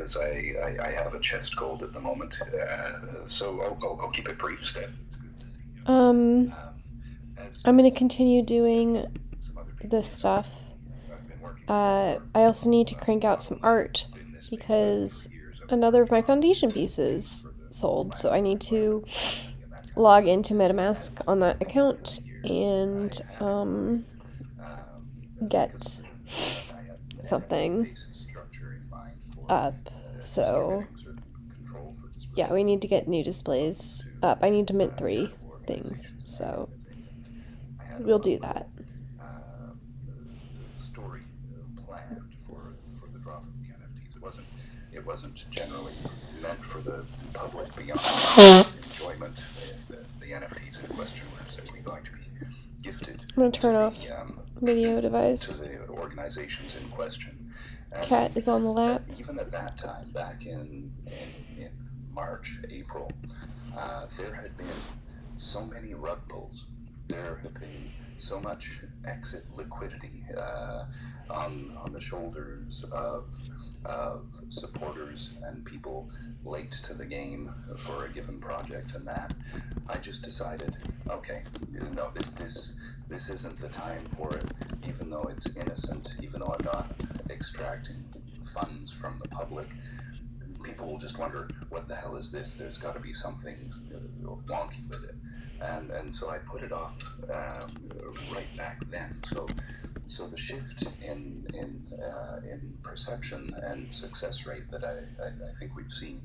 because I have a chest cold at the moment. So I'll keep it brief, Steph. It's good to see you. I'm going to continue doing this stuff. I also need to crank out some art because another of my foundation pieces sold, so I need to log into MetaMask on that account and get something up. So yeah, we need to get new displays up. I need to mint 3 things, so we'll do that. Story planned for the drop of the NFTs. It wasn't generally meant for the public beyond enjoyment. The NFTs in question were simply going to be gifted I'm gonna turn off video to device. the organizations in question. And Cat is on the lap. even at that time, back in March, April, there had been so many rug pulls. There had been so much exit liquidity on the shoulders of supporters and people late to the game for a given project, and that I just decided, okay, no, this isn't the time for it. Even though it's innocent, even though I'm not extracting funds from the public, people will just wonder, what the hell is this? There's got to be something wonky with it. And so I put it off right back then. So the shift in perception and success rate that I think we've seen,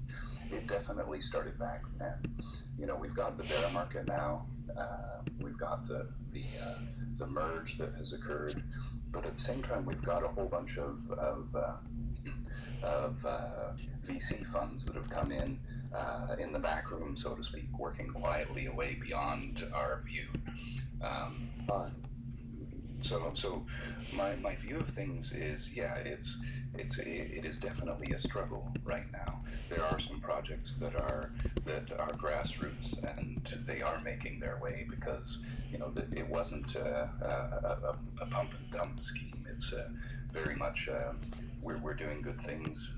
it definitely started back then. We've got the bear market now. We've got the merge that has occurred, but at the same time, we've got a whole bunch of VC funds that have come in the back room, so to speak, working quietly away beyond our view. So my view of things is, yeah, it is definitely a struggle right now. There are some projects that are grassroots, and they are making their way because it wasn't a pump and dump scheme. It's very much we're doing good things.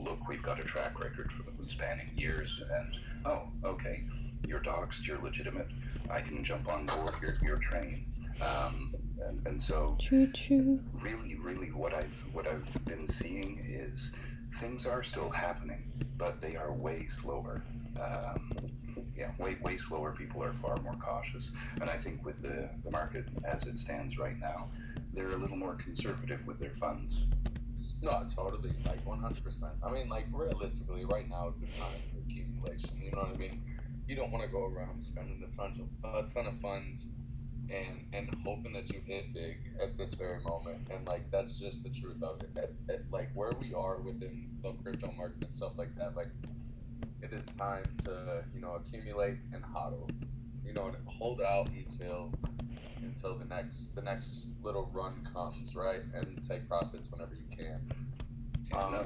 Look, we've got a track record spanning years, and okay, you're doxed, you're legitimate. I can jump on board your train. And so really what I've been seeing is things are still happening, but they are way slower. Way slower. People are far more cautious, and I think with the market as it stands right now, they're a little more conservative with their funds. No, totally, like 100%. I mean, like, realistically, right now is the time for accumulation. You know what I mean? You don't want to go around spending a ton of funds and hoping that you hit big at this very moment. And like, that's just the truth of it. At like where we are within the crypto market and stuff like that, like, it is time to accumulate and hodl, and hold out until the next little run comes, right? And take profits whenever you can.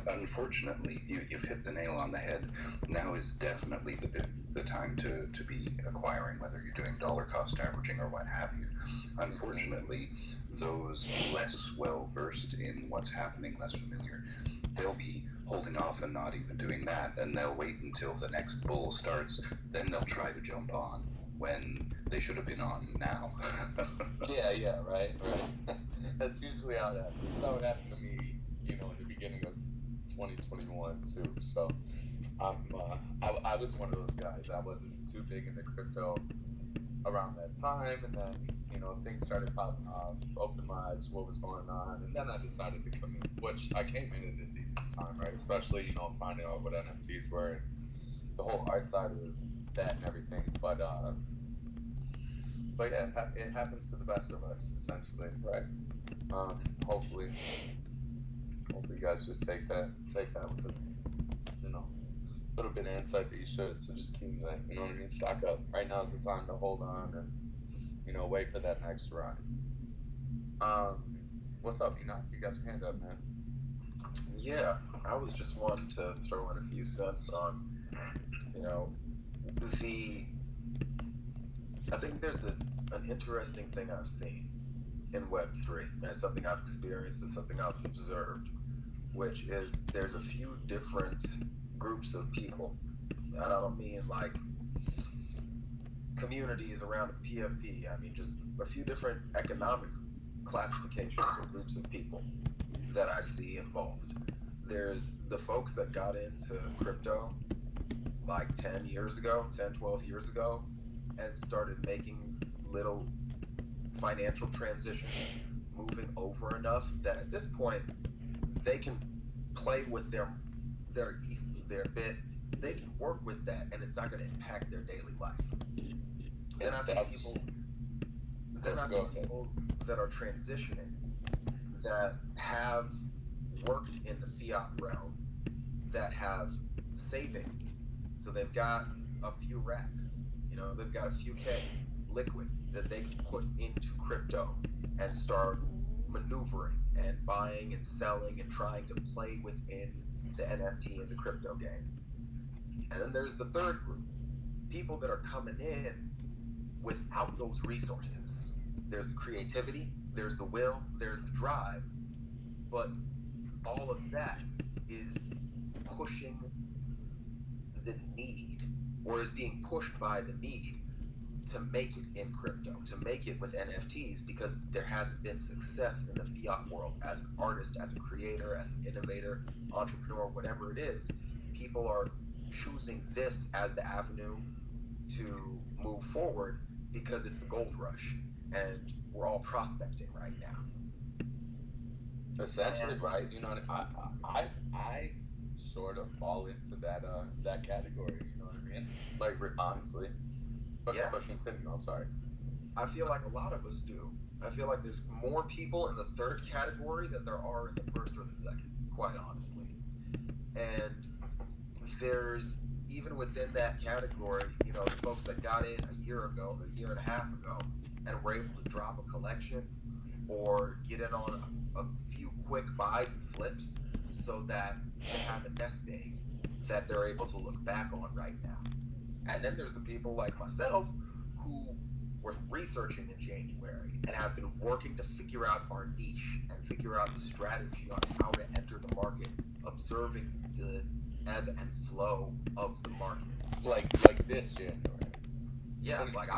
Unfortunately, you've hit the nail on the head. Now is definitely the time to be acquiring, whether you're doing dollar cost averaging or what have you. Unfortunately, those less well versed in what's happening, less familiar, they'll be holding off and not even doing that, and they'll wait until the next bull starts. Then they'll try to jump on when they should have been on now. yeah, right. That's usually how it happens. That's how it happened to me, in the beginning of 2021 too. So I was one of those guys. I wasn't too big into crypto around that time, and then things started popping off, opened my eyes to what was going on, and then I decided to come in, which I came in at a decent time, right? Especially finding out what NFTs were and the whole art side of that and everything. But yeah, it happens to the best of us, essentially, right? Hopefully you guys just take that with a little bit of insight that you should. So just keep that, what I mean? Stock up. Right now is the time to hold on and wait for that next run. What's up, Enoch? You got your hand up, man. Yeah, I was just wanting to throw in a few cents on, I think there's an interesting thing I've seen in Web3, and something I've experienced and something I've observed. which is there's a few different groups of people. And I don't mean like communities around the PFP. I mean just a few different economic classifications or groups of people that I see involved. There's the folks that got into crypto like 10 years ago, 10, 12 years ago, and started making little financial transitions, moving over enough that at this point they can play with their ETH, their bit. They can work with that, and it's not going to impact their daily life. Then I see people. Then I see people that are transitioning that have worked in the fiat realm, that have savings. So they've got a few racks, they've got a few K liquid that they can put into crypto and start maneuvering and buying and selling and trying to play within the NFT and the crypto game. And then there's the third group, people that are coming in without those resources. There's the creativity, there's the will, there's the drive, but all of that is pushing the need, or is being pushed by the need to make it in crypto, to make it with NFTs, because there hasn't been success in the fiat world as an artist, as a creator, as an innovator, entrepreneur, whatever it is. People are choosing this as the avenue to move forward because it's the gold rush, and we're all prospecting right now. Essentially, right? I sort of fall into that category. You know what I mean? Like honestly, but continue. I'm sorry. I feel like a lot of us do. I feel like there's more people in the third category than there are in the first or the second, quite honestly. And there's, even within that category, the folks that got in a year ago, a year and a half ago, and were able to drop a collection or get in on a few quick buys and flips so that they have a nest egg that they're able to look back on right now. And then there's the people like myself who were researching in January and have been working to figure out our niche and figure out the strategy on how to enter the market, observing the ebb and flow of the market. Like this January. Yeah, like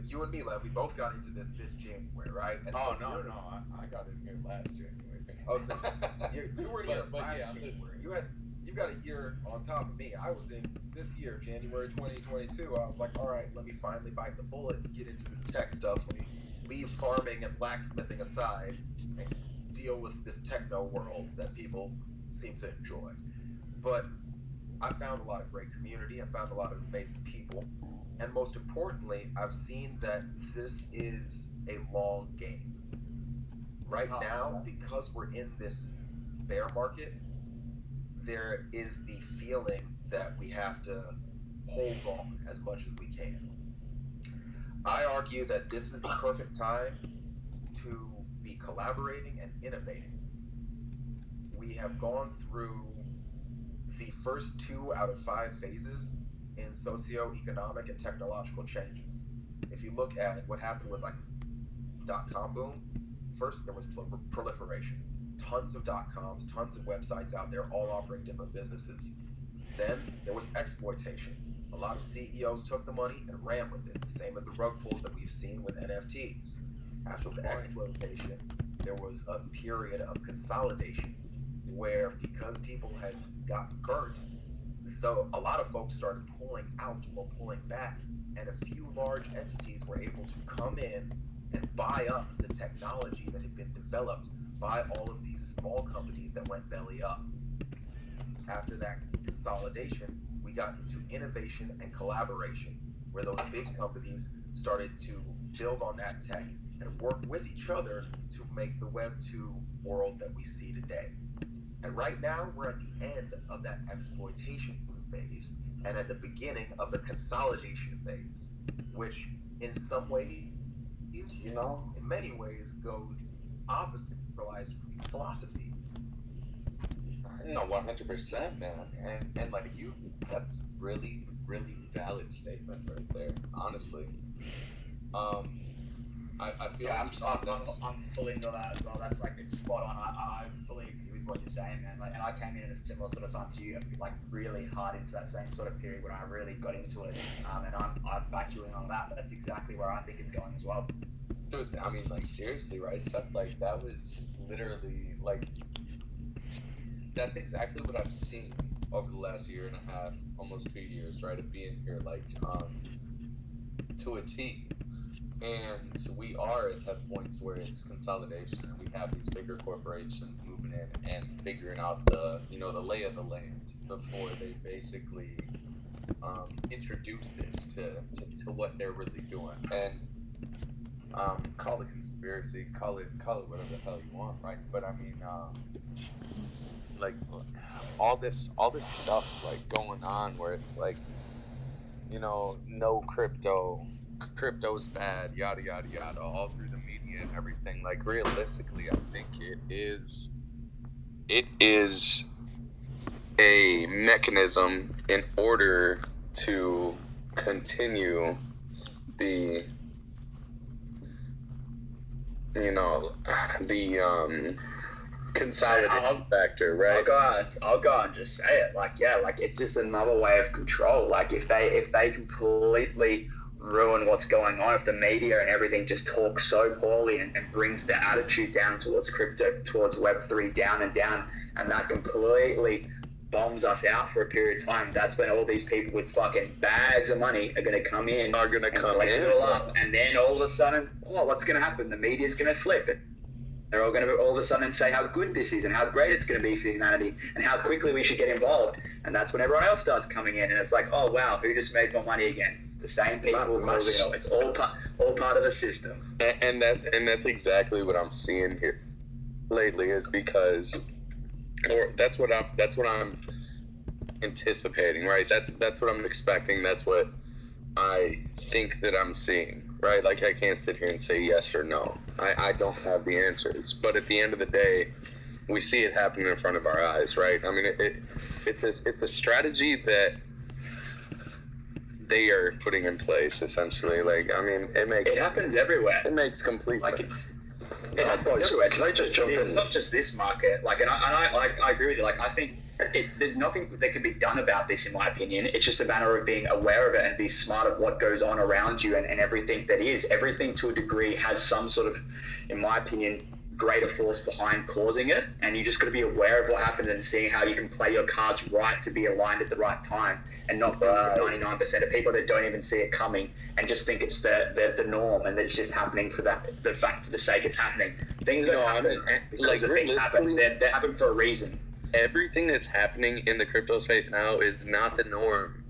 you and me, like, we both got into this January, right? And I got in here last January. Oh, so you were here last yeah, January. You got a year on top of me. I was in this year, January 2022. I was like, all right, let me finally bite the bullet and get into this tech stuff. Let me leave farming and blacksmithing aside and deal with this techno world that people seem to enjoy. But I found a lot of great community. I found a lot of amazing people. And most importantly, I've seen that this is a long game. Right now, because we're in this bear market, there is the feeling that we have to hold on as much as we can. I argue that this is the perfect time to be collaborating and innovating. We have gone through the first 2 out of 5 phases in socio-economic and technological changes. If you look at what happened with like .com boom, first there was proliferation. Tons of .coms, tons of websites out there all offering different businesses. Then there was exploitation. A lot of CEOs took the money and ran with it, the same as the rug pulls that we've seen with NFTs. After the exploitation, there was a period of consolidation where, because people had gotten burnt, so a lot of folks started pulling out or pulling back, and a few large entities were able to come in and buy up the technology that had been developed by all of these small companies that went belly up. After that consolidation, we got into innovation and collaboration, where those big companies started to build on that tech and work with each other to make the Web 2 world that we see today. And right now, we're at the end of that exploitation phase and at the beginning of the consolidation phase, which in some ways, in many ways goes opposite of philosophy. No, 100%, man. And like that's really, really valid statement right there, honestly. I feel Yeah, like I'm full into that as well. That's like, it's spot on. I fully agree with what you're saying, man. Like, and I came in at a similar sort of time to you, like really hard into that same sort of period when I really got into it. And I back you in on that. But that's exactly where I think it's going as well. dude, I mean, like, seriously, right? Stuff like that was literally like, that's exactly what I've seen over the last year and a half, almost 2 years, right, of being here, like, to a T. And we are at points where it's consolidation, and we have these bigger corporations moving in and figuring out the, you know, the lay of the land before they basically introduce this to what they're really doing. And call it conspiracy, call it whatever the hell you want, right? But I mean, like, all this stuff like going on where it's like, you know, no crypto's bad, yada yada yada, all through the media and everything. Like, realistically, I think it is a mechanism in order to continue the, you know, the consolidating factor, right? I'll go and just say it. Like, yeah, like, it's just another way of control. Like, if they completely ruin what's going on, if the media and everything just talks so poorly and brings the attitude down towards crypto, towards Web3 down, and that completely bombs us out for a period of time, that's when all these people with fucking bags of money are going to come in, collect it all up, and then all of a sudden, what's going to happen? The media's going to flip it. They're all going to all of a sudden say how good this is and how great it's going to be for humanity and how quickly we should get involved. And that's when everyone else starts coming in, and it's like, oh wow, who just made more money again? The same people. It's all part of the system. And that's exactly what I'm seeing here lately, is because, or that's what I'm anticipating, right? That's what I'm expecting. That's what I think that I'm seeing. Right, like, I can't sit here and say yes or no. I don't have the answers, but at the end of the day, we see it happening in front of our eyes, right? I mean, it's a strategy that they are putting in place, essentially. Like, I mean, it happens everywhere. It makes complete sense. Can I just jump in? It's not just this market. Like, and I agree with you. Like, I think there's nothing that can be done about this, in my opinion. It's just a matter of being aware of it and be smart of what goes on around you, and everything that is. Everything to a degree has some sort of, in my opinion, greater force behind causing it, and you just got to be aware of what happens and seeing how you can play your cards right to be aligned at the right time, and not be 99% of people that don't even see it coming and just think it's the norm, and it's just happening for the sake of happening. Things don't happen because things happen. They happen for a reason. Everything that's happening in the crypto space now is not the norm.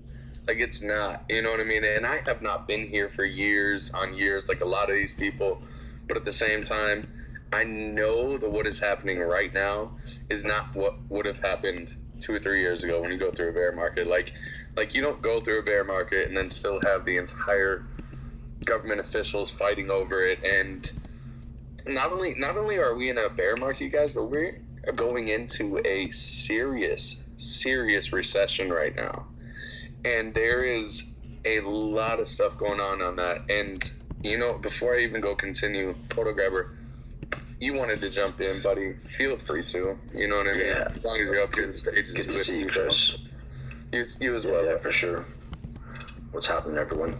Like, it's not, you know what I mean? And I have not been here for years on years, like a lot of these people, but at the same time, I know that what is happening right now is not what would have happened 2 or 3 years ago when you go through a bear market. Like you don't go through a bear market and then still have the entire government officials fighting over it. And not only are we in a bear market, you guys, but we're going into a serious recession right now. And there is a lot of stuff going on that. And, you know, before I even go continue, Photograbber, you wanted to jump in, buddy. Feel free to. You know what I mean? Yeah. As long as you're up here, the stage is good to with see you, Chris. You as well. Yeah, for sure. What's happening, everyone?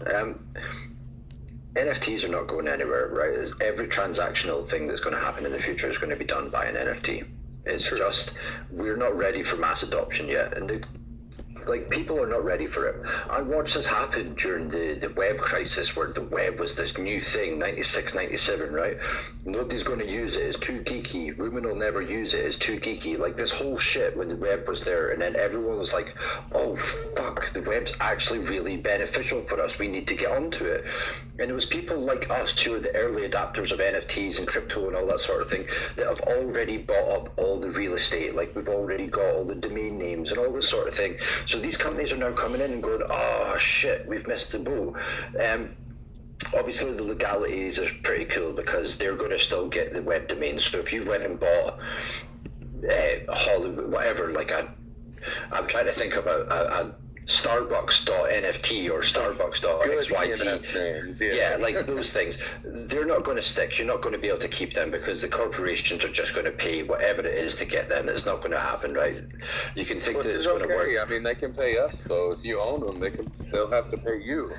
NFTs are not going anywhere, right? Every transactional thing that's going to happen in the future is going to be done by an NFT. It's just, we're not ready for mass adoption yet. And people are not ready for it. I watched this happen during the web crisis, where the web was this new thing, 96, 97, right? Nobody's going to use it. It's too geeky. Women will never use it. It's too geeky. Like, this whole shit when the web was there. And then everyone was like, oh, fuck, the web's actually really beneficial for us. We need to get onto it. And it was people like us who are the early adapters of NFTs and crypto and all that sort of thing that have already bought up all the real estate. Like, we've already got all the domain names and all this sort of thing. So these companies are now coming in and going, oh shit, we've missed the boat. Obviously the legalities are pretty cool because they're going to still get the web domains. So if you went and bought Hollywood, whatever, like I'm trying to think of a Starbucks.nft or Starbucks.xyz. DNS names, Yeah, like those things. They're not going to stick. You're not going to be able to keep them because the corporations are just going to pay whatever it is to get them. It's not going to happen, right? You can think that it's going to work. I mean, they can pay us though. If you own them, they'll have to pay you.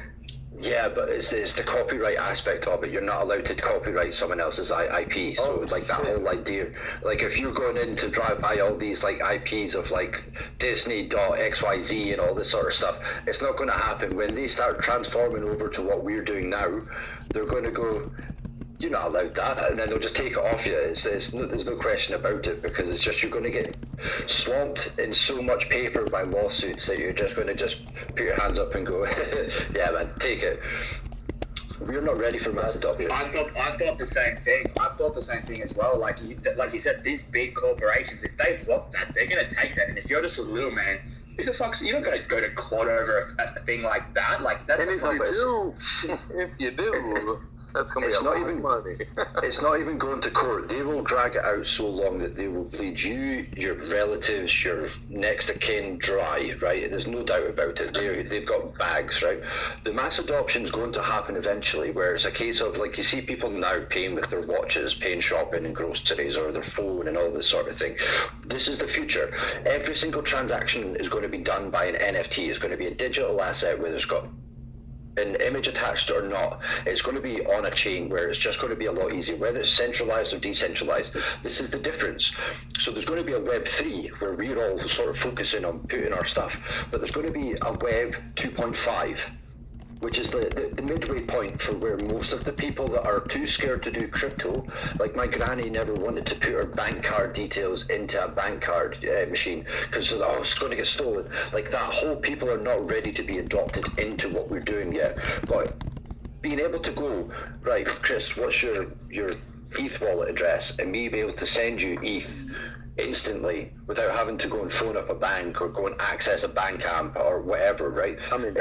Yeah, but it's the copyright aspect of it. You're not allowed to copyright someone else's IP. So like that whole idea, like if you're going in to drive by all these like IPs of like Disney.xyz and all this sort of stuff, it's not going to happen. When they start transforming over to what we're doing now, they're going to go, you're not allowed that, and then they'll just take it off you. There's no question about it, because it's just you're going to get swamped in so much paper by lawsuits that you're just going to just put your hands up and go, yeah man, take it. We're not ready for mass adoption. I thought the same thing. I thought the same thing as well. Like you said, these big corporations, if they want that, they're going to take that. And if you're just a little man, who the fuck's, you're not going to go to court over a thing like that. Like that's and if you do, that's going to be a lot of money. It's not even going to court. They will drag it out so long that they will bleed you, your relatives, your next of kin dry, right? There's no doubt about it. They've got bags, right? The mass adoption is going to happen eventually, where it's a case of, like, you see people now paying with their watches, paying shopping and groceries, or their phone and all this sort of thing. This is the future. Every single transaction is going to be done by an NFT. It's going to be a digital asset where there's got an image attached or not. It's going to be on a chain where it's just going to be a lot easier, whether it's centralized or decentralized. This is the difference. So there's going to be a Web 3 where we're all sort of focusing on putting our stuff, but there's going to be a Web 2.5, which is the midway point for where most of the people that are too scared to do crypto, like my granny never wanted to put her bank card details into a bank card machine because it's going to get stolen. Like that whole people are not ready to be adopted into what we're doing yet. But being able to go, right, Chris, what's your ETH wallet address, and me be able to send you ETH instantly without having to go and phone up a bank or go and access a bank amp or whatever, right? I mean,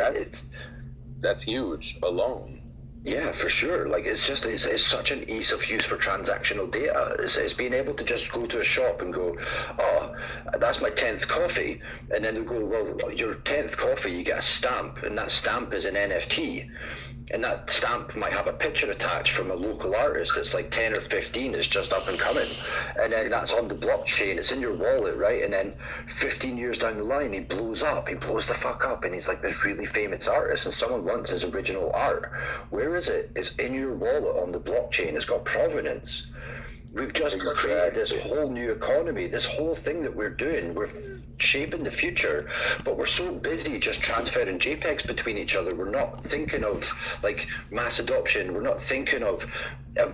that's huge alone. Yeah, for sure. Like it's such an ease of use for transactional data. It's being able to just go to a shop and go, oh, that's my 10th coffee, and then they go, well, your 10th coffee, you get a stamp, and that stamp is an NFT. And that stamp might have a picture attached from a local artist that's like 10 or 15, it's just up and coming. And then that's on the blockchain, it's in your wallet, right? And then 15 years down the line, he blows the fuck up, and he's like this really famous artist, and someone wants his original art. Where is it? It's in your wallet on the blockchain, it's got provenance. We've just created this whole new economy, this whole thing that we're doing. We're shaping the future, but we're so busy just transferring JPEGs between each other. We're not thinking of like mass adoption. We're not thinking of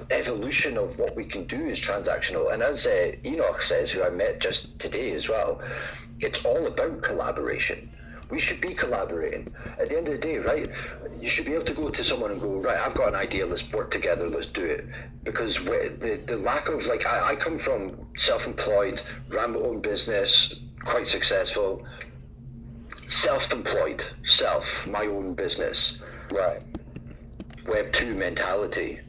evolution of what we can do as transactional. And as Enoch says, who I met just today as well, it's all about collaboration. We should be collaborating. At the end of the day, right, you should be able to go to someone and go, right, I've got an idea, let's work together, let's do it. Because the lack of, like, I come from self-employed, ran my own business, quite successful, self-employed, my own business. Right. Web 2 mentality.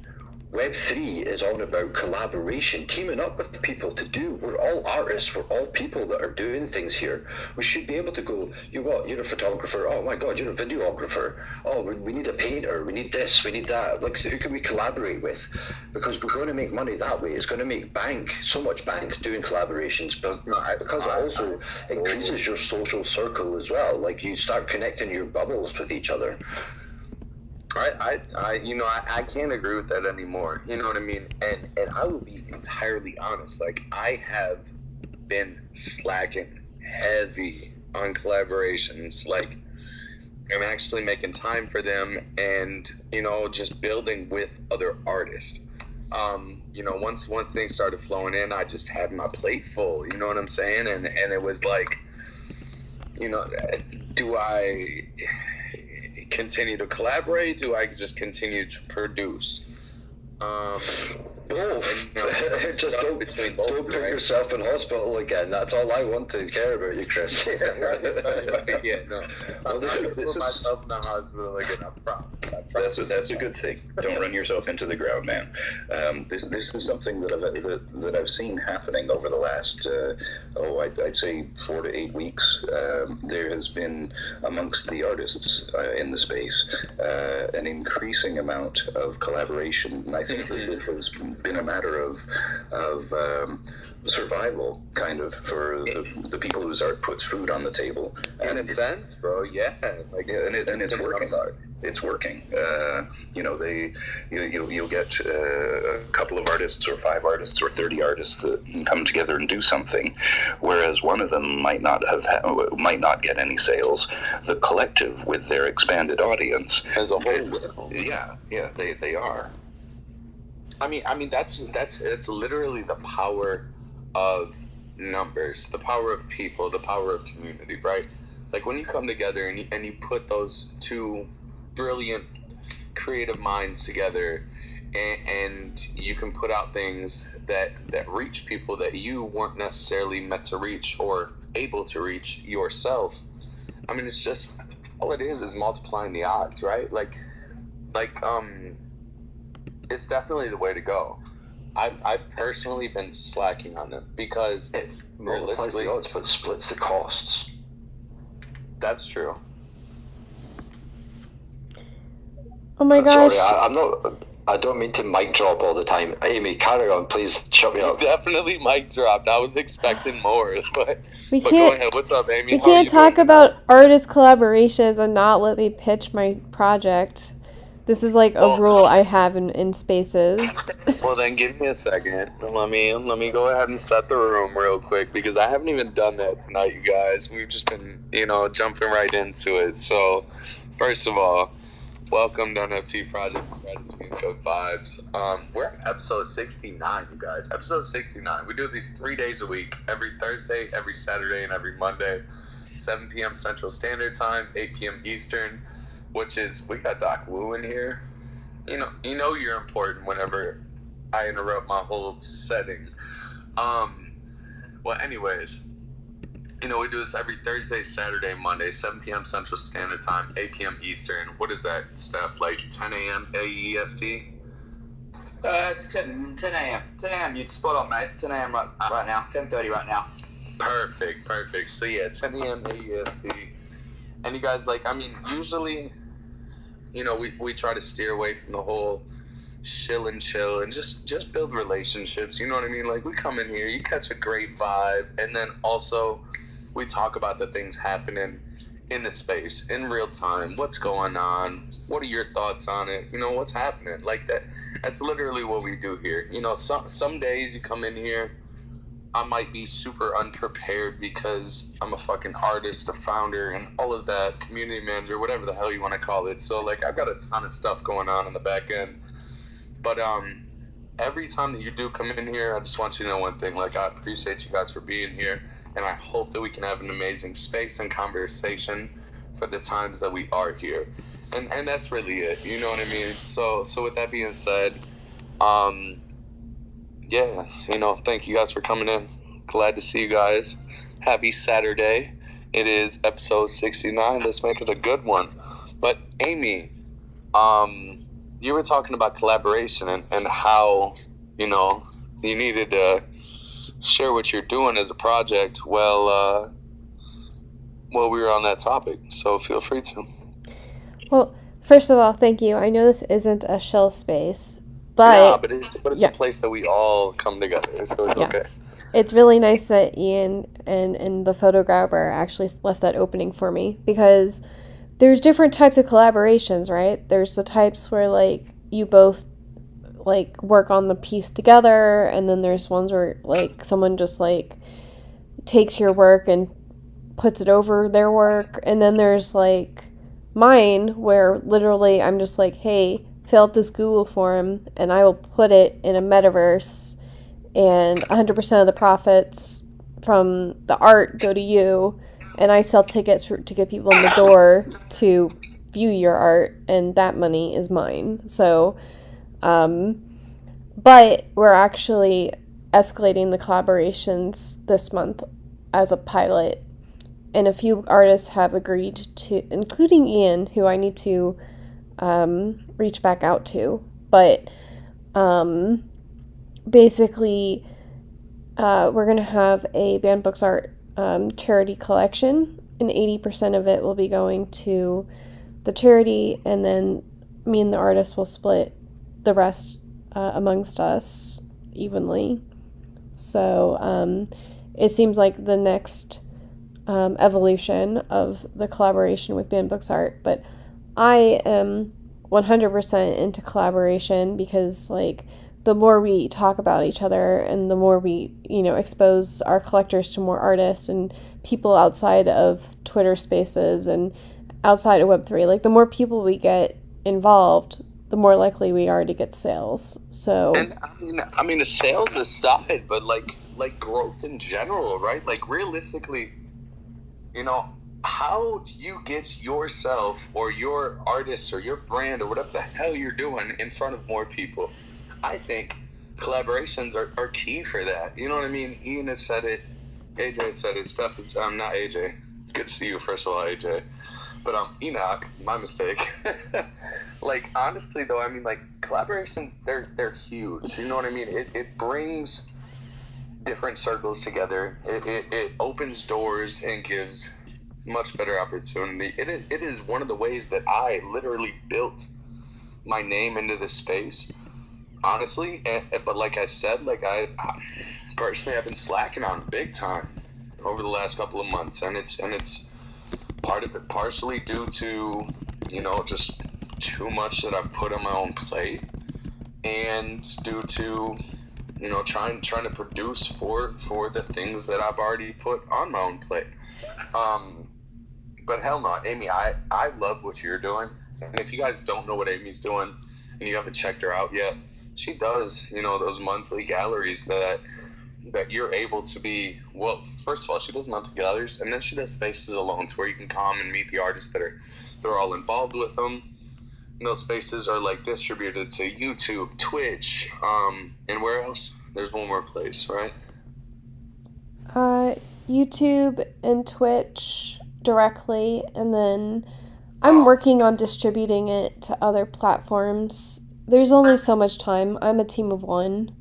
Web 3 is all about collaboration, teaming up with people to do. We're all artists. We're all people that are doing things here. We should be able to go, you're a photographer. Oh my God, you're a videographer. Oh, we need a painter. We need this. We need that. Like, who can we collaborate with? Because we're going to make money that way. It's going to make so much bank doing collaborations, but because it also increases your social circle as well. Like, you start connecting your bubbles with each other. I can't agree with that anymore. You know what I mean? And I will be entirely honest. Like, I have been slacking heavy on collaborations. Like, I'm actually making time for them and, just building with other artists. Once things started flowing in, I just had my plate full. You know what I'm saying? And it was like, do I continue to collaborate? Do I just continue to produce? Both. Just don't put yourself in hospital again. That's all I want to care about you, Chris. Yeah, no. I'm not going to put myself in the hospital again. I That's a good thing. Don't run yourself into the ground, man. This is something that I've seen happening over the last I'd say 4 to 8 weeks. There has been amongst the artists in the space an increasing amount of collaboration, and I think that this has been a matter of survival, kind of, for the people whose art puts food on the table. In a sense, bro, yeah. Like, yeah, and it's working. It's working. You'll get a couple of artists, or 5 artists, or 30 artists that come together and do something, whereas one of them might not get any sales. The collective, with their expanded audience, as a whole, yeah, they are. I mean that's literally the power of numbers, the power of people, the power of community, right? Like when you come together and you put those two brilliant creative minds together, and you can put out things that reach people that you weren't necessarily meant to reach or able to reach yourself. I mean, it's just, all it is multiplying the odds, right? Like it's definitely the way to go. I've personally been slacking on them because it multiplies the odds but splits the costs. That's true. Oh my gosh. Sorry, I don't mean to mic drop all the time. Amy, carry on, please. Shut me up. Definitely mic dropped. I was expecting more, but We go can't. ahead. What's up, Amy? We How are can't you talk doing? about artist collaborations and not let me pitch my project. This is like a rule I have in spaces. Well, then give me a second. Let me go ahead and set the room real quick, because I haven't even done that tonight, you guys. We've just been, jumping right into it. So, first of all, welcome to NFT Project Strategy and Code Vibes. We're at episode 69, you guys. Episode 69. We do these 3 days a week, every Thursday, every Saturday, and every Monday. 7 p.m. Central Standard Time, 8 p.m. Eastern, which is, we got Doc Wu in here. You know you're important whenever I interrupt my whole setting. Well, anyways, we do this every Thursday, Saturday, Monday, 7 p.m. Central Standard Time, 8 p.m. Eastern. What is that, Steph? Like 10 a.m. AEST? It's 10 a.m. 10 a.m. You'd spot on, mate. 10 a.m. right now. 10:30 right now. Perfect. So yeah, 10 a.m. AEST. And you guys, usually, we try to steer away from the whole chill and just build relationships. You know what I mean? Like, we come in here, you catch a great vibe, and then also we talk about the things happening in the space in real time. What's going on? What are your thoughts on it? What's happening? Like that. That's literally what we do here. Some days you come in here, I might be super unprepared because I'm a fucking artist, a founder, and all of that, community manager, whatever the hell you want to call it. So, I've got a ton of stuff going on in the back end. But every time that you do come in here, I just want you to know one thing. I appreciate you guys for being here, and I hope that we can have an amazing space and conversation for the times that we are here. And that's really it. You know what I mean? So with that being said, yeah, thank you guys for coming in. Glad to see you guys. Happy Saturday. It is episode 69. Let's make it a good one. But Amy, you were talking about collaboration and how, you needed to share what you're doing as a project. Well, we were on that topic, so feel free to. Well, first of all, thank you. I know this isn't a shill space, but it's a place that we all come together, so it's okay. It's really nice that Ian and the photographer actually left that opening for me, because there's different types of collaborations, right? There's the types where you both work on the piece together, and then there's ones where someone just takes your work and puts it over their work, and then there's mine where literally I'm just hey, fill out this Google form and I will put it in a metaverse, and 100% of the profits from the art go to you, and I sell tickets to get people in the door to view your art, and that money is mine. So but we're actually escalating the collaborations this month as a pilot, and a few artists have agreed to, including Ian, who I need to reach back out to. But basically, we're going to have a Banned Books Art charity collection, and 80% of it will be going to the charity, and then me and the artist will split the rest amongst us evenly. So it seems like the next evolution of the collaboration with Banned Books Art, but I am 100% into collaboration because, like, the more we talk about each other and the more we, expose our collectors to more artists and people outside of Twitter Spaces and outside of Web3, like, the more people we get involved, the more likely we are to get sales. So, and I mean, the sales aside, but like growth in general, right? Like, realistically, how do you get yourself or your artist or your brand or whatever the hell you're doing in front of more people? I think collaborations are key for that. You know what I mean? Ian has said it. AJ said it. Steph, not AJ. Good to see you, first of all, AJ. But Enoch, my mistake. Like, honestly, though, I mean, like, collaborations, they're huge. You know what I mean? It brings different circles together. It opens doors and gives much better opportunity. It is one of the ways that I literally built my name into this space, honestly. But like I said, like, I personally have been slacking on big time over the last couple of months, and it's part of it partially due to just too much that I've put on my own plate, and due to trying to produce for the things that I've already put on my own plate. But hell no, Amy, I love what you're doing. And if you guys don't know what Amy's doing and you haven't checked her out yet, she does, those monthly galleries that you're able to be, well, first of all, she does monthly galleries, and then she does spaces alone to where you can come and meet the artists they're all involved with them. And those spaces are like distributed to YouTube, Twitch, and where else? There's one more place, right? YouTube and Twitch directly, and then I'm working on distributing it to other platforms. There's only so much time. I'm a team of one.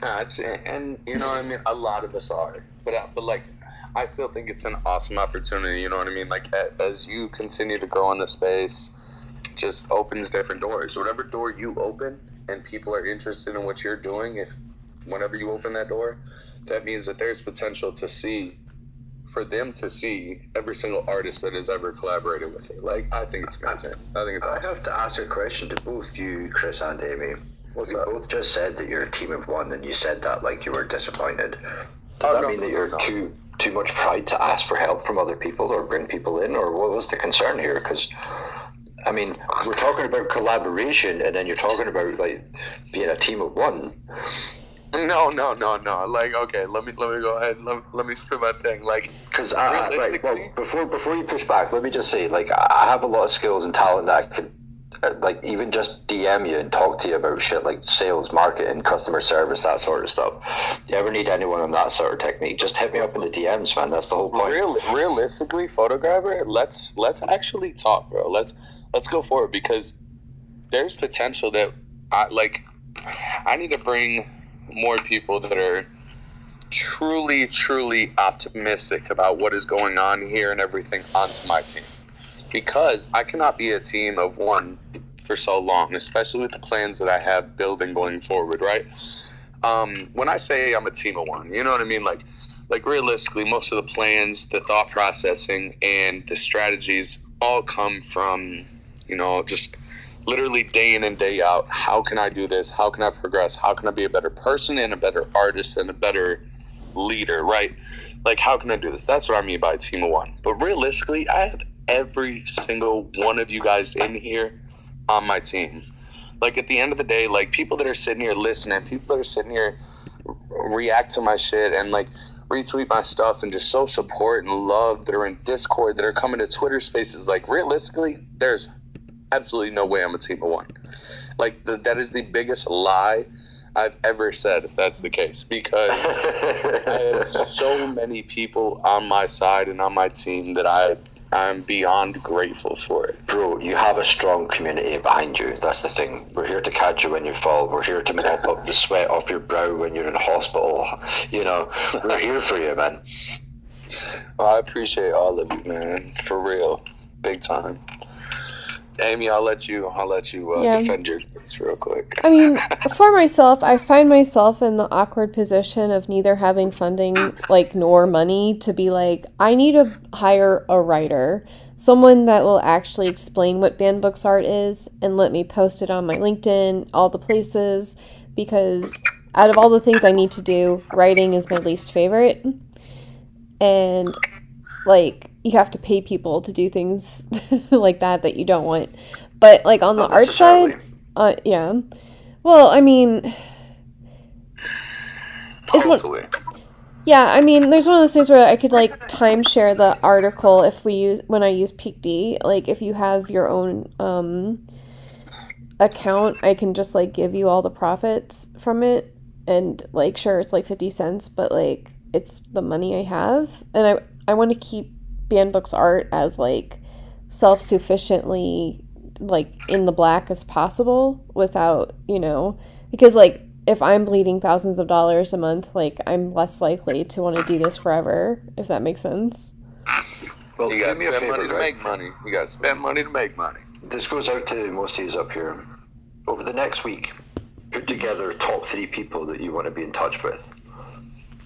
And you know what I mean? A lot of us are. But like, I still think it's an awesome opportunity, you know what I mean? Like, as you continue to grow in the space, just opens different doors. Whatever door you open and people are interested in what you're doing, whenever you open that door, that means that there's potential for them to see every single artist that has ever collaborated with it. Like, I think it's amazing. I think it's awesome. I have to ask a question to both you, Chris and Amy. What's you up? both just said that you're a team of one, and you said that like you were disappointed. Does that mean that you're too much pride to ask for help from other people or bring people in, or what was the concern here? Because, I mean, we're talking about collaboration, and then you're talking about like being a team of one. No. Like, okay, let me go ahead. Let me spit my thing. Like, because right, well, before you push back, let me just say, like, I have a lot of skills and talent that I could, like, even just DM you and talk to you about shit like sales, marketing, customer service, that sort of stuff. If you ever need anyone on that sort of technique, just hit me up in the DMs, man. That's the whole point. Realistically, photographer, let's actually talk, bro. Let's go for it, because there's potential that I need to bring more people that are truly optimistic about what is going on here and everything onto my team, because I cannot be a team of one for so long, especially with the plans that I have building going forward, right? When I say I'm a team of one, you know what I mean? Like realistically, most of the plans, the thought processing, and the strategies all come from, just literally day in and day out. How can I do this? How can I progress? How can I be a better person and a better artist and a better leader, right? Like, how can I do this? That's what I mean by a team of one. But realistically, I have every single one of you guys in here on my team. Like, at the end of the day, like, people that are sitting here listening, people that are sitting here react to my shit and, like, retweet my stuff and just show support and love, that are in Discord, that are coming to Twitter Spaces, like, realistically, there's absolutely no way I'm a team of one. Like, that is the biggest lie I've ever said, if that's the case, because I have so many people on my side and on my team that I I'm beyond grateful for it. Bro, you have a strong community behind you. That's the thing. We're here to catch you when you fall. We're here to mop up the sweat off your brow when you're in hospital. You know, we're here for you, man. Well, I appreciate all of you, man. For real, big time. Amy, I'll let you defend your case real quick. I mean, for myself, I find myself in the awkward position of neither having funding, like, nor money to be like, I need to hire a writer, someone that will actually explain what banned books art is and let me post it on my LinkedIn, all the places, because out of all the things I need to do, writing is my least favorite. And, like, you have to pay people to do things like that you don't want. But, like, on the art side, yeah. Well, I mean, it's Hopefully. yeah, I mean, there's one of those things where I could, like, timeshare the article when I use PeakD. Like, if you have your own account, I can just, like, give you all the profits from it. And, like, sure, it's, like, 50 cents, but, like, it's the money I have. And I want to keep banned books art as, like, self-sufficiently, like, in the black as possible without, because, like, if I'm bleeding thousands of dollars a month, like, I'm less likely to want to do this forever, if that makes sense. Well, You gotta do me a spend favor, money to right? make money. You gotta spend money to make money. This goes out to most of you up here. Over the next week, put together top 3 people that you want to be in touch with.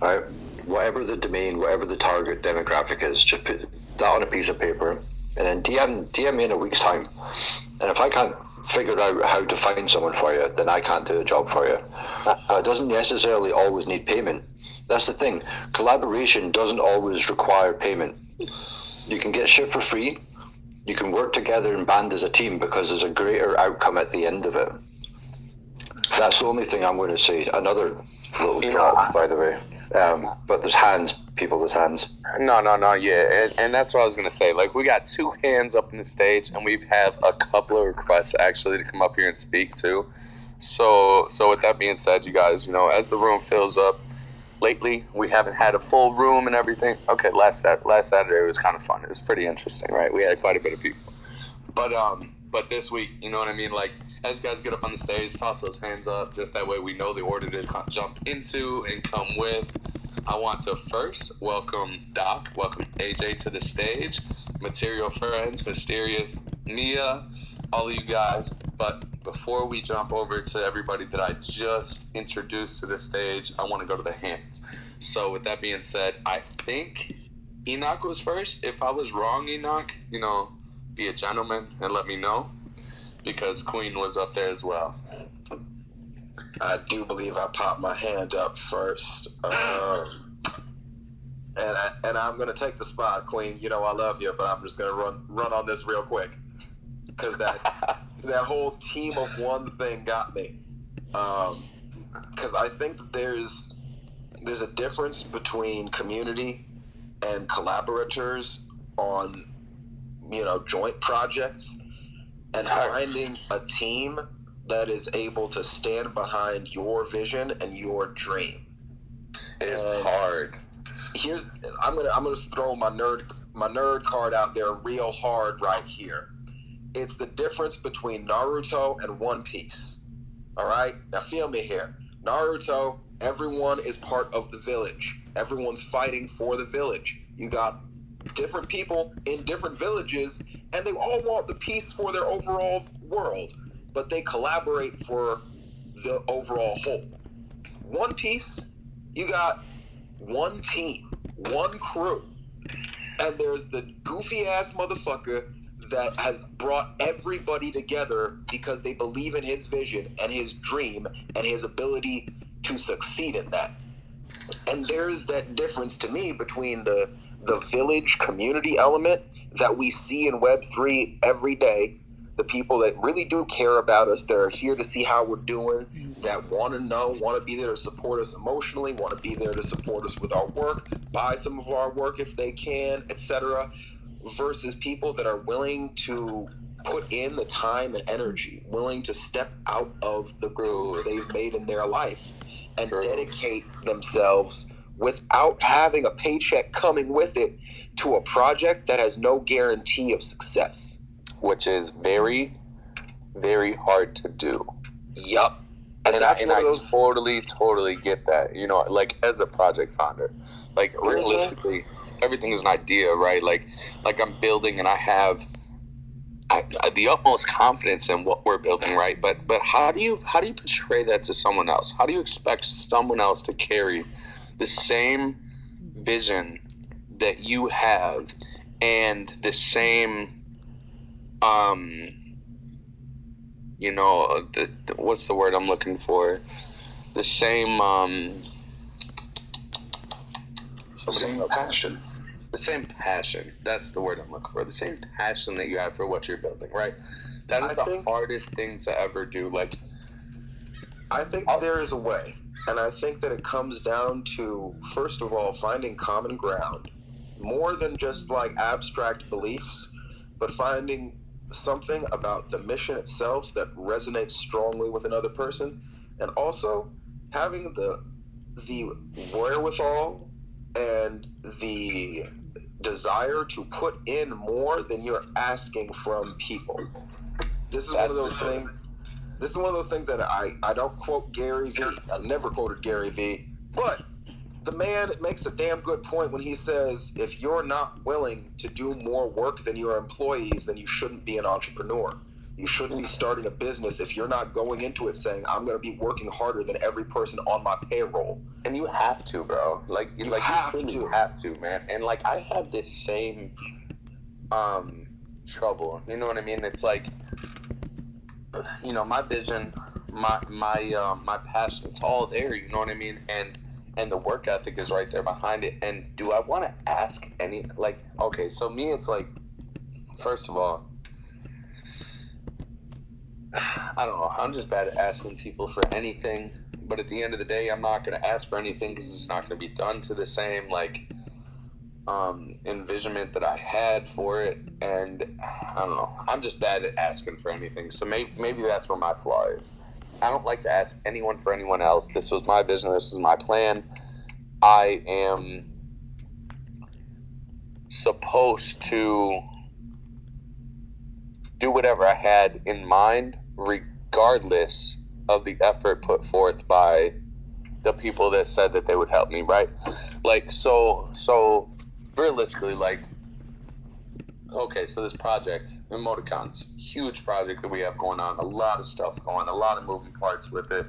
Right? Whatever the domain, whatever the target demographic is, just put that on a piece of paper and then DM me in a week's time. And if I can't figure out how to find someone for you, then I can't do a job for you. It doesn't necessarily always need payment. That's the thing. Collaboration doesn't always require payment. You can get shit for free. You can work together and band as a team because there's a greater outcome at the end of it. That's the only thing I'm going to say. Another little drop, by the way. But there's hands. No, yeah, and that's what I was gonna say. Like, we got 2 hands up in the stage, and we've had a couple of requests actually to come up here and speak too. So with that being said, you guys, as the room fills up, lately we haven't had a full room and everything. Okay, last Saturday was kind of fun. It was pretty interesting, right? We had quite a bit of people. But this week, you know what I mean? Like, as you guys get up on the stage, toss those hands up, just that way we know the order to jump into and come with. I want to first welcome Doc, welcome AJ to the stage, Material Friends, Mysterious, Mia, all of you guys. But before we jump over to everybody that I just introduced to the stage, I want to go to the hands. So with that being said, I think Enoch was first. If I was wrong, Enoch, be a gentleman and let me know, because Queen was up there as well. I do believe I popped my hand up first. And I'm going to take the spot, Queen. I love you, but I'm just going to run on this real quick. Because that whole team of one thing got me. Because I think that there's a difference between community and collaborators on, joint projects. And finding a team that is able to stand behind your vision and your dream. It is hard. I'm gonna throw my nerd card out there real hard right here. It's the difference between Naruto and One Piece. All right, now feel me here. Naruto, everyone is part of the village. Everyone's fighting for the village. You got different people in different villages, and they all want the peace for their overall world, but they collaborate for the overall whole. One Piece, you got one team, one crew, and there's the goofy ass motherfucker that has brought everybody together because they believe in his vision and his dream and his ability to succeed in that. And there's that difference to me between the village community element that we see in Web3 every day, the people that really do care about us, that are here to see how we're doing, that want to know, want to be there to support us emotionally, want to be there to support us with our work, buy some of our work if they can, etc., versus people that are willing to put in the time and energy, willing to step out of the groove they've made in their life and dedicate themselves without having a paycheck coming with it, to a project that has no guarantee of success. Which is very, very hard to do. Yup. And I totally get that. You know, like as a project founder, like realistically, everything is an idea, right? Like I'm building and I have the utmost confidence in what we're building, right? But how do you portray that to someone else? How do you expect someone else to carry the same vision that you have and the same you know, what's the word I'm looking for? The same passion. The same passion. That's the word I'm looking for. The same passion that you have for what you're building, right? That is the hardest thing to ever do. Like, I think there is a way, and I think that it comes down to, first of all, finding common ground, more than just like abstract beliefs, but finding something about the mission itself that resonates strongly with another person, and also having the wherewithal and the desire to put in more than you're asking from people. This is one of those things. This is one of those things that I don't quote Gary Vee. I never quoted Gary Vee, but the man makes a damn good point when he says, if you're not willing to do more work than your employees, then you shouldn't be an entrepreneur. You shouldn't be starting a business if you're not going into it saying, I'm going to be working harder than every person on my payroll. And you have to, bro. You have to, man. And like, I have this same trouble. You know what I mean? It's like, you know, my vision, my passion, it's all there. You know what I mean? And the work ethic is right there behind it. And do I want to ask any, like, okay, so me, it's like, first of all, I don't know, I'm just bad at asking people for anything. But at the end of the day, I'm not going to ask for anything because it's not going to be done to the same, like, envisionment that I had for it. And I don't know, I'm just bad at asking for anything. So maybe that's where my flaw is. I don't like to ask anyone for anyone else. This was my vision. This is my plan. I am supposed to do whatever I had in mind, regardless of the effort put forth by the people that said that they would help me, right? Like, so realistically, like, okay, so this project, Emoticons, huge project that we have going on, a lot of stuff going, a lot of moving parts with it.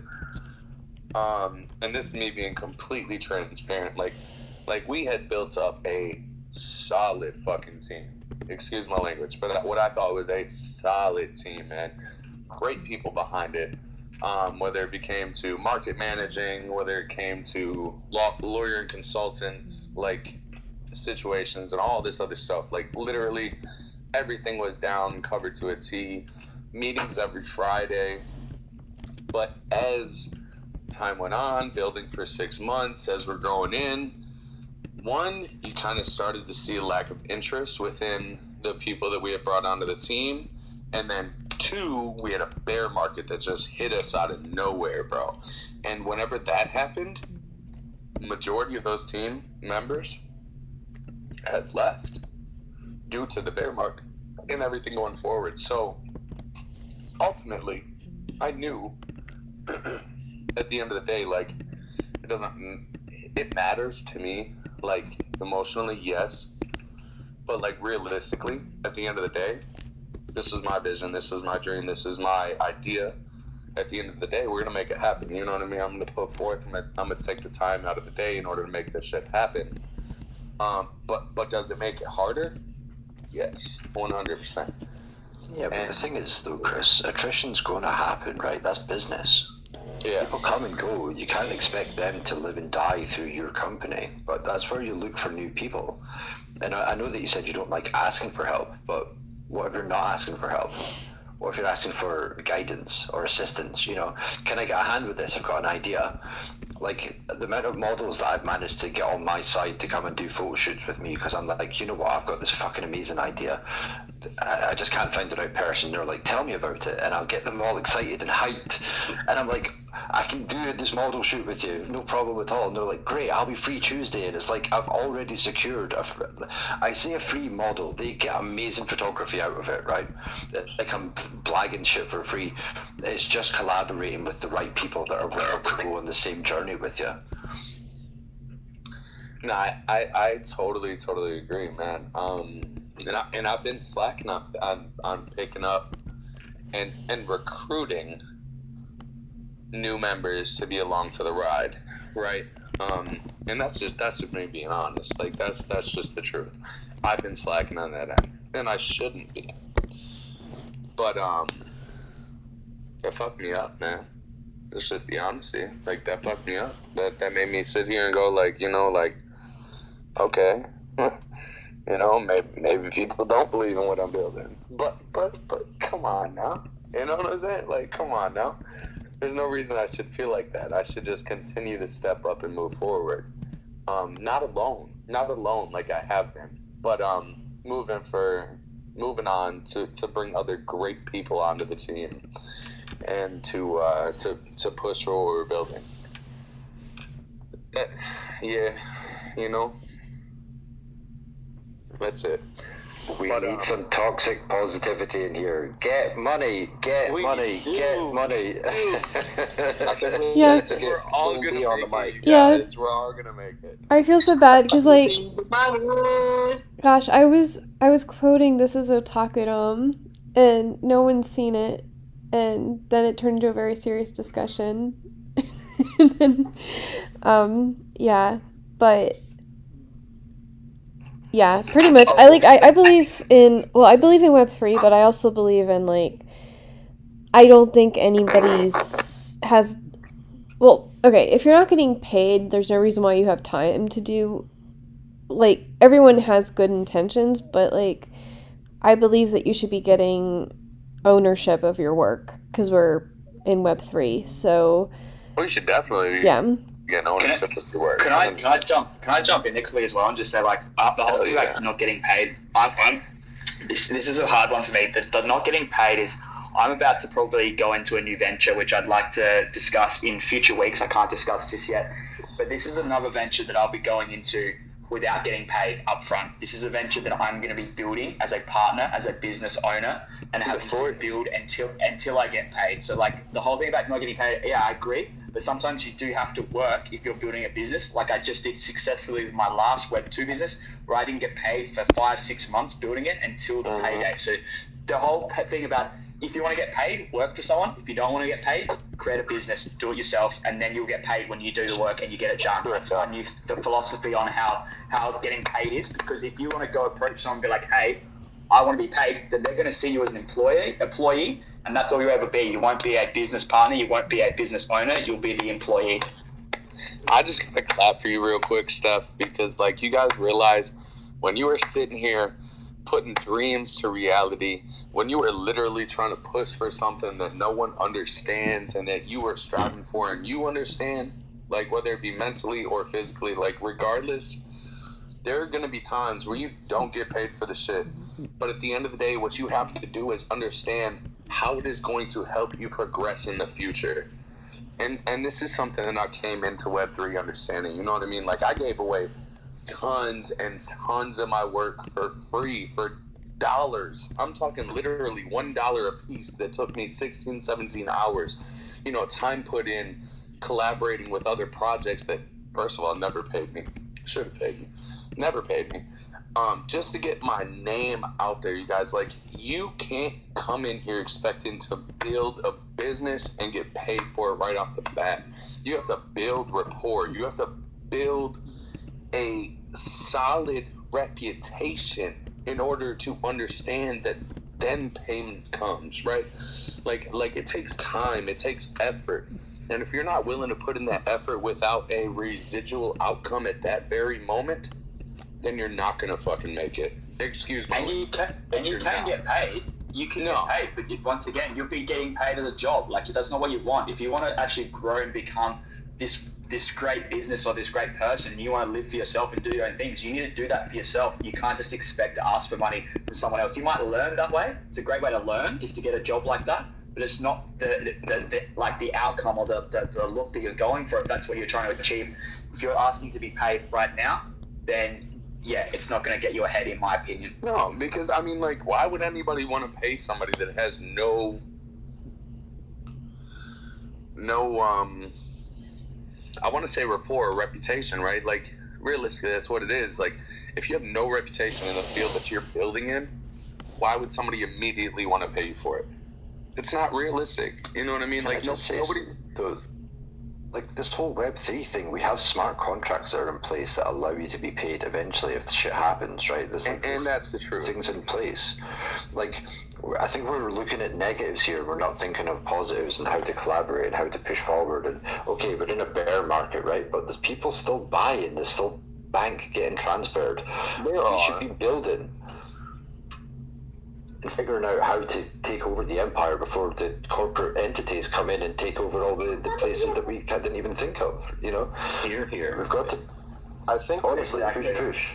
And this is me being completely transparent. Like we had built up a solid fucking team. Excuse my language, but what I thought was a solid team, man. Great people behind it. Whether it came to market managing, whether it came to lawyer and consultants, like, situations and all this other stuff. Like, literally everything was down, covered to a T. Meetings every Friday. But as time went on, building for 6 months, as we're growing in, one, you kind of started to see a lack of interest within the people that we had brought onto the team. And then two, we had a bear market that just hit us out of nowhere, bro. And whenever that happened, majority of those team members had left due to the bear market and everything going forward. So ultimately, I knew at the end of the day, like, it matters to me, like, emotionally, yes, but like realistically, at the end of the day, this is my vision, this is my dream, this is my idea. At the end of the day, we're gonna make it happen. You know what I mean? I'm gonna put forth, I'm gonna take the time out of the day in order to make this shit happen. But does it make it harder? Yes, 100%. Yeah, but the thing is, though, Chris, attrition's going to happen, right? That's business. Yeah. People come and go. You can't expect them to live and die through your company, but that's where you look for new people. And I know that you said you don't like asking for help, but what if you're not asking for help? What if you're asking for guidance or assistance? You know, can I get a hand with this? I've got an idea. Like, the amount of models that I've managed to get on my side to come and do photo shoots with me because I'm like, you know what, I've got this fucking amazing idea. I just can't find the right person. They're like, tell me about it, and I'll get them all excited and hyped. And I'm like, I can do this model shoot with you, no problem at all. And they're like, great, I'll be free Tuesday. And it's like, I've already secured I say a free model, they get amazing photography out of it, right? Like I'm blagging shit for free. It's just collaborating with the right people that are willing to go on the same journey with you. No, I totally agree, man. And I've been slacking up on picking up and recruiting new members to be along for the ride, right? And that's just me being honest. Like that's just the truth. I've been slacking on that end, and I shouldn't be. But it fucked me up, man. It's just the honesty. Like that fucked me up. That made me sit here and go like, like, okay, maybe people don't believe in what I'm building. But come on now. You know what I'm saying? Like, come on now. There's no reason I should feel like that. I should just continue to step up and move forward. Not alone like I have been, but moving on to bring other great people onto the team and to push for what we're building. Yeah, that's it. We need some toxic positivity in here. Get money, get money. Yeah. We're all gonna on the make mic. it. Yeah. Guys. We're all gonna make it. I feel so bad because, like, gosh, I was quoting "This is Otakuram," and no one's seen it, and then it turned into a very serious discussion. And then, yeah, but. Yeah, pretty much. I believe in Web3, but I also believe in, like, I don't think okay, if you're not getting paid, there's no reason why you have time to do, like, everyone has good intentions, but, like, I believe that you should be getting ownership of your work, because we're in Web3, so. We should definitely get ownership of your work. Can I jump in there quickly as well and just say, like, the whole thing, like, not getting paid, this is a hard one for me. The not getting paid is, I'm about to probably go into a new venture, which I'd like to discuss in future weeks. I can't discuss just yet, but this is another venture that I'll be going into without getting paid up front. This is a venture that I'm going to be building as a partner, as a business owner, and having to build until I get paid. So, like, the whole thing about not getting paid, yeah, I agree, but sometimes you do have to work if you're building a business. Like I just did successfully with my last Web2 business, where I didn't get paid for 5-6 months building it until the payday. So the whole thing about, if you want to get paid, work for someone. If you don't want to get paid, create a business, do it yourself, and then you'll get paid when you do the work and you get it done. That's my new philosophy on how getting paid is, because if you want to go approach someone and be like, hey, I want to be paid, then they're going to see you as an employee, and that's all you ever be. You won't be a business partner, you won't be a business owner, you'll be the employee. I just got to clap for you real quick, Steph, because, like, you guys realize when you were sitting here putting dreams to reality, when you were literally trying to push for something that no one understands and that you were striving for and you understand, like, whether it be mentally or physically, like, regardless, there are going to be times where you don't get paid for the shit. But at the end of the day, what you have to do is understand how it is going to help you progress in the future. And this is something that I came into Web3 understanding. You know what I mean? Like, I gave away tons and tons of my work for free for dollars. I'm talking literally $1 a piece that took me 16, 17 hours. Time put in collaborating with other projects that, first of all, never paid me. Should have paid me. Never paid me. Just to get my name out there, you guys. Like, you can't come in here expecting to build a business and get paid for it right off the bat. You have to build rapport. You have to build a solid reputation in order to understand that then payment comes, right? Like it takes time, it takes effort. And if you're not willing to put in that effort without a residual outcome at that very moment, then you're not gonna fucking make it. Excuse me. And you can get paid. You can get paid, but once again, you'll be getting paid as a job. Like, that's not what you want. If you want to actually grow and become this great business or this great person, and you want to live for yourself and do your own things, you need to do that for yourself. You can't just expect to ask for money from someone else. You might learn that way. It's a great way to learn, is to get a job like that. but it's not the outcome or the look that you're going for. If that's what you're trying to achieve, if you're asking to be paid right now, then yeah, it's not going to get you ahead, in my opinion. No, because I mean, like, why would anybody want to pay somebody that has no I want to say rapport or reputation, right? Like, realistically, that's what it is. Like, if you have no reputation in the field that you're building in, why would somebody immediately want to pay you for it? It's not realistic. You know what I mean? Like, nobody's... Like, this whole Web3 thing, we have smart contracts that are in place that allow you to be paid eventually if shit happens, right? And that's the truth. Things in place. Like, I think we're looking at negatives here. We're not thinking of positives and how to collaborate and how to push forward. And, okay, we're in a bear market, right? But there's people still buying. There's still bank getting transferred. We should be building and figuring out how to take over the empire before the corporate entities come in and take over all the places that we didn't even think of, you know? Here. We've got to, I think honestly, exactly. push.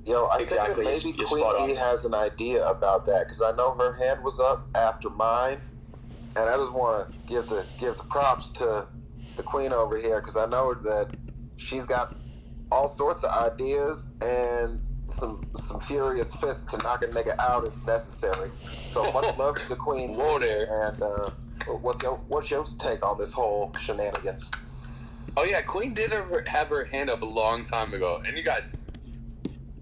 I Exactly. think that maybe You're Queen Bee has an idea about that, because I know her hand was up after mine, and I just want to give the props to the Queen over here, because I know that she's got all sorts of ideas and some furious fists to knock a nigga out if necessary. So much love to the Queen. Whoa there. And what's your take on this whole shenanigans? Oh yeah, Queen did have her hand up a long time ago. And you guys,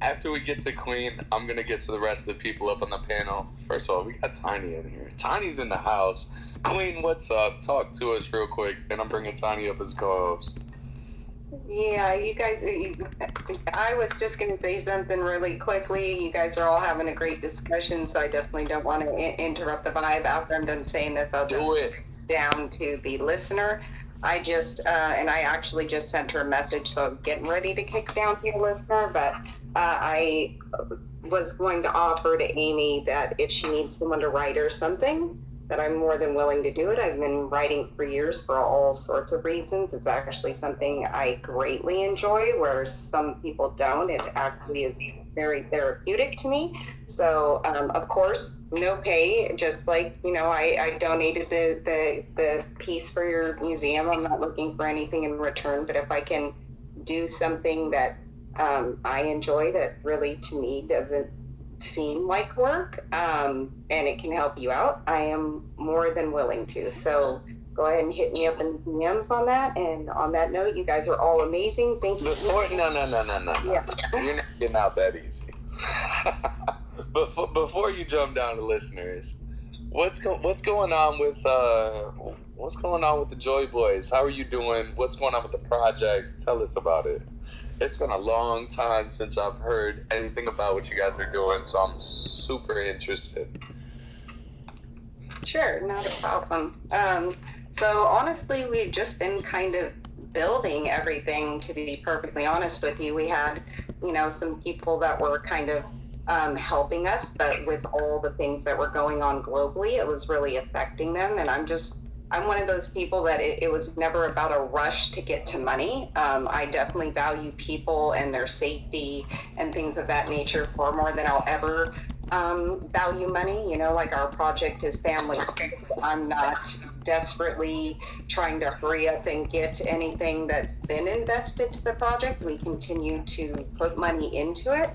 after we get to Queen, I'm gonna get to the rest of the people up on the panel. First of all, we got Tiny in here. Tiny's in the house. Queen, what's up? Talk to us real quick, and I'm bringing Tiny up as co-host. Yeah, you guys, I was just going to say something really quickly. You guys are all having a great discussion, so I definitely don't want to interrupt the vibe. After I'm done saying this, I'll Do it. down to the listener. I just, and I actually just sent her a message, so I'm getting ready to kick down to your listener, but I was going to offer to Amy that if she needs someone to write her something, that I'm more than willing to do it. I've been writing for years for all sorts of reasons. It's actually something I greatly enjoy, where some people don't. It actually is very therapeutic to me. So, of course, no pay, just like, I donated the piece for your museum. I'm not looking for anything in return, but if I can do something that I enjoy that really, to me, doesn't seem like work, and it can help you out, I am more than willing to. So go ahead and hit me up in DMs on that. And on that note, you guys are all amazing. Thank you. No. Yeah. You're not getting out that easy. Before you jump down to listeners, what's going on with the Joy Boys? How are you doing? What's going on with the project? Tell us about it. It's been a long time since I've heard anything about what you guys are doing, so I'm super interested. Sure, not a problem. So honestly, we've just been kind of building everything, to be perfectly honest with you. We had, some people that were kind of helping us, but with all the things that were going on globally, it was really affecting them. And I'm one of those people that it was never about a rush to get to money. I definitely value people and their safety and things of that nature far more than I'll ever value money. Like our project is family. I'm not desperately trying to hurry up and get anything that's been invested to the project. We continue to put money into it.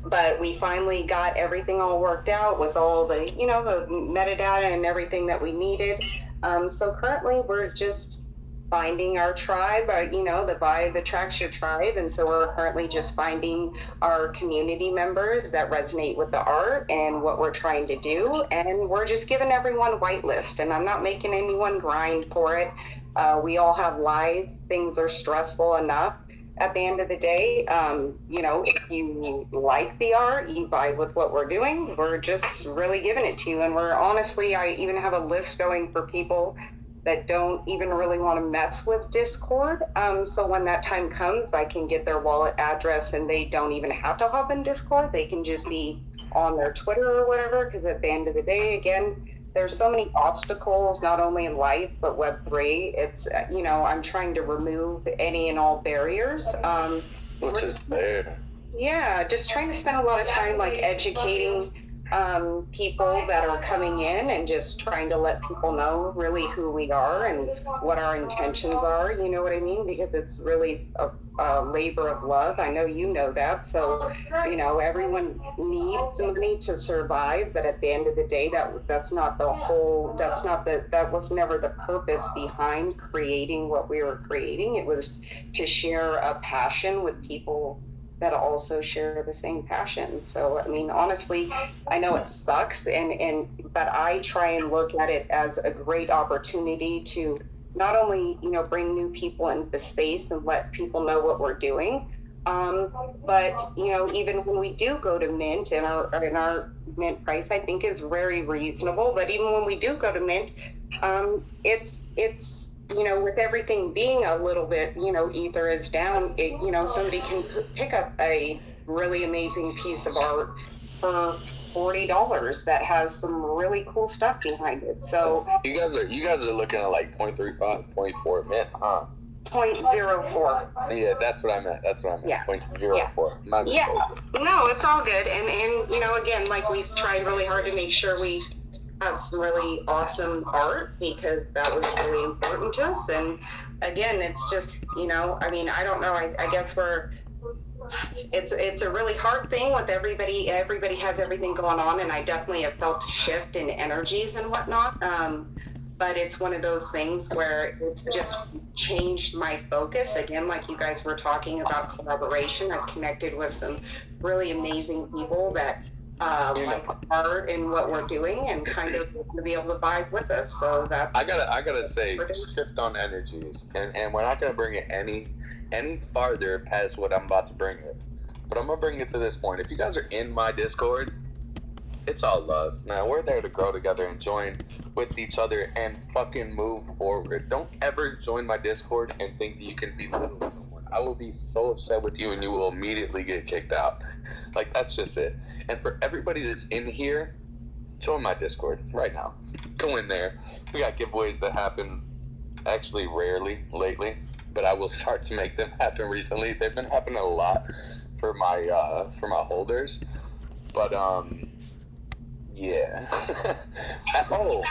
But we finally got everything all worked out with all the, the metadata and everything that we needed. So currently we're just finding our tribe, the vibe attracts your tribe. And so we're currently just finding our community members that resonate with the art and what we're trying to do. And we're just giving everyone whitelist, and I'm not making anyone grind for it. We all have lives. Things are stressful enough. At the end of the day, if you like the art, you vibe with what we're doing, we're just really giving it to you. And I even have a list going for people that don't even really want to mess with Discord. So when that time comes, I can get their wallet address and they don't even have to hop in Discord. They can just be on their Twitter or whatever, because at the end of the day, again, there's so many obstacles, not only in life, but Web3. It's, I'm trying to remove any and all barriers. Which is fair. Yeah, just trying to spend a lot of time, educating people that are coming in and just trying to let people know really who we are and what our intentions are, you know what I mean? Because it's really a labor of love. I know you know that. So, you know, everyone needs money to survive, but at the end of the day, that was never the purpose behind creating what we were creating. It was to share a passion with people that also share the same passion. So, I mean, honestly, I know it sucks, but I try and look at it as a great opportunity to not only, you know, bring new people into the space and let people know what we're doing, but, you know, even when we do go to mint, and our mint price, I think, is very reasonable. But even when we do go to mint, it's you know, with everything being a little bit, you know, ether is down, you know, somebody can pick up a really amazing piece of art for $40 that has some really cool stuff behind it. So you guys are looking at like 0.35, 0.4 mint, huh? 0.04. Yeah, that's what I meant. Yeah. 0.04. Yeah. No, it's all good. And you know, again, like, we tried really hard to make sure we have some really awesome art, because that was really important to us. And again, it's just, you know, I mean, I don't know, I guess it's a really hard thing with everybody has everything going on, and I definitely have felt a shift in energies and whatnot, but it's one of those things where it's just changed my focus. Again, like you guys were talking about collaboration, I've connected with some really amazing people that like art and what we're doing, and kind of to be able to vibe with us. So that I gotta say, shift on energies, and we're not gonna bring it any farther past what I'm about to bring it, but I'm gonna bring it to this point. If you guys are in my Discord, it's all love. Now, we're there to grow together and join with each other and fucking move forward. Don't ever join my Discord and think that you can belittle someone. I will be so upset with you, and you will immediately get kicked out. Like, that's just it. And for everybody that's in here, join my Discord right now. Go in there. We got giveaways that happen actually rarely lately, but I will start to make them happen recently. They've been happening a lot for my holders. But yeah. Don't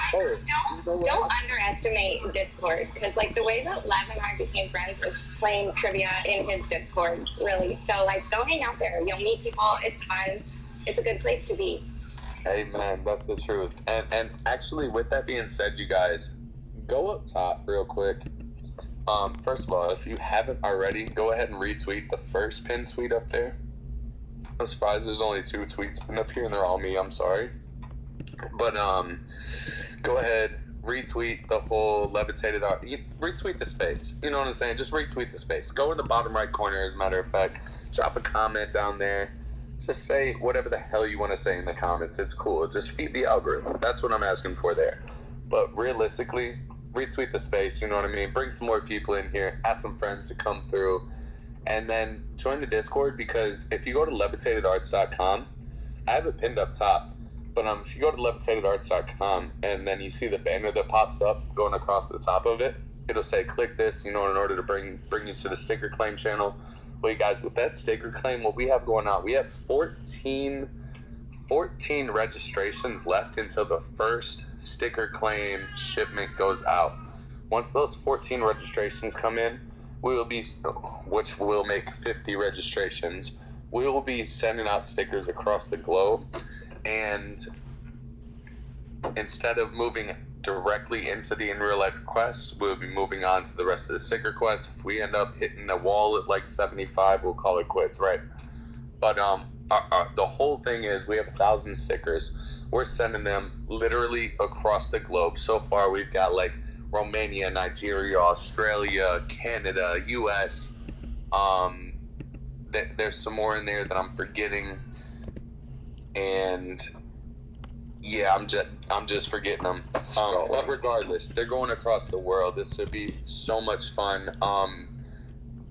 underestimate Discord, because like the way that Lev and I became friends was playing trivia in his Discord, really. So like, go hang out there. You'll meet people. It's fun. It's a good place to be. Hey man, that's the truth. And actually, with that being said, you guys, go up top real quick. First of all, if you haven't already, go ahead and retweet the first pinned tweet up there. I'm surprised there's only 2 tweets pinned up here, and they're all me. I'm sorry. But go ahead, retweet the whole levitated art. Retweet the space. You know what I'm saying? Just retweet the space. Go in the bottom right corner, as a matter of fact. Drop a comment down there. Just say whatever the hell you want to say in the comments. It's cool. Just feed the algorithm. That's what I'm asking for there. But realistically, retweet the space. You know what I mean? Bring some more people in here. Ask some friends to come through. And then join the Discord, because if you go to levitatedarts.com, I have it pinned up top. But if you go to levitatedarts.com and then you see the banner that pops up going across the top of it, it'll say click this, you know, in order to bring you to the sticker claim channel. Well, you guys, with that sticker claim, what we have going on, we have 14 registrations left until the first sticker claim shipment goes out. Once those 14 registrations come in, which will make 50 registrations, we will be sending out stickers across the globe. And instead of moving directly into the in real life requests, we'll be moving on to the rest of the sticker quests. If we end up hitting a wall at like 75, we'll call it quits, right? But the whole thing is, we have 1,000 stickers. We're sending them literally across the globe. So far, we've got like Romania, Nigeria, Australia, Canada, US. There's some more in there that I'm forgetting. And yeah, I'm just forgetting them. But regardless, they're going across the world. This should be so much fun.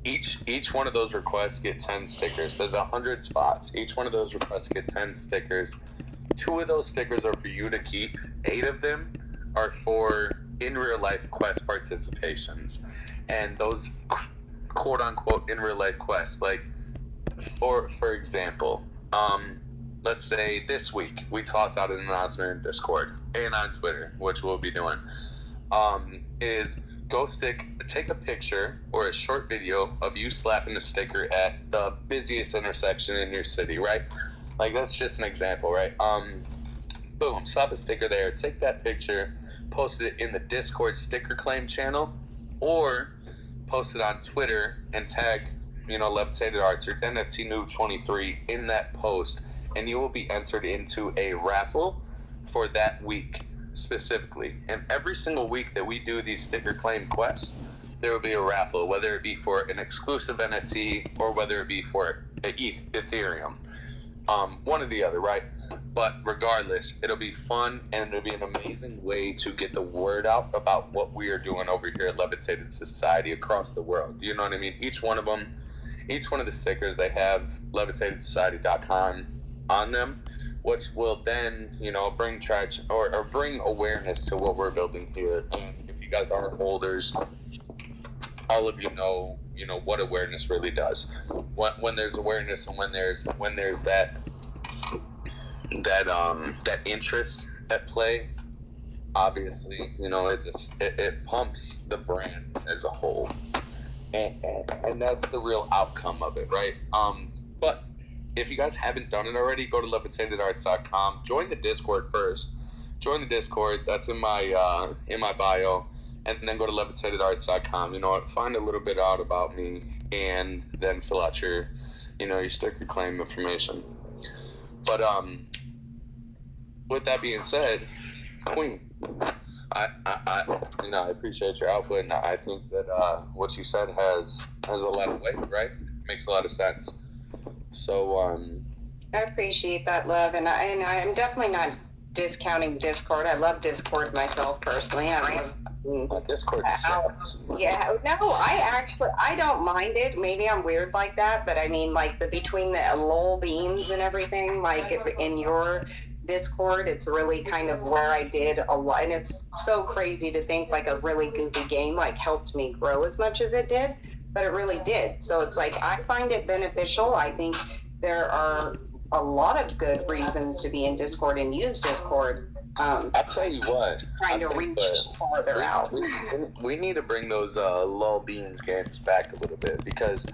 Each one of those requests get 10 stickers. There's 100 spots. Each one of those requests get 10 stickers. 2 of those stickers are for you to keep. 8 of them are for in real life quest participations. And those quote unquote in real life quests, like for example, let's say this week, we toss out an announcement in Discord and on Twitter, which we'll be doing, is go take a picture or a short video of you slapping a sticker at the busiest intersection in your city, right? Like, that's just an example, right? Boom, slap a sticker there, take that picture, post it in the Discord sticker claim channel, or post it on Twitter and tag, Levitated Arts or NFT Noob 23 in that post, and you will be entered into a raffle for that week specifically. And every single week that we do these sticker claim quests, there will be a raffle, whether it be for an exclusive NFT or whether it be for Ethereum. One or the other, right? But regardless, it'll be fun, and it'll be an amazing way to get the word out about what we are doing over here at Levitated Society across the world. You know what I mean? Each one of the stickers, they have levitatedsociety.com on them, which will then, bring traction or bring awareness to what we're building here. And if you guys are holders, all of you know what awareness really does. When there's awareness and when there's that interest at play, obviously, it pumps the brand as a whole, and that's the real outcome of it, right? But if you guys haven't done it already, go to levitatedarts.com. Join the Discord first. Join the Discord. That's in my bio. And then go to levitatedarts.com. Find a little bit out about me, and then fill out your sticker claim information. But with that being said, Queen, I appreciate your output, and I think that what you said has a lot of weight, right? Makes a lot of sense. So I appreciate that, love, and I'm definitely not discounting Discord. I love Discord myself personally. I love Discord sucks. Yeah, no, I don't mind it. Maybe I'm weird like that, but I mean, like, between the lol beans and everything, like, in your Discord, it's really kind of where I did a lot, and it's so crazy to think, like, a really goofy game, like, helped me grow as much as it did, but it really did. So it's like, I find it beneficial. I think there are a lot of good reasons to be in Discord and use Discord. I'll tell you what. Trying to reach farther out. We need to bring those lull beans games back a little bit, because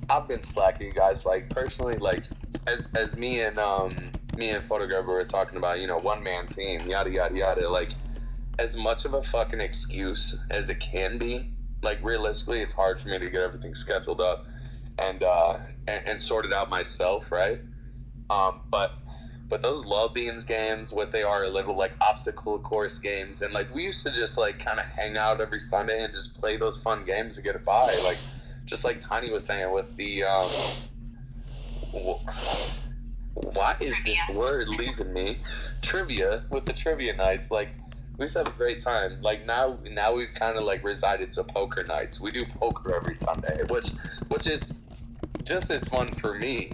I've been slacking, guys. Like, personally, like, as me and Photographer were talking about, one man team, yada yada yada. Like, as much of a fucking excuse as it can be, like, realistically, it's hard for me to get everything scheduled up and sorted out myself, right? But those Love Beans games, what they are little, like, obstacle course games, and, like, we used to just, like, kind of hang out every Sunday and just play those fun games to get it by, like, just like Tiny was saying with the, why is this word leaving me? Trivia, with the trivia nights, like, we used to have a great time. Like, now we've kind of, like, resided to poker nights. We do poker every Sunday, which is just as fun for me.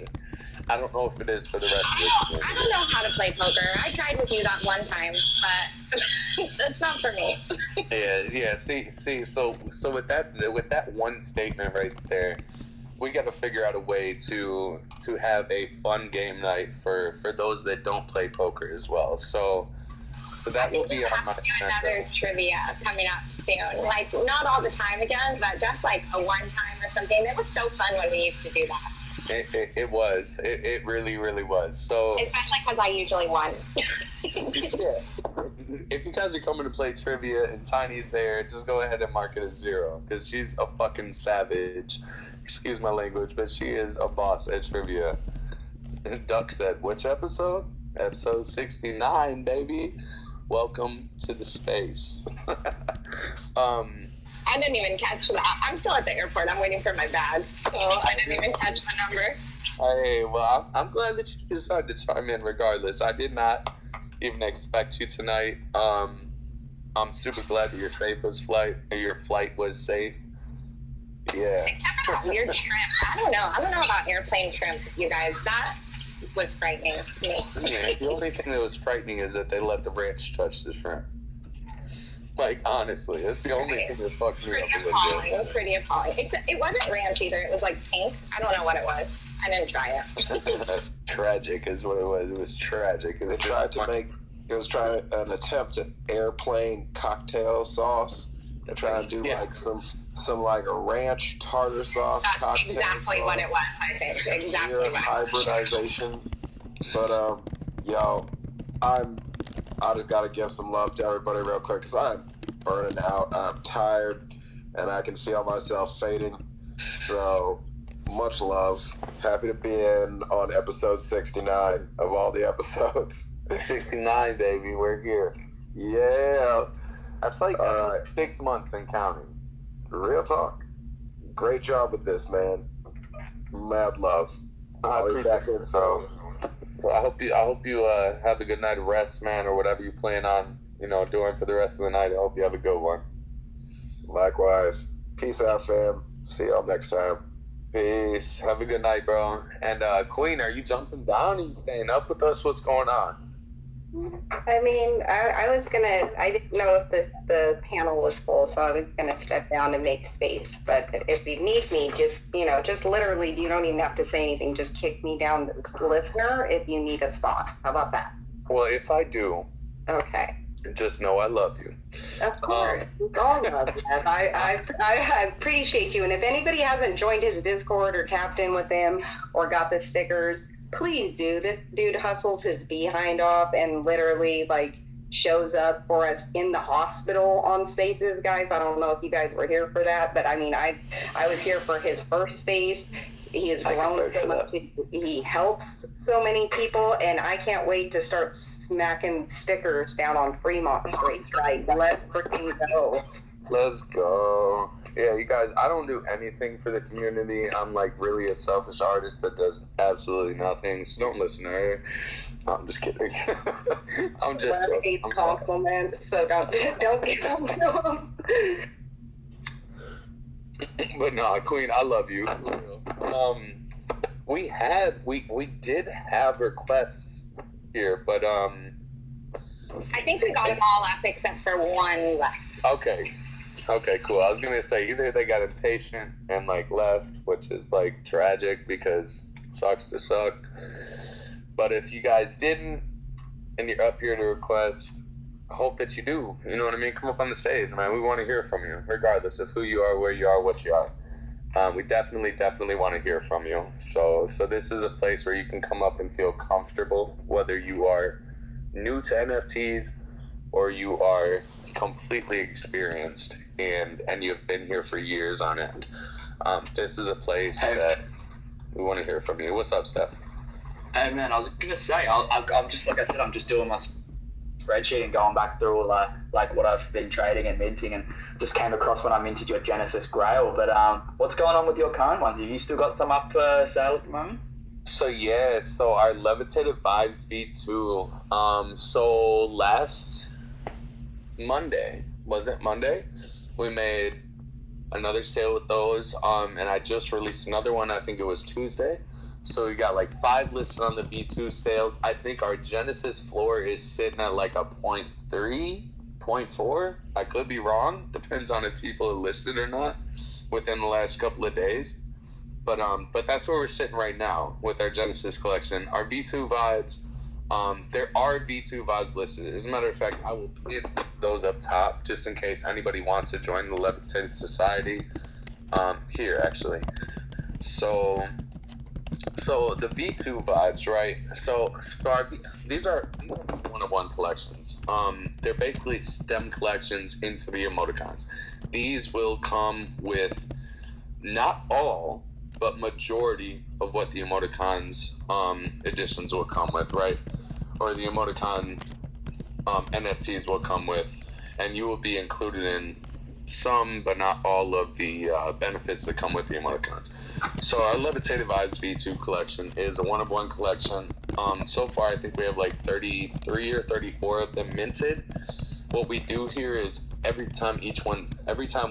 I don't know if it is for the rest of the community. I don't know how to play poker. I tried with you that one time, but it's not for me. Yeah. See. So with that one statement right there, we got to figure out a way to have a fun game night for those that don't play poker as well. So that will be on my another trivia coming up soon. Like, not all the time again, but just like a one time or something. It was so fun when we used to do that. It was. It really, really was. So, especially because I usually won. Yeah. If you guys are coming to play trivia and Tiny's there, just go ahead and mark it as 0, because she's a fucking savage. Excuse my language, but she is a boss at trivia. And Duck said, which episode? Episode 69, baby. Welcome to the space. I didn't even catch that. I'm still at the airport. I'm waiting for my bag. So I didn't even catch the number. Hey, well, I'm glad that you decided to chime in regardless. I did not even expect you tonight. I'm super glad that your flight was safe. Yeah. Except for that weird shrimp. I don't know about airplane shrimp, you guys. That was frightening to me. Yeah, the only thing that was frightening is that they let the ranch touch the shrimp. Like, honestly, that's the only thing that fucked me up. Pretty appalling. It wasn't ranch either. It was like pink. I don't know what it was. I didn't try it. Tragic is what it was. It was tragic. It was They tried to make. It was trying an attempt at airplane cocktail sauce. They tried to do like some like a ranch tartar sauce That's cocktail exactly sauce. what it was, I think. Exactly Weird what it was. hybridization. But yo, I just gotta give some love to everybody real quick because I'm burning out. I'm tired, and I can feel myself fading. So much love. Happy to be in on episode 69 of all the episodes. 69, baby. We're here. Yeah. That's like 6 months and counting. Real talk. Great job with this, man. Mad love. I'll be back in. So well, I hope you have a good night of rest, man, or whatever you plan on, doing for the rest of the night. I hope you have a good one. Likewise. Peace out, fam. See y'all next time. Peace. Have a good night, bro. And Queen, are you jumping down? Are you staying up with us? What's going on? I mean, I didn't know if the panel was full, so I was gonna step down to make space. But if you need me, just literally, you don't even have to say anything. Just kick me down as listener if you need a spot. How about that? Well, if I do, okay. Just know I love you. Of course, we all love that. I appreciate you. And if anybody hasn't joined his Discord or tapped in with him or got the stickers, please do. This dude hustles his behind off and literally shows up for us in the hospital on Spaces, guys. I don't know if you guys were here for that, but I mean, I was here for his first space. He has grown so much. He helps so many people, and I can't wait to start smacking stickers down on Fremont Street. Right? Let's freaking go. Let's go. Yeah, you guys, I don't do anything for the community. I'm really a selfish artist that does absolutely nothing. So don't listen to her. I'm just kidding. I'm just joking. Compliments, so don't give them to him. But no, Queen, I love you. We did have requests here, but I think we got them all up except for one left. Okay, cool. I was gonna say either they got impatient and left, which is tragic because it sucks to suck. But if you guys didn't and you're up here to request, I hope that you do. You know what I mean? Come up on the stage, man. We want to hear from you, regardless of who you are, where you are, what you are. We definitely want to hear from you. So this is a place where you can come up and feel comfortable, whether you are new to NFTs or you are completely experienced and you've been here for years on end. This is a place that we want to hear from you. What's up, Steph? Hey man, I was gonna say, I'm just like I said, I'm just doing my spreadsheet and going back through what I've been trading and minting, and just came across when I minted your Genesis Grail. But what's going on with your current ones? Have you still got some up for sale at the moment? So our Levitated Vibes V2. So last Monday, was it Monday? We made another sale with those. And I just released another one. I think it was Tuesday. So we got 5 listed on the V2 sales. I think our Genesis floor is sitting at a 0.3, 0.4. I could be wrong. Depends on if people are listed or not within the last couple of days. But that's where we're sitting right now with our Genesis collection. Our V2 vibes, there are V2 vibes listed. As a matter of fact, I will put those up top just in case anybody wants to join the Levitated Society. Here, actually. So the V2 vibes, right? So these are one-of-one collections. They're basically stem collections into the emoticons. These will come with not all, but majority of what the emoticons editions will come with, right? Or the emoticon NFTs will come with, and you will be included in some, but not all of the benefits that come with the emoticons. So our Levitated Vibes V2 collection is a one-of-one collection. So far, I think we have 33 or 34 of them minted. What we do here is every time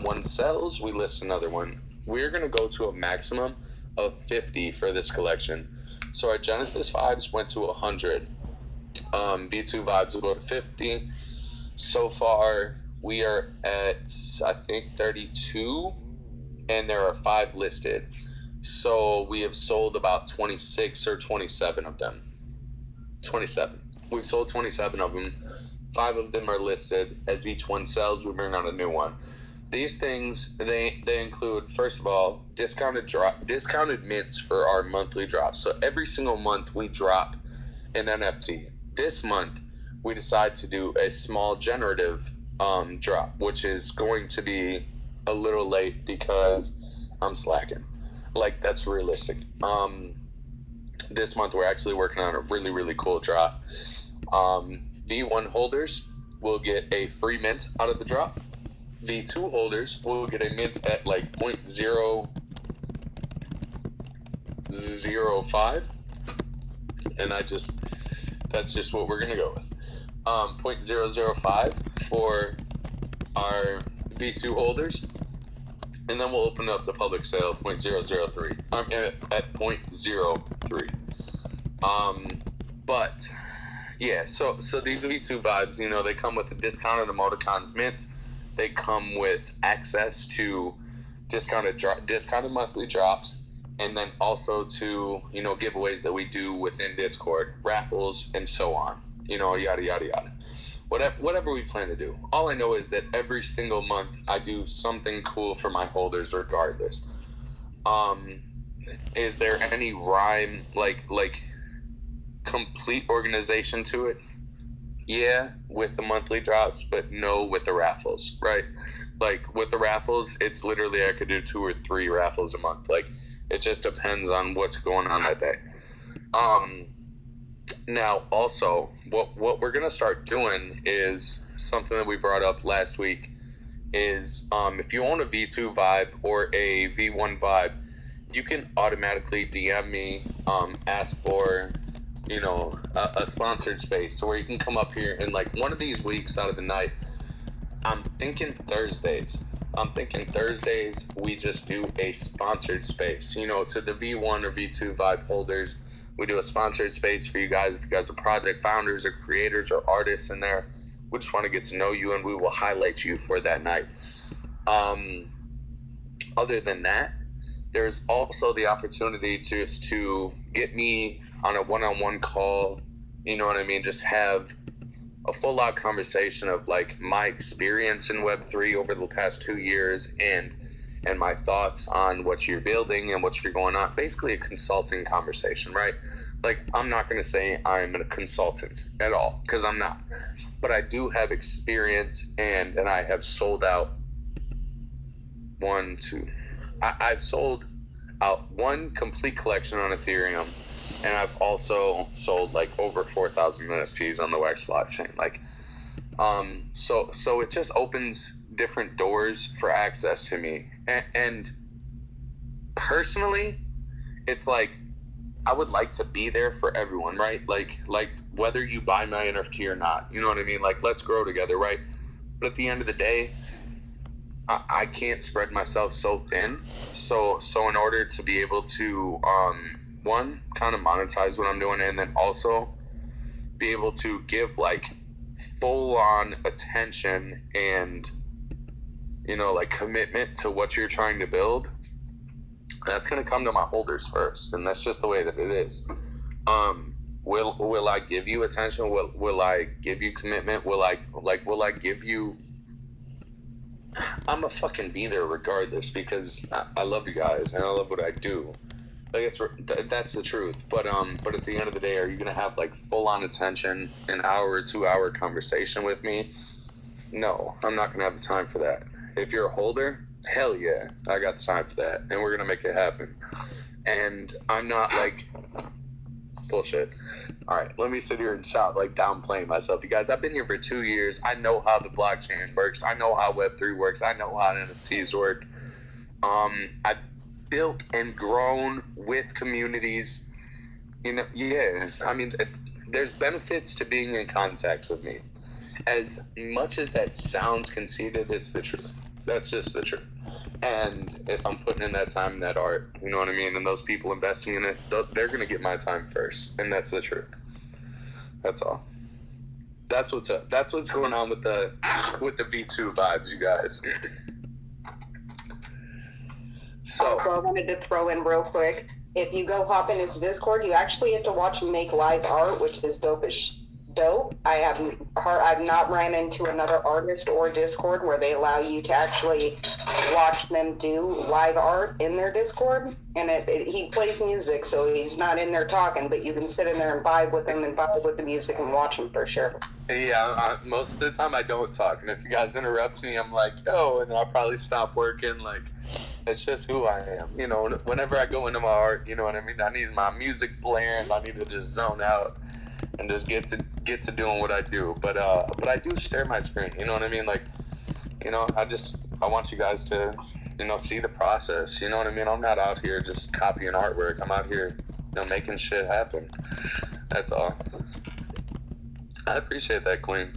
one sells, we list another one. We're gonna go to a maximum of 50 for this collection. So our Genesis vibes went to 100. V2 vibes will go to 50. So far, we are at, I think, 32, and there are 5 listed. So we have sold about 26 or 27 of them. 27. We've sold 27 of them. 5 of them are listed. As each one sells, we bring out a new one. These things, they include, first of all, discounted mints for our monthly drops. So every single month we drop an NFT. This month we decide to do a small generative drop, which is going to be a little late because I'm slacking. Like, that's realistic. This month we're actually working on a really, really cool drop. V1 holders will get a free mint out of the drop. V2 holders will get a mint at like 0.005, and that's just what we're gonna go with. 0.005 for our V2 holders, and then we'll open up the public sale 0.003. I'm at 0.03. But yeah, so these V2 vibes, you know, they come with a discounted emoticons mint. They come with access to discounted monthly drops, and then also to, you know, giveaways that we do within Discord, raffles, and so on. You know, yada yada yada. Whatever we plan to do. All I know is that every single month I do something cool for my holders, regardless. Is there any rhyme, like complete organization to it? Yeah, with the monthly drops, but no with the raffles, right? Like, with the raffles, it's literally I could do 2 or 3 raffles a month. Like, it just depends on what's going on that day. Now, also, what we're gonna start doing is something that we brought up last week. Is if you own a V2 vibe or a V1 vibe, you can automatically DM me, ask for, you know, a sponsored space, so where you can come up here and, like, one of these weeks out of the night, I'm thinking Thursdays we just do a sponsored space, you know, to the V1 or V2 vibe holders. We do a sponsored space for you guys. If you guys are project founders or creators or artists in there, we just want to get to know you, and we will highlight you for that night. Other than that, there's also the opportunity just to get me on a one-on-one call, you know what I mean? Just have a full-out conversation of, like, my experience in Web3 over the past 2 years and my thoughts on what you're building and what you're going on. Basically a consulting conversation, right? Like, I'm not going to say I'm a consultant at all, because I'm not. But I do have experience, and I have sold out I've sold out 1 complete collection on Ethereum, and I've also sold like over 4,000 NFTs on the Wax blockchain. Like, so it just opens different doors for access to me. And personally, it's like, I would like to be there for everyone, right? Like whether you buy my NFT or not, you know what I mean? Like, let's grow together, right? But at the end of the day, I can't spread myself so thin. So in order to be able to, one, kind of monetize what I'm doing, and then also be able to give, like, full-on attention and, you know, like, commitment to what you're trying to build, that's going to come to my holders first, and that's just the way that it is. Will I give you attention? Will I give you commitment? Will I give you... I'm a fucking be there regardless, because I love you guys and I love what I do. Like, that's the truth. But at the end of the day, are you gonna have, like, full on attention, an hour or 2 hour conversation with me? No, I'm not gonna have the time for that. If you're a holder, hell yeah, I got the time for that, and we're gonna make it happen. And I'm not, like, bullshit. All right, let me sit here and stop, like, downplaying myself. You guys, I've been here for 2 years. I know how the blockchain works. I know how Web3 works. I know how NFTs work. I've built and grown with communities. You know, yeah. I mean, there's benefits to being in contact with me. As much as that sounds conceited, it's the truth. That's just the truth. And if I'm putting in that time in that art, you know what I mean, and those people investing in it, they're going to get my time first, and that's the truth. That's all. That's what's up. That's what's going on with the V2 vibes, you guys. Also, I wanted to throw in real quick. If you go hop in his Discord, you actually have to watch him make live art, which is dope as dope. I've not ran into another artist or Discord where they allow you to actually watch them do live art in their Discord. And he plays music, so he's not in there talking, but you can sit in there and vibe with him and vibe with the music and watch him for sure. Yeah, most of the time I don't talk, and if you guys interrupt me, I'm like, oh, and I'll probably stop working. Like, it's just who I am, you know. Whenever I go into my art, you know what I mean. I need my music blaring. I need to just zone out and just get to doing what I do. But I do share my screen, you know what I mean. Like, you know, I want you guys to, you know, see the process. You know what I mean. I'm not out here just copying artwork. I'm out here, you know, making shit happen. That's all. I appreciate that, Queen.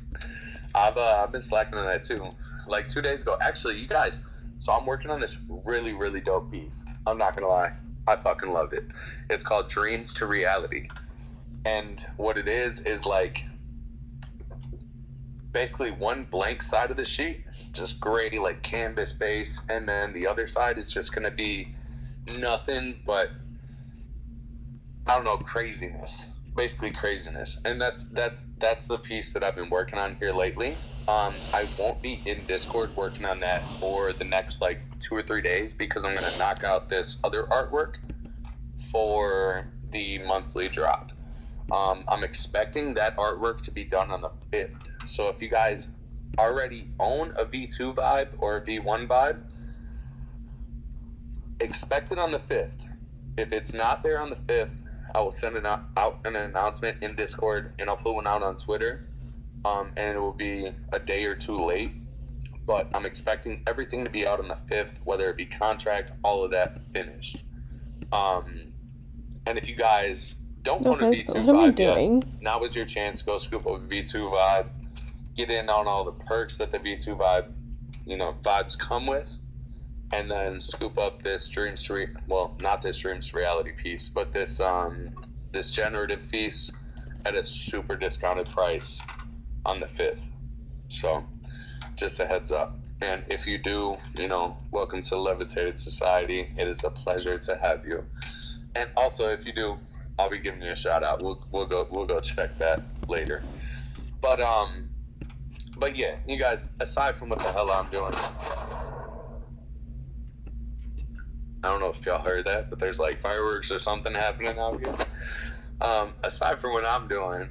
I've been slacking on that too. Like 2 days ago, actually, you guys. So I'm working on this really, really dope piece. I'm not gonna lie, I fucking loved it. It's called Dreams to Reality, and what it is like basically one blank side of the sheet, just gray, like canvas base, and then the other side is just gonna be nothing but, I don't know, craziness. Basically craziness. And that's the piece that I've been working on here lately. I won't be in Discord working on that for the next like 2 or 3 days because I'm gonna knock out this other artwork for the monthly drop. I'm expecting that artwork to be done on the 5th. So if you guys already own a V2 vibe or a V1 vibe, expect it on the 5th. If it's not there on the 5th, I will send out an announcement in Discord, and I'll put one out on Twitter, and it will be a day or two late, but I'm expecting everything to be out on the 5th, whether it be contract, all of that finished. And if you guys don't own a V2 vibe yet, now is your chance to go scoop up a V2 vibe, get in on all the perks that the V2 vibe, you know, vibes come with, and then scoop up this not this Dreams to Reality piece, but this generative piece at a super discounted price on the 5th. So, just a heads up. And if you do, you know, welcome to Levitated Society. It is a pleasure to have you. And also, if you do, I'll be giving you a shout out. We'll go check that later. But yeah, you guys, aside from what the hell I'm doing, I don't know if y'all heard that, but there's like fireworks or something happening out here. Aside from what I'm doing,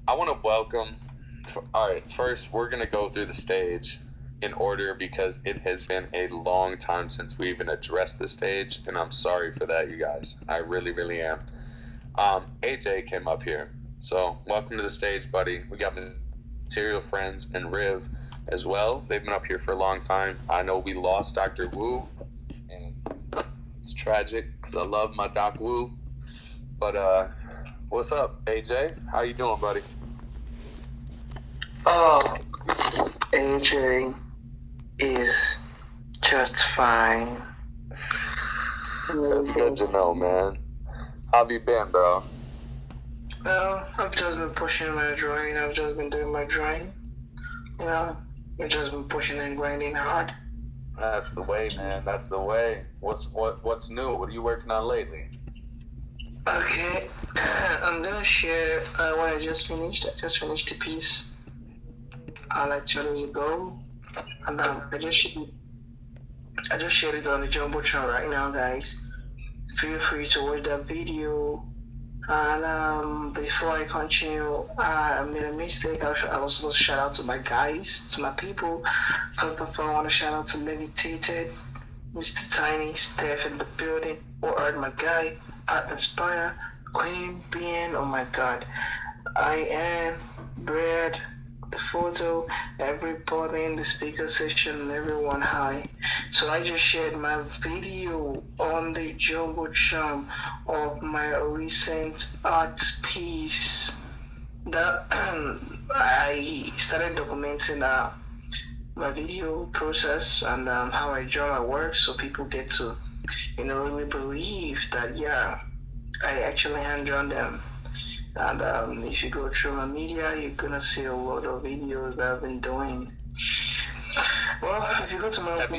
I want to welcome. All right, first we're gonna go through the stage in order because it has been a long time since we even addressed the stage, and I'm sorry for that, you guys. I really, really am. AJ came up here, so welcome to the stage, buddy. We got Material Friends and Riv as well. They've been up here for a long time. I know we lost Dr. Wu. It's tragic because I love my Doc Wu. But what's up, AJ? How you doing, buddy? Oh, AJ is just fine. That's good to know, man. How have you been, bro? Well, I've just been pushing my drawing. I've just been doing my drawing. You know, I've just been pushing and grinding hard. That's the way, man. That's the way. What's new? What are you working on lately? Okay, I'm gonna share what I just finished. I just finished the piece. I'll actually go, and I just shared it on the Jumbotron right now, guys. Feel free to watch that video. And before I continue, I made a mistake. I was supposed to shout out to my guys, to my people. First of all, I want to shout out to Levitated, Mr. Tiny, Steph in the building, or Art, my guy, Art Inspire, Queen being, oh my god, I am Brad, the photo, everybody in the speaker section, everyone hi. So I just shared my video on the Jumbotron of my recent art piece that I started documenting my video process and how I draw my work, so people get to, you know, really believe that yeah, I actually hand drawn them. And if you go through my media, you're gonna see a lot of videos that I've been doing. Well, if you go to my Have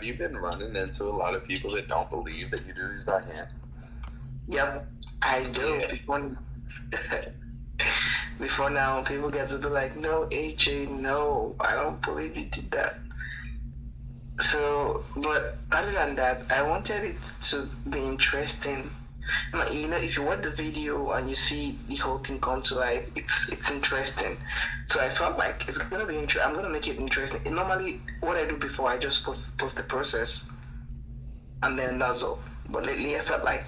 you been running into a lot of people that don't believe that you do these by hand? Yep, I do. Yeah. Before now, people get to be like, no, AJ, no, I don't believe you did that. So, but other than that, I wanted it to be interesting. You know, if you watch the video and you see the whole thing come to life, it's interesting. So I felt like it's gonna be interesting. I'm gonna make it interesting. And normally, what I do before, I just post the process, and then that's all. But lately, I felt like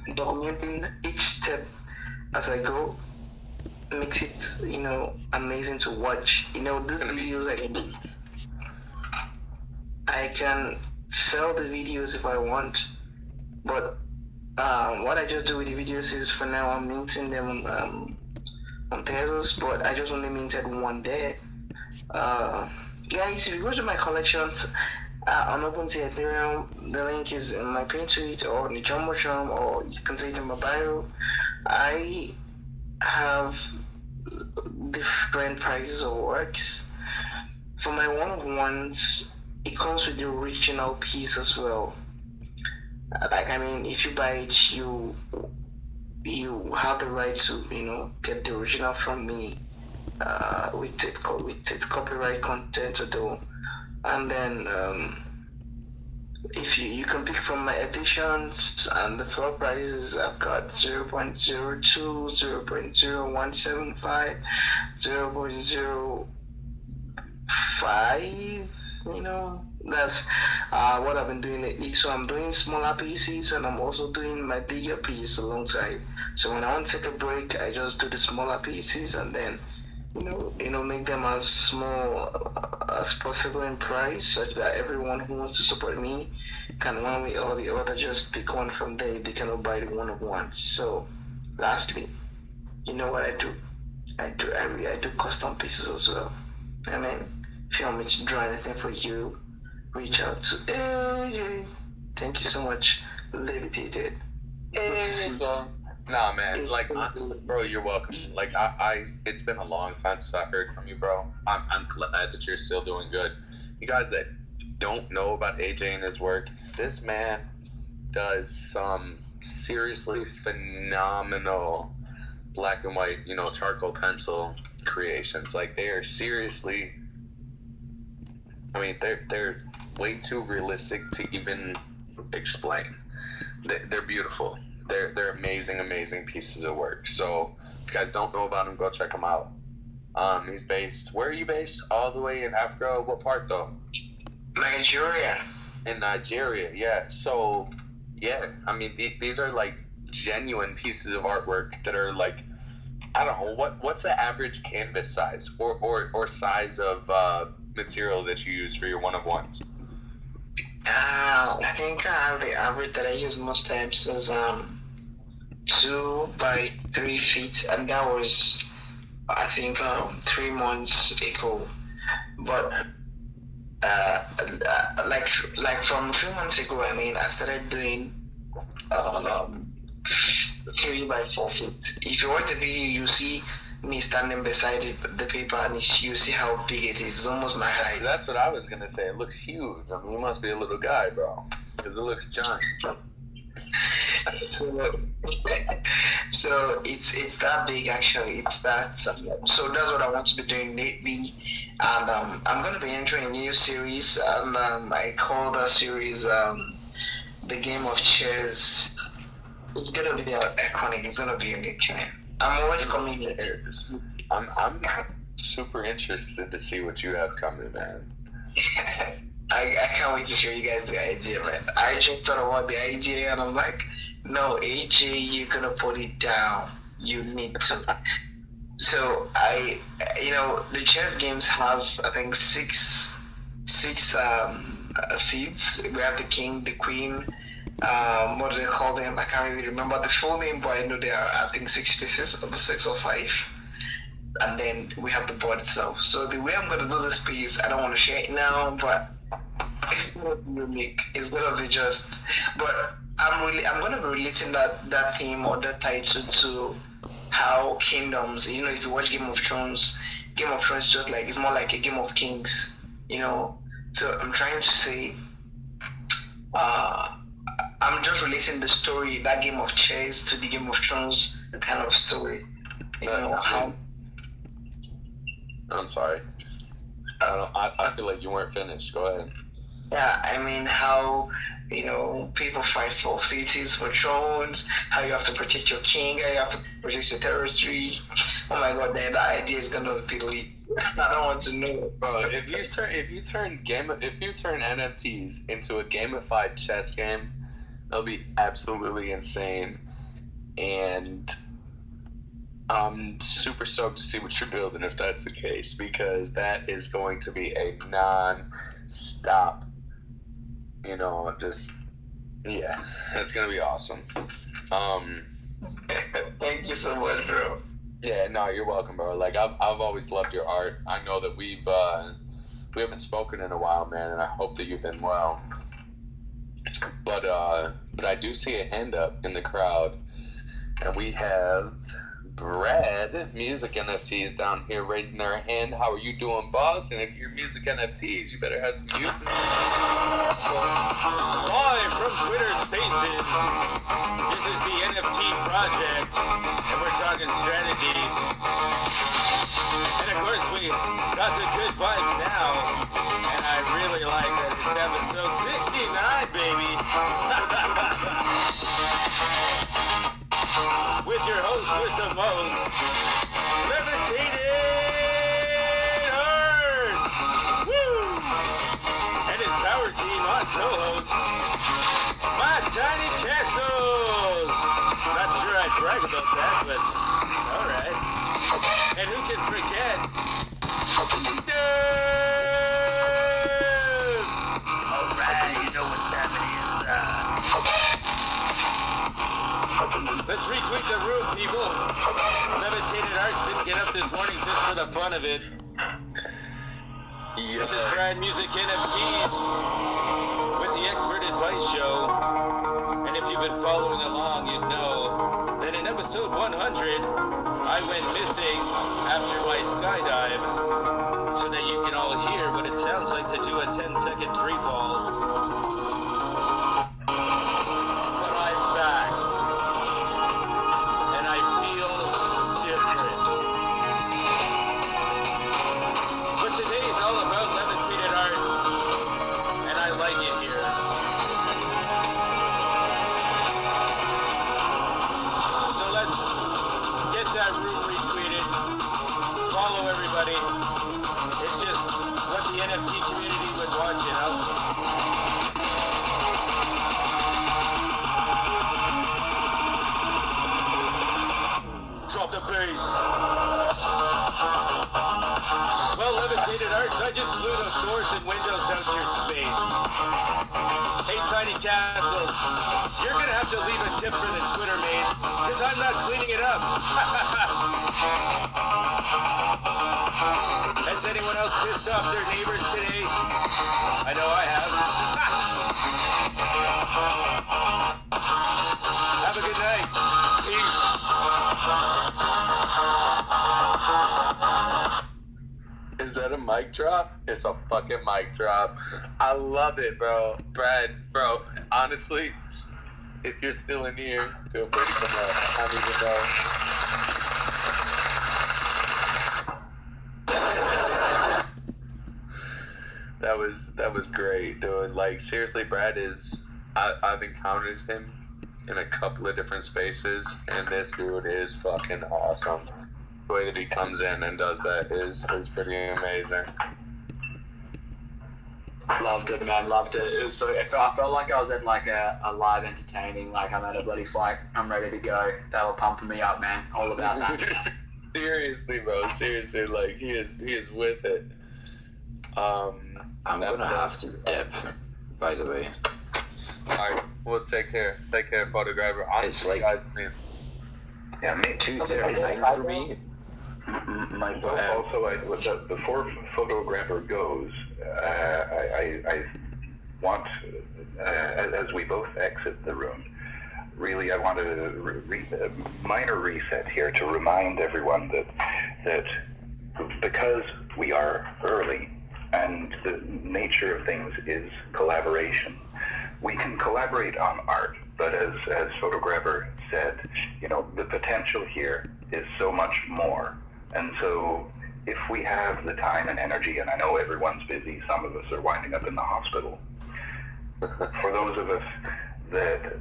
documenting each step as I go makes it, you know, amazing to watch. You know, these videos I can sell the videos if I want, but what I just do with the videos is for now I'm minting them on Tezos, but I just only minted one day. Guys, if you go to my collections on OpenSea Ethereum, the link is in my pin tweet or in the Jumbotron, or you can see it in my bio. I have different prices of works. For my one-of-ones, it comes with the original piece as well. Like, I mean, if you buy it, you have the right to, you know, get the original from me with its copyright content to do. And then if you can pick from my editions, and the floor prices I've got 0.02, 0.0175, 0.05, you know, that's what I've been doing lately. So I'm doing smaller pieces, and I'm also doing my bigger piece alongside. So when I want to take a break, I just do the smaller pieces, and then you know, make them as small as possible in price, such that everyone who wants to support me can one way or the other just pick one from there. They cannot buy the one-of-one. So lastly, you know what I do? I do custom pieces as well. I mean, if you want me to draw anything for you, reach out to AJ. Thank you so much, Levitated. Nah, man. Like, honestly, bro, you're welcome. Like, I it's been a long time since I heard from you, bro. I'm glad that you're still doing good. You guys that don't know about AJ and his work, this man does some seriously phenomenal black and white, you know, charcoal pencil creations. Like, they are seriously, I mean, they're way too realistic to even explain. They're beautiful. They're amazing pieces of work. So if you guys don't know about him, go check him out. He's based, where are you based? All the way in Africa? What part though? Nigeria. In Nigeria, yeah. So yeah, I mean, these are like genuine pieces of artwork that are like, I don't know, what's the average canvas size or size of material that you use for your one-of-ones? I think the average that I use most times is 2 by 3 feet, and that was, I think, 3 months ago. But like from 3 months ago, I mean, I started doing 3 by 4 feet. If you watch the video, you see me standing beside the paper, and you see how big it is. It's almost my height. That's what I was gonna say. It looks huge. I mean, you must be a little guy, bro, because it looks giant. So it's that big, actually. It's that. So that's what I want to be doing lately, and I'm gonna be entering a new series, and I call that series the Game of Chess. It's gonna be iconic. It's gonna be unique. I'm always coming here. I'm super interested to see what you have coming, man. I can't wait to show you guys the idea, man. I just thought about the idea, and I'm like, no, AJ, you're gonna put it down. You need to. So the chess games has, I think, six seats. We have the king, the queen. What do they call them? I can't really remember the full name, but I know there are, I think, 6 pieces, or 6 or 5. And then we have the board itself. So the way I'm gonna do this piece, I don't want to share it now, but it's gonna be unique. It's gonna be just. But I'm gonna be relating that theme or that title to how kingdoms. You know, if you watch Game of Thrones, Game of Thrones just like it's more like a Game of Kings, you know. So I'm trying to say, I'm just relating the story, that game of chess, to the Game of Thrones kind of story. You know how? I'm sorry. I feel like you weren't finished. Go ahead. Yeah, I mean how, you know, people fight for cities, for thrones, how you have to protect your king, how you have to protect your territory. Oh my god, man, that idea is gonna be lit. I don't want to know. Bro, if you turn NFTs into a gamified chess game, that'll be absolutely insane. And I'm super stoked to see what you're building if that's the case, because that is going to be a non-stop, you know, just, yeah, that's going to be awesome. Thank you so much, bro. Yeah, no, you're welcome, bro. Like, I've always loved your art. I know that we haven't spoken in a while, man, and I hope that you've been well. But I do see a hand up in the crowd, and we have Brad, Music NFTs, down here raising their hand. How are you doing, boss? And if you're Music NFTs, you better have some music. Live from Twitter Spaces, this is the NFT Project, and we're talking strategy. And of course, we got the good vibes now, and I really like that it's episode 69, baby. With your host with the most, Levitated Hearts! Woo! And his power team on co-host, My Tiny Castles! Not sure I'd brag about that, but alright. And who can forget, Dave! Alright, you know what time it is. Let's retweet the room, people. Levitated Arts didn't get up this morning just for the fun of it. Yeah. This is Brad Music NFTs with the Expert Advice Show. And if you've been following along, you'd know that in episode 100, I went missing after my skydive so that you can all hear what it sounds like to do a 10-second free fall. But I'm back. Today's all about levitated art, and I like it here. So let's get that room retweeted. Follow everybody. It's just what the NFT community would want, you know? Drop the bass. Well, Levitated Arts, I just flew those doors and windows out your space. Hey, Tiny Castles, you're gonna have to leave a tip for the Twitter maid, because I'm not cleaning it up. Has anyone else pissed off their neighbors today? I know I have. Have a good night. Peace. Is that a mic drop? It's a fucking mic drop. I love it, bro. Brad, bro, honestly, if you're still in here, feel free to come up. I don't even know. That was great, dude. Like, seriously, Brad is, I've encountered him in a couple of different spaces, and this dude is fucking awesome. The way that he comes in and does that is pretty amazing. Loved it, man. Loved it. It was so. I felt like I was at like a live entertaining. Like I'm at a bloody flight. I'm ready to go. They were pumping me up, man. All about that. Seriously, bro. Seriously, like he is with it. I'm gonna have to dip. By the way. All right. Well, take care. Take care, photographer. It's like guys, man. Yeah, 2:39 for me. Before photographer goes, I want, as we both exit the room, really I want a minor reset here to remind everyone that because we are early and the nature of things is collaboration, we can collaborate on art, but as Photographer said, the potential here is so much more. And so if we have the time and energy, and I know everyone's busy, some of us are winding up in the hospital, for those of us that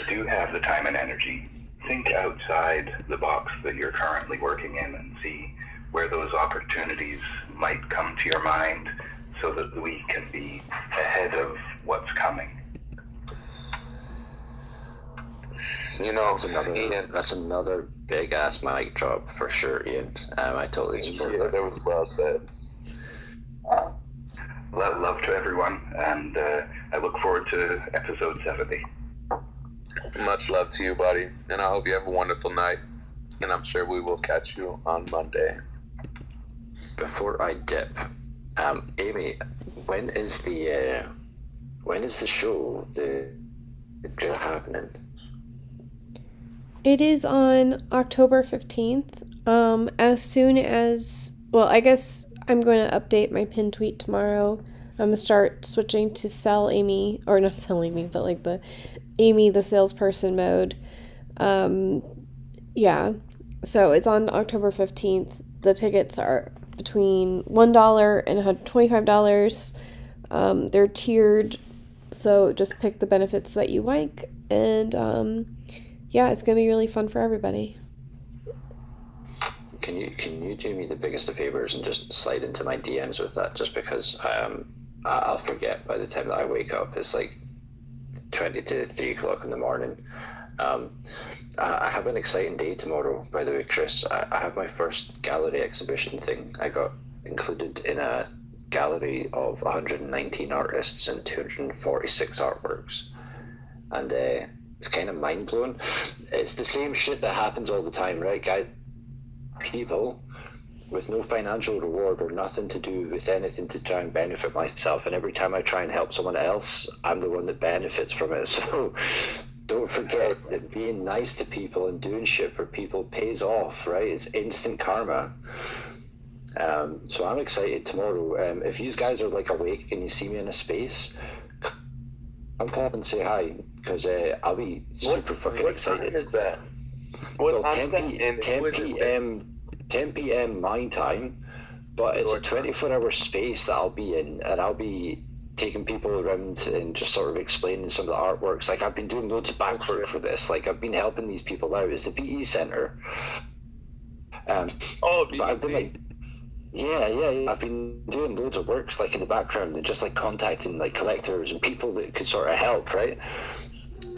do have the time and energy, think outside the box that you're currently working in and see where those opportunities might come to your mind so that we can be ahead of what's coming. That's another big ass mic drop for sure, Ian. I totally support that. That was well said. Love to everyone, and I look forward to episode 70. Much love to you, buddy, and I hope you have a wonderful night, and I'm sure we will catch you on Monday. Before I dip, Amy, when is the show happening? It is on October 15th. As soon as, well, I guess I'm going to update my pin tweet tomorrow. I'm going to start switching to Sell Amy, or not Sell Amy, but like the Amy the salesperson mode. Yeah, so it's on October 15th. The tickets are between $1 and $125. They're tiered, so just pick the benefits that you like, and yeah, it's gonna be really fun for everybody. Can you do me the biggest of favors and just slide into my DMs with that? Just because I'll forget by the time that I wake up. It's like 20 to 3 o'clock in the morning. I have an exciting day tomorrow, by the way, Chris. I have my first gallery exhibition thing. I got included in a gallery of 119 artists and 246 artworks. And it's kind of mind-blowing. It's the same shit that happens all the time, right, guys? People with no financial reward or nothing to do with anything to try and benefit myself, and every time I try and help someone else, I'm the one that benefits from it. So don't forget that being nice to people and doing shit for people pays off, right? It's instant karma. So I'm excited tomorrow. If you guys are like awake and you see me in a space, come up and say hi, because I'll be super fucking excited. What time is that? Well, 10 p.m. my time, but it's a 24-hour space that I'll be in, and I'll be taking people around and just sort of explaining some of the artworks. Like, I've been doing loads of back work for this. Like, I've been helping these people out. It's the VE Center. VE. I've been like, yeah. I've been doing loads of work like in the background and just like contacting like collectors and people that could sort of help, right?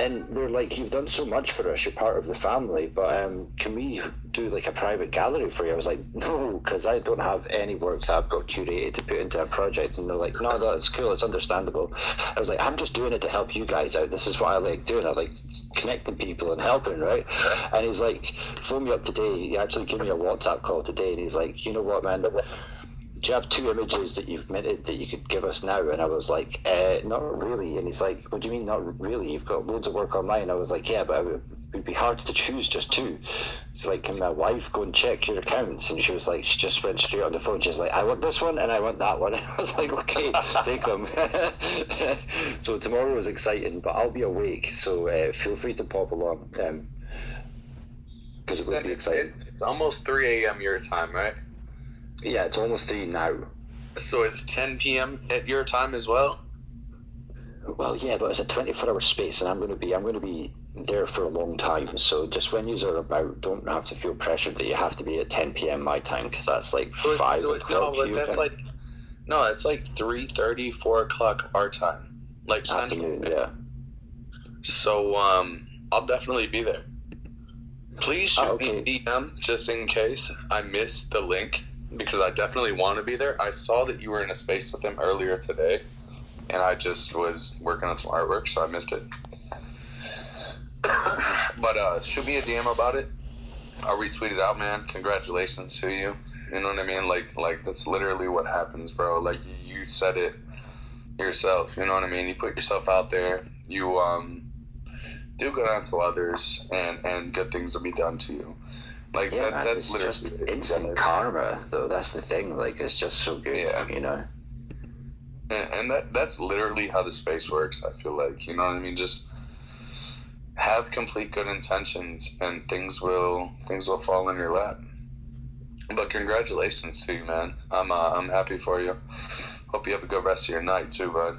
And they're like, you've done so much for us, you're part of the family, but can we do like a private gallery for you? I was like, no, because I don't have any work that I've got curated to put into a project. And they're like, no, that's cool, it's understandable. I was like, I'm just doing it to help you guys out. This is what I like doing. I like connecting people and helping, right? And he's like, phone me up today. He actually gave me a WhatsApp call today, and he's like, you know what, man, do you have 2 images that you've minted that you could give us now? And I was like, not really. And he's like, what do you mean not really? You've got loads of work online. I was like, yeah, but it would be hard to choose just 2. It's like, can my wife go and check your accounts? And she was like, she just went straight on the phone. She's like, I want this one and I want that one. I was like, okay, take them. So tomorrow is exciting, but I'll be awake. So feel free to pop along, because it will be exciting. It's almost 3 a.m. your time, right? Yeah, it's almost 3 now. So it's 10 p.m. at your time as well? Well, yeah, but it's a 24-hour space, and I'm going to be there for a long time. So just when you are about, don't have to feel pressured that you have to be at 10 p.m. my time, because that's like 5 o'clock. No, it's like 3:30, 4 o'clock our time, like afternoon. Central. Yeah. So I'll definitely be there. Please shoot me a DM just in case I missed the link, because I definitely want to be there. I saw that you were in a space with him earlier today, and I just was working on some artwork, so I missed it. But shoot me a DM about it. I'll retweet it out, man. Congratulations to you. You know what I mean? Like that's literally what happens, bro. Like you said it yourself. You know what I mean? You put yourself out there. You do good unto others, and good things will be done to you. Like Yeah, man, that's it's just literally instant karma, though. That's the thing. Like, it's just so good, Yeah. you know. And that's literally how the space works. I feel like, you know what I mean. Just have complete good intentions, and things will fall in your lap. But congratulations to you, man. I'm happy for you. Hope you have a good rest of your night too, bud.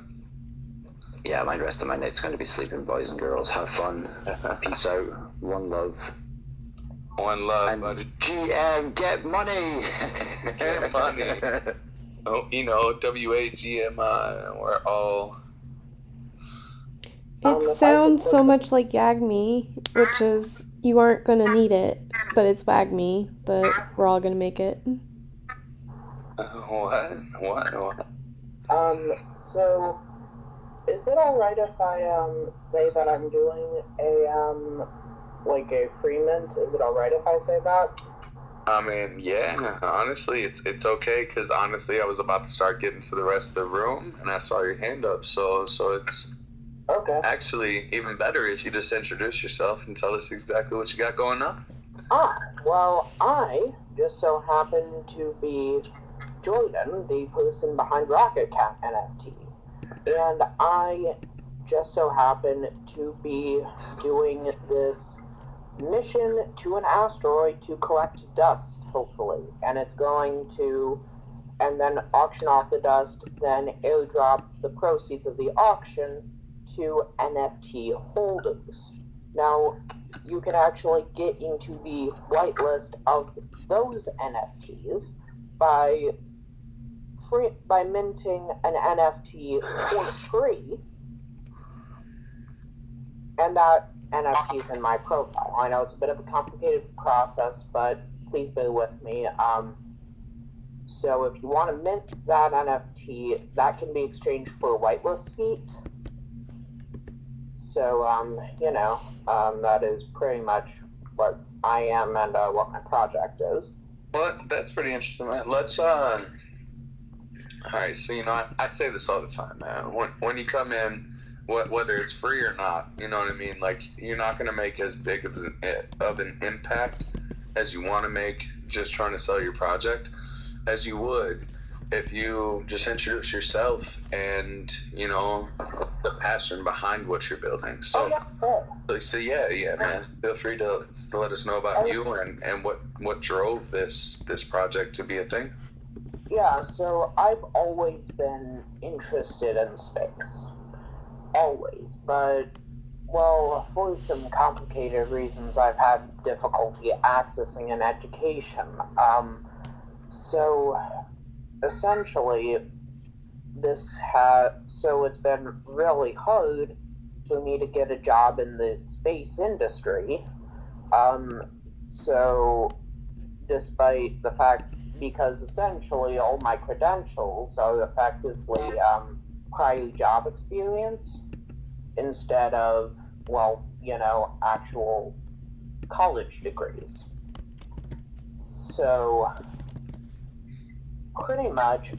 Yeah, my rest of my night's going to be sleeping, boys and girls. Have fun. Peace out. One love. One love, And buddy. GM, get money. Get money. Oh, you know, WAGMI. We're all. It sounds so much like Yagmi, which is you aren't gonna need it, but it's Wagme, but we're all gonna make it. What? So, is it alright if I, say that I'm doing a free mint? Is it alright if I say that? I mean, yeah, honestly, it's okay, because honestly, I was about to start getting to the rest of the room, and I saw your hand up, so it's Okay. actually even better if you just introduce yourself and tell us exactly what you got going on. Well, I just so happen to be Jordan, the person behind Rocket Cat NFT. And I just so happen to be doing this mission to an asteroid to collect dust, hopefully. And it's going to, and then auction off the dust, then airdrop the proceeds of the auction to NFT holders. Now, you can actually get into the whitelist of those NFTs by minting an NFT for free, and that NFT is in my profile. I know it's a bit of a complicated process, but please bear with me. So if you want to mint that NFT, that can be exchanged for a whitelist seat. So, that is pretty much what I am and what my project is. Well, that's pretty interesting, man. Let's, alright, so, I say this all the time, man. When you come in, whether it's free or not, you know what I mean? Like, you're not going to make as big of an impact as you want to make just trying to sell your project as you would if you just introduce yourself and, the passion behind what you're building. So, yeah, man, feel free to let us know about you and what drove this project to be a thing. Yeah, so I've always been interested in space. Always, but, for some complicated reasons, I've had difficulty accessing an education. So, essentially, it's been really hard for me to get a job in the space industry. So, despite the fact, because essentially all my credentials are effectively prior job experience instead of, actual college degrees. So, pretty much,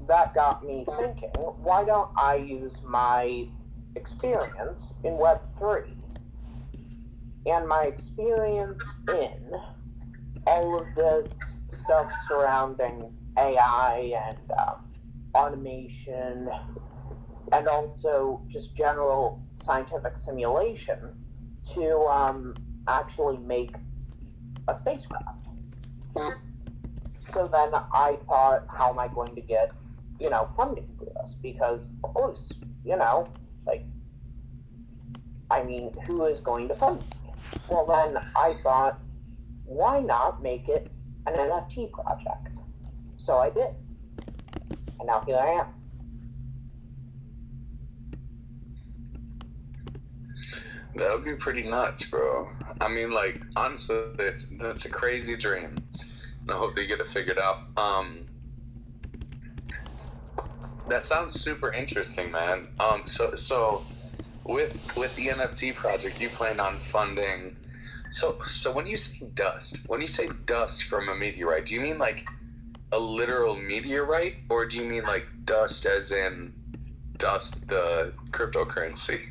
that got me thinking, why don't I use my experience in Web3 and my experience in all of this stuff surrounding AI and automation and also just general scientific simulation to actually make a spacecraft. So then I thought, how am I going to get, funding for this? Because, of course, who is going to fund me? Well, then I thought, why not make it an NFT project? So I did. And now here I am. That would be pretty nuts, bro. Honestly, that's a crazy dream. I hope they get it figured out. That sounds super interesting, man. So with the NFT project, you plan on funding. So when you say dust from a meteorite, do you mean like a literal meteorite, or do you mean like dust as in dust the cryptocurrency.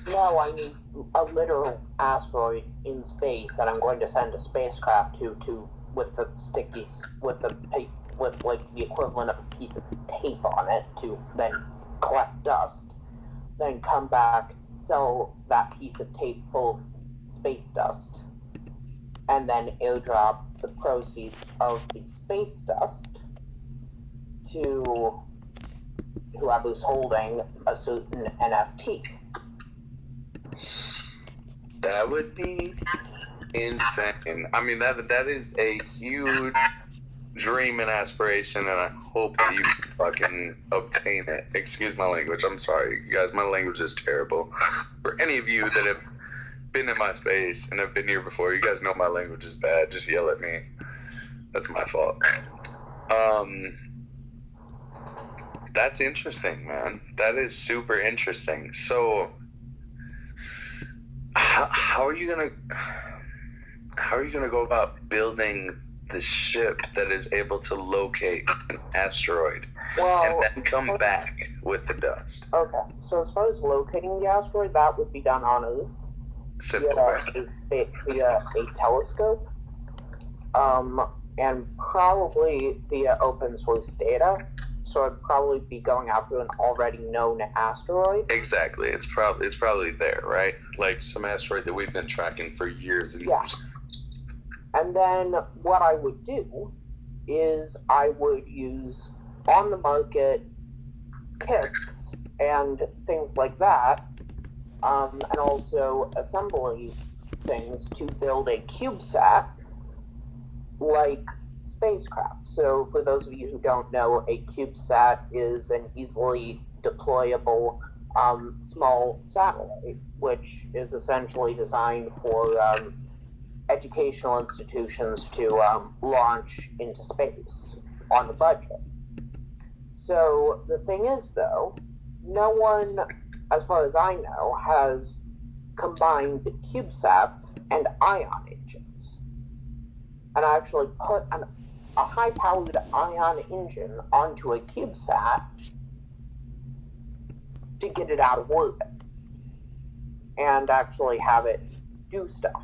No, I mean a literal asteroid in space that I'm going to send a spacecraft to with the stickies, with like the equivalent of a piece of tape on it to then collect dust, then come back, sell that piece of tape full of space dust, and then airdrop the proceeds of the space dust to whoever's holding a certain NFT. That would be insane. I mean, that is a huge dream and aspiration, and I hope that you fucking obtain it. Excuse my language. I'm sorry, you guys. My language is terrible. For any of you that have been in my space and have been here before, you guys know my language is bad. Just yell at me. That's my fault. That's interesting, man. That is super interesting. So, how are you gonna go about building the ship that is able to locate an asteroid and then come back with the dust? Okay, so as far as locating the asteroid, that would be done on Earth Simple. via a telescope, and probably via open source data. So I'd probably be going after an already known asteroid. Exactly. It's probably there, right? Like some asteroid that we've been tracking for years and years. And then what I would do is I would use on the market kits and things like that, and also assembly things to build a CubeSat like spacecraft. So for those of you who don't know, a CubeSat is an easily deployable small satellite, which is essentially designed for educational institutions to launch into space on a budget. So the thing is, though, no one, as far as I know, has combined CubeSats and ion engines, and actually put a high-powered ion engine onto a CubeSat to get it out of orbit and actually have it do stuff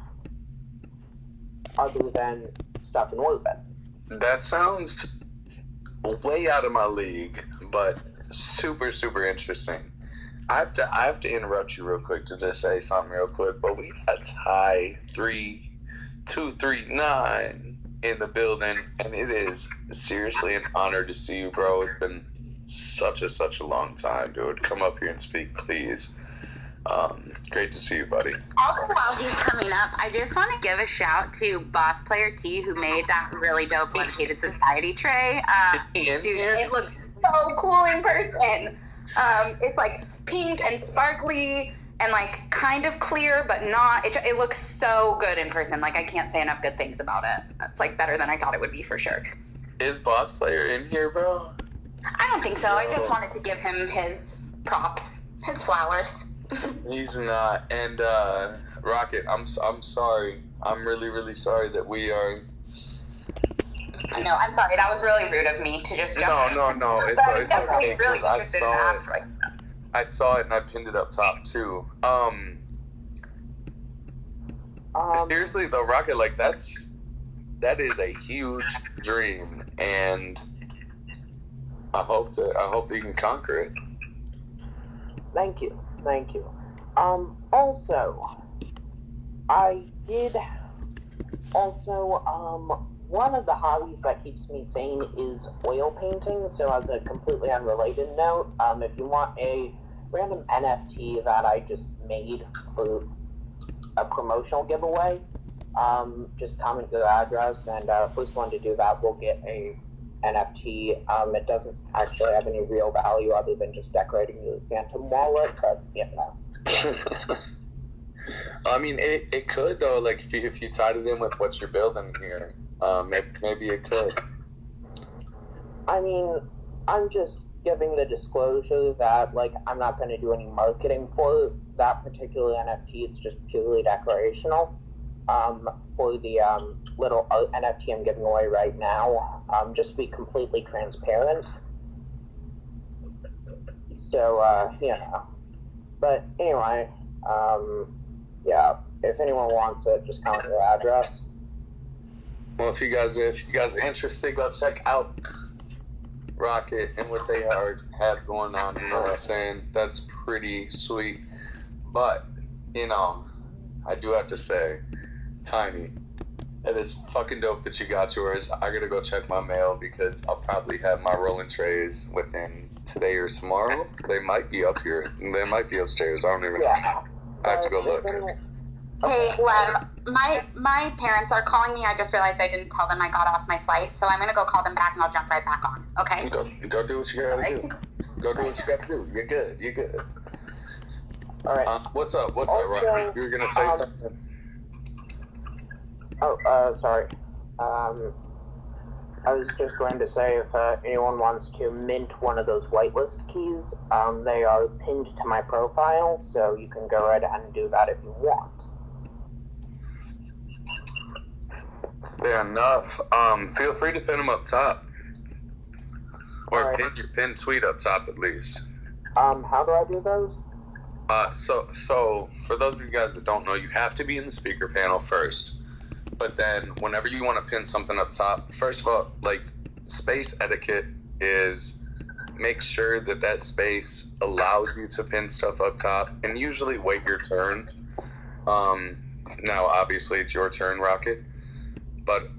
other than stuff in orbit. That sounds way out of my league, but super, super interesting. I have to interrupt you real quick to just say something real quick, but we got Ty 3239 in the building, and it is seriously an honor to see you, bro. It's been such a long time, dude. Come up here and speak, please. Great to see you, buddy. Also, while he's coming up, I just want to give a shout to Boss Player T, who made that really dope Levitated Society tray. Dude, it looks so cool in person. It's like pink and sparkly and like kind of clear, but not. It looks so good in person. Like, I can't say enough good things about it. It's like better than I thought it would be for sure. Is Boss Player in here, bro? I don't think so. I just wanted to give him his props, his flowers. He's not. And Rocket, I'm sorry. I'm really sorry that we are. No, I'm sorry. That was really rude of me to just jump. No. It's okay. Really I interested in the asteroid. I saw it and I pinned it up top too. Seriously though, Rocket, like that is a huge dream, and I hope that you can conquer it. Thank you. Also, one of the hobbies that keeps me sane is oil painting. So as a completely unrelated note, if you want a random NFT that I just made for a promotional giveaway, just comment your address, and first one to do that will get a NFT. It doesn't actually have any real value other than just decorating your Phantom wallet, but you know. I mean, it could though. Like if you tied it in with what you're building here, maybe it could. I mean, I'm just giving the disclosure that like I'm not going to do any marketing for that particular NFT. It's just purely decorational. For the little NFT I'm giving away right now, just to be completely transparent. So, But anyway, yeah, if anyone wants it, just comment your address. Well, if you guys are interested, go check out Rocket and what they have going on. You know what I'm saying? That's pretty sweet. But I do have to say, Tiny, it is fucking dope that you got yours. I gotta go check my mail because I'll probably have my rolling trays within today or tomorrow. They might be up here. They might be upstairs. I don't even know. I have to go look. Hey, Lem, my parents are calling me. I just realized I didn't tell them I got off my flight, so I'm gonna go call them back and I'll jump right back on. Okay? Go do what you gotta do. Go do what you gotta do. You're good. All right. What's up, Rocket? You were gonna say something? Sorry. I was just going to say if anyone wants to mint one of those whitelist keys, they are pinned to my profile, so you can go right ahead and do that if you want. Fair enough. Feel free to pin them up top. Or pin your pin tweet up top at least. How do I do those? So for those of you guys that don't know, you have to be in the speaker panel first. But then whenever you want to pin something up top, first of all, like, space etiquette is make sure that space allows you to pin stuff up top and usually wait your turn. Now, obviously, it's your turn, Rocket. But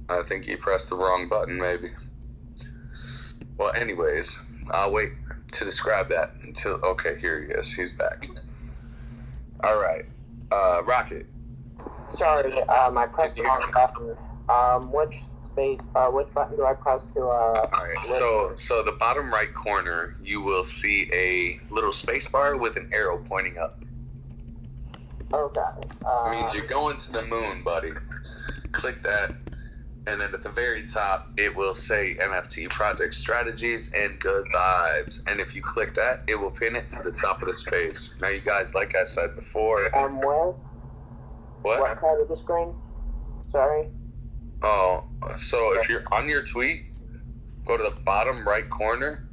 I think you pressed the wrong button, maybe. Well, anyways, I'll wait to describe that until... Okay, here he is. He's back. All right. Rocket. Sorry, I pressed the wrong button. Which button do I press to, Alright, so the bottom right corner, you will see a little space bar with an arrow pointing up. Okay. It means you're going to the moon, buddy. Click that, and then at the very top, it will say NFT Project Strategies and Good Vibes. And if you click that, it will pin it to the top of the space. Now, you guys, like I said before... Where? What side of the screen? Sorry? Oh, so if you're on your tweet, go to the bottom right corner,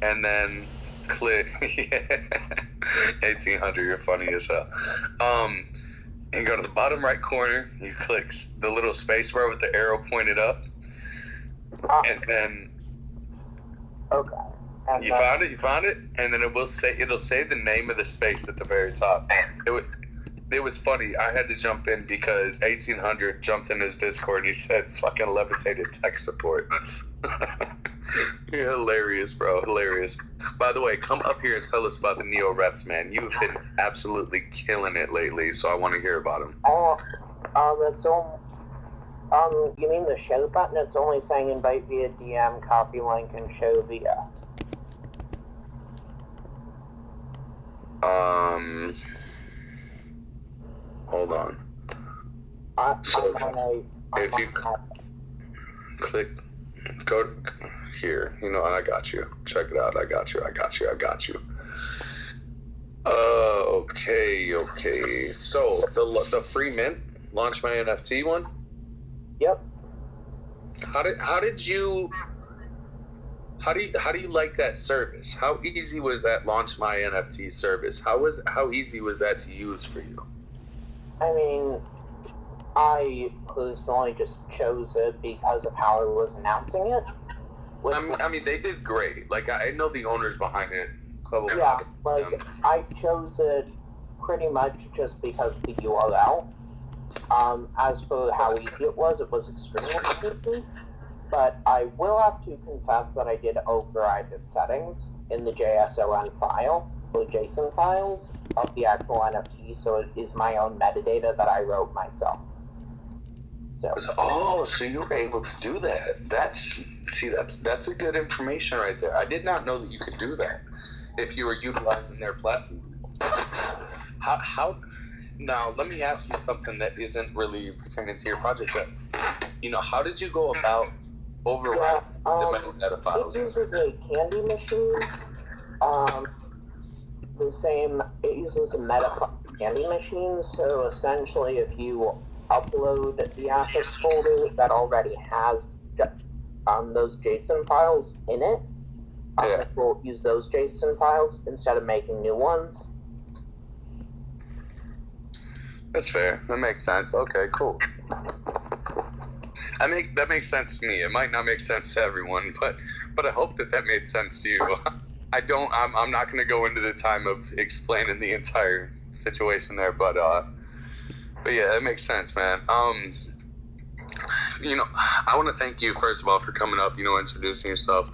and then click... 1800, you're funny as hell. And go to the bottom right corner, you click the little space bar with the arrow pointed up, and then... Okay. You found it, and then it'll say the name of the space at the very top. It was funny. I had to jump in because 1800 jumped in his Discord and he said fucking levitated tech support. You're hilarious, bro. Hilarious. By the way, come up here and tell us about the Neo Reps, man. You have been absolutely killing it lately, so I want to hear about them. It's all... you mean the show button? It's only saying invite via DM, copy link, and show via. Hold on. If you click, go here. I got you. Check it out. I got you. Okay. So the free mint, launch my NFT one. Yep. How do you like that service? How easy was that launch my NFT service? How easy was that to use for you? I mean, I personally just chose it because of how I was announcing it. I mean, they did great. Like, I know the owners behind it. I chose it pretty much just because of the URL. As for how easy it was extremely easy. But I will have to confess that I did override its settings in the JSON file, or JSON files, of the actual NFT, so it is my own metadata that I wrote myself. So you were able to do that. That's a good information right there. I did not know that you could do that if you were utilizing their platform. How now, let me ask you something that isn't really pertaining to your project, but, how did you go about overriding the metadata files? It uses a candy machine. It uses a meta candy machine, so essentially if you upload the assets folder that already has those JSON files in it, we'll use those JSON files instead of making new ones. That's fair. That makes sense. Okay, cool. That makes sense to me. It might not make sense to everyone, but I hope that made sense to you. I'm not going to go into the time of explaining the entire situation there, but yeah, it makes sense, man. I want to thank you first of all for coming up, introducing yourself,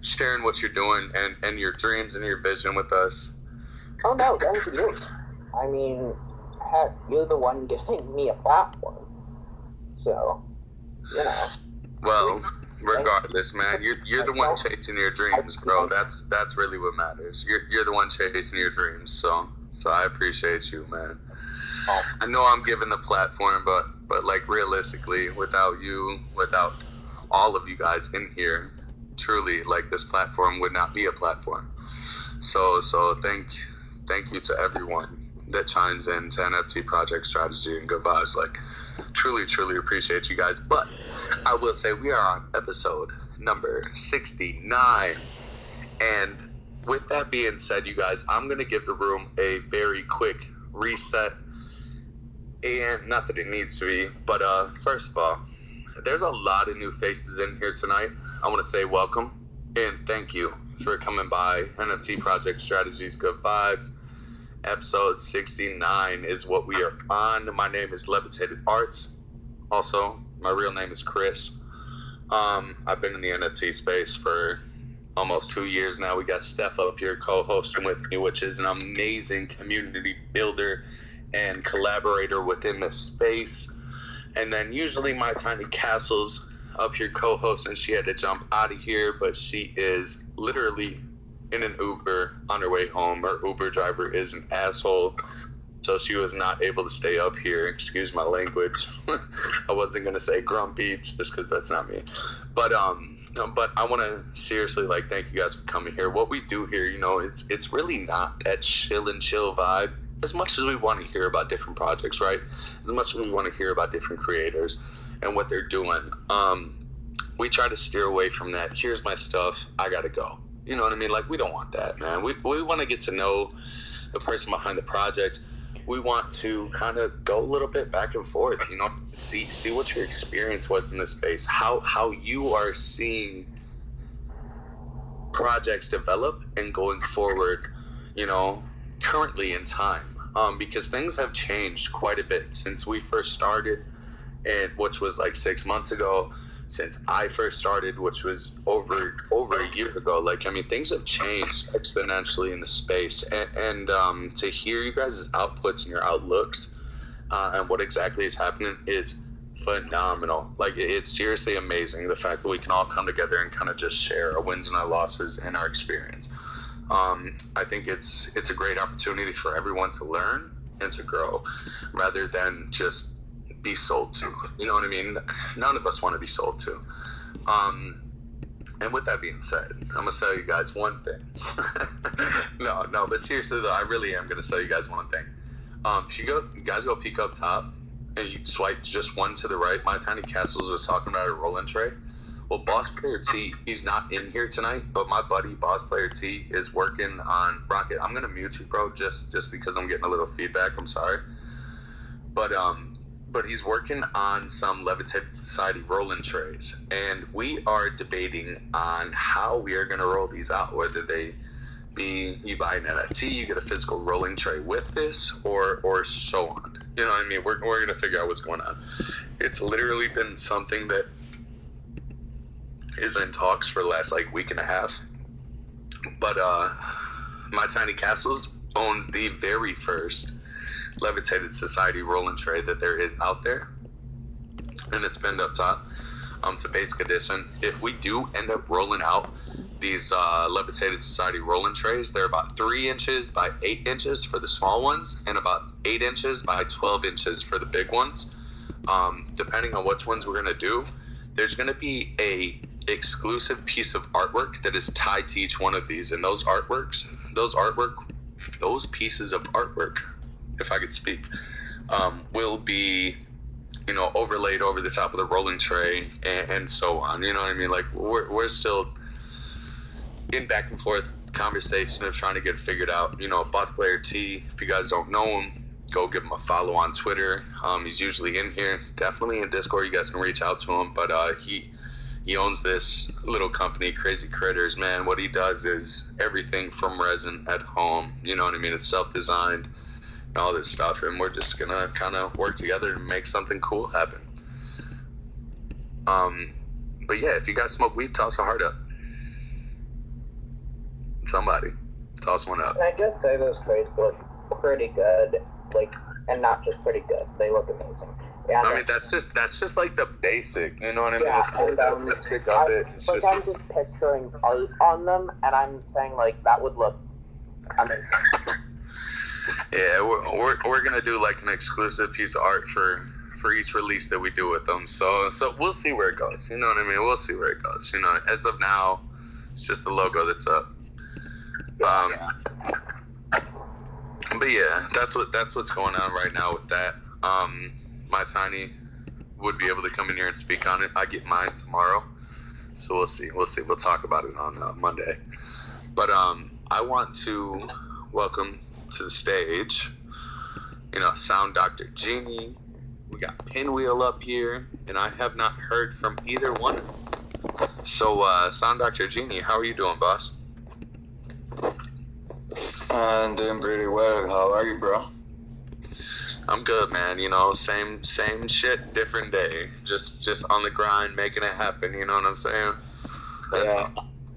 sharing what you're doing and your dreams and your vision with us. Oh no, thank you. I mean, heck, you're the one giving me a platform, so Well, regardless, man, you're the one chasing your dreams, bro. That's really what matters. You're the one chasing your dreams, so I appreciate you, man. I know I'm giving the platform, but like realistically, without you, without all of you guys in here, truly, like this platform would not be a platform. So thank you to everyone that chimes in to NFT Project Strategy and Good Vibes. Like, truly appreciate you guys. But I will say we are on episode number 69. And with that being said, you guys, I'm going to give the room a very quick reset. And not that it needs to be, but first of all, there's a lot of new faces in here tonight. I want to say welcome and thank you for coming by. NFT Project Strategies Good Vibes. Episode 69 is what we are on. My name is Levitated Arts. Also, my real name is Chris. I've been in the NFT space for almost 2 years now. We got Steph up here co-hosting with me, which is an amazing community builder and collaborator within the space. And then usually my Tiny Castle's up here co-hosting. She had to jump out of here, but she is literally in an Uber on her way home. Her Uber driver is an asshole, so she was not able to stay up here. Excuse my language. I wasn't gonna say grumpy just because that's not me, but I want to seriously thank you guys for coming here. What we do here, it's really not that chill vibe. As much as we want to hear about different projects, right? As much as we want to hear about different creators and what they're doing, we try to steer away from that. Here's my stuff, I gotta go. You know what I mean? We don't want that, man. We want to get to know the person behind the project. We want to kind of go a little bit back and forth, see what your experience was in this space, how you are seeing projects develop and going forward, currently in time. Because things have changed quite a bit since we first started, and which was 6 months ago. Since I first started, which was over a year ago. Things have changed exponentially in the space, and to hear you guys' outputs and your outlooks and what exactly is happening is phenomenal. It's seriously amazing, the fact that we can all come together and kind of just share our wins and our losses and our experience. I think it's a great opportunity for everyone to learn and to grow, rather than just be sold to. You know what I mean? None of us want to be sold to. And with that being said, I'm gonna tell you guys one thing. no, but seriously though, I really am gonna tell you guys one thing. If you guys go peek up top and you swipe just one to the right, My Tiny Castles was talking about a roll-in tray. Well, Boss Player T, he's not in here tonight, but my buddy Boss Player T is working on Rocket. I'm gonna mute you, bro, just because I'm getting a little feedback. I'm sorry, but he's working on some Levitated Society roll-in trays, and we are debating on how we are going to roll these out, whether they be you buy an NFT, you get a physical rolling tray with this, or so on. You know what I mean? We're going to figure out what's going on. It's literally been something that is in talks for the last week and a half. But My Tiny Castles owns the very first Levitated Society rolling tray that there is out there, and it's pinned up top. It's a basic edition. If we do end up rolling out these Levitated Society rolling trays, they're about 3 inches by 8 inches for the small ones, and about 8 inches by 12 inches for the big ones. Depending on which ones we're gonna do, there's gonna be a exclusive piece of artwork that is tied to each one of these, and those pieces of artwork, if I could speak, will be you know, overlaid over the top of the rolling tray, and so on. You know what I mean? Like, we're still in back and forth conversation of trying to get it figured out. You know, Boss Player T, if you guys don't know him, go give him a follow on Twitter. He's usually in here. It's definitely in Discord. You guys can reach out to him. But he owns this little company, Crazy Critters, man. What he does is everything from resin at home. You know what I mean? It's self-designed and all this stuff. And we're just going to kind of work together and make something cool happen. But yeah, if you guys smoke weed, toss a heart up. Somebody, toss one up. Can I just say those trays look pretty good, like, and not just pretty good. They look amazing. Yeah, I mean, that's just like the basic, you know what I mean? Yeah, It's and the basic of it. It's like, just, I'm just picturing art on them, and I'm saying, like, that would look amazing. yeah, we're gonna do like an exclusive piece of art for each release that we do with them. So we'll see where it goes. You know what I mean? We'll see where it goes. You know, as of now, it's just the logo that's up. But yeah, that's what's going on right now with that. My Tiny would be able to come in here and speak on it. I get mine tomorrow, so we'll see. We'll talk about it on Monday. But I want to welcome to the stage, you know, Sound Dr. Genie. We got Pinwheel up here, and I have not heard from either one. So, Sound Dr. Genie, how are you doing, boss? I'm doing pretty well. How are you, bro? I'm good, man. You know, same shit, different day. Just on the grind, making it happen. You know what I'm saying? Yeah.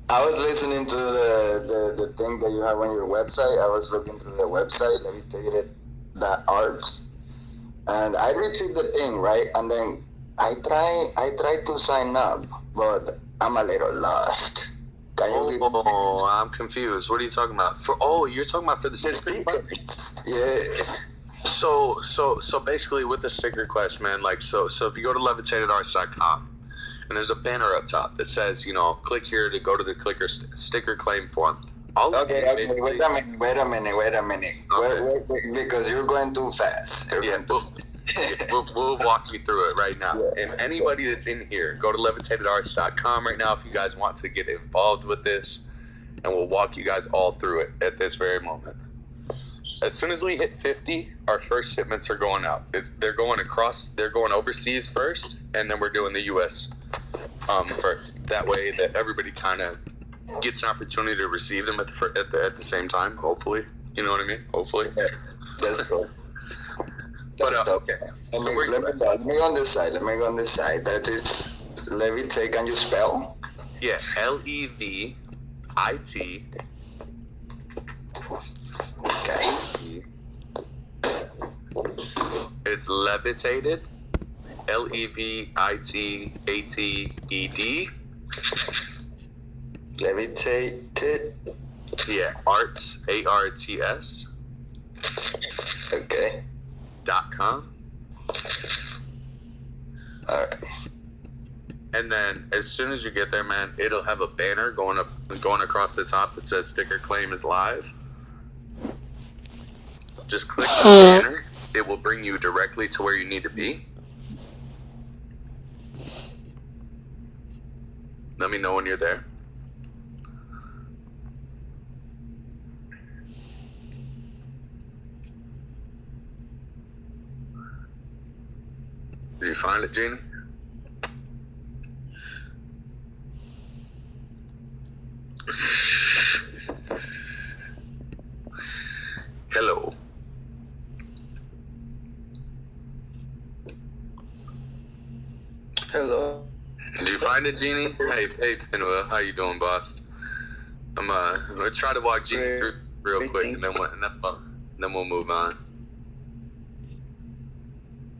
I was listening to the thing that you have on your website. I was looking through the website, levitated.art, and I received the thing, right? And then I tried to sign up, but I'm a little lost. Oh, I'm confused. What are you talking about? You're talking about for the sticker request? Yeah. So basically with the sticker request, man, like, so if you go to levitatedarts.com, and there's a banner up top that says, you know, click here to go to the sticker claim form. Okay, wait a minute. Okay. Wait, because you're going too fast. We'll walk you through it right now. Yeah. And anybody that's in here, go to levitatedarts.com right now if you guys want to get involved with this, and we'll walk you guys all through it at this very moment. As soon as we hit 50, our first shipments are going out. They're going overseas first, and then we're doing the U.S. First. That way that everybody kind of gets an opportunity to receive them at the same time, hopefully. You know what I mean? Hopefully. Yeah, that's cool. But, okay. Let me go on this side. That is Levitate. Can you spell? Yeah, Levit. Okay. It's levitated. Levitated. Levitated. Yeah, arts. ARTS. Okay. .com. Alright. And then as soon as you get there, man, it'll have a banner going across the top that says sticker claim is live. Just click the banner. It will bring you directly to where you need to be. Let me know when you're there. Did you find it, Genie? Hello. Hello. Did you find it, Genie? Hey, Pinwheel, how you doing, boss? I'm gonna try to walk Genie through real quick, and then we'll move on.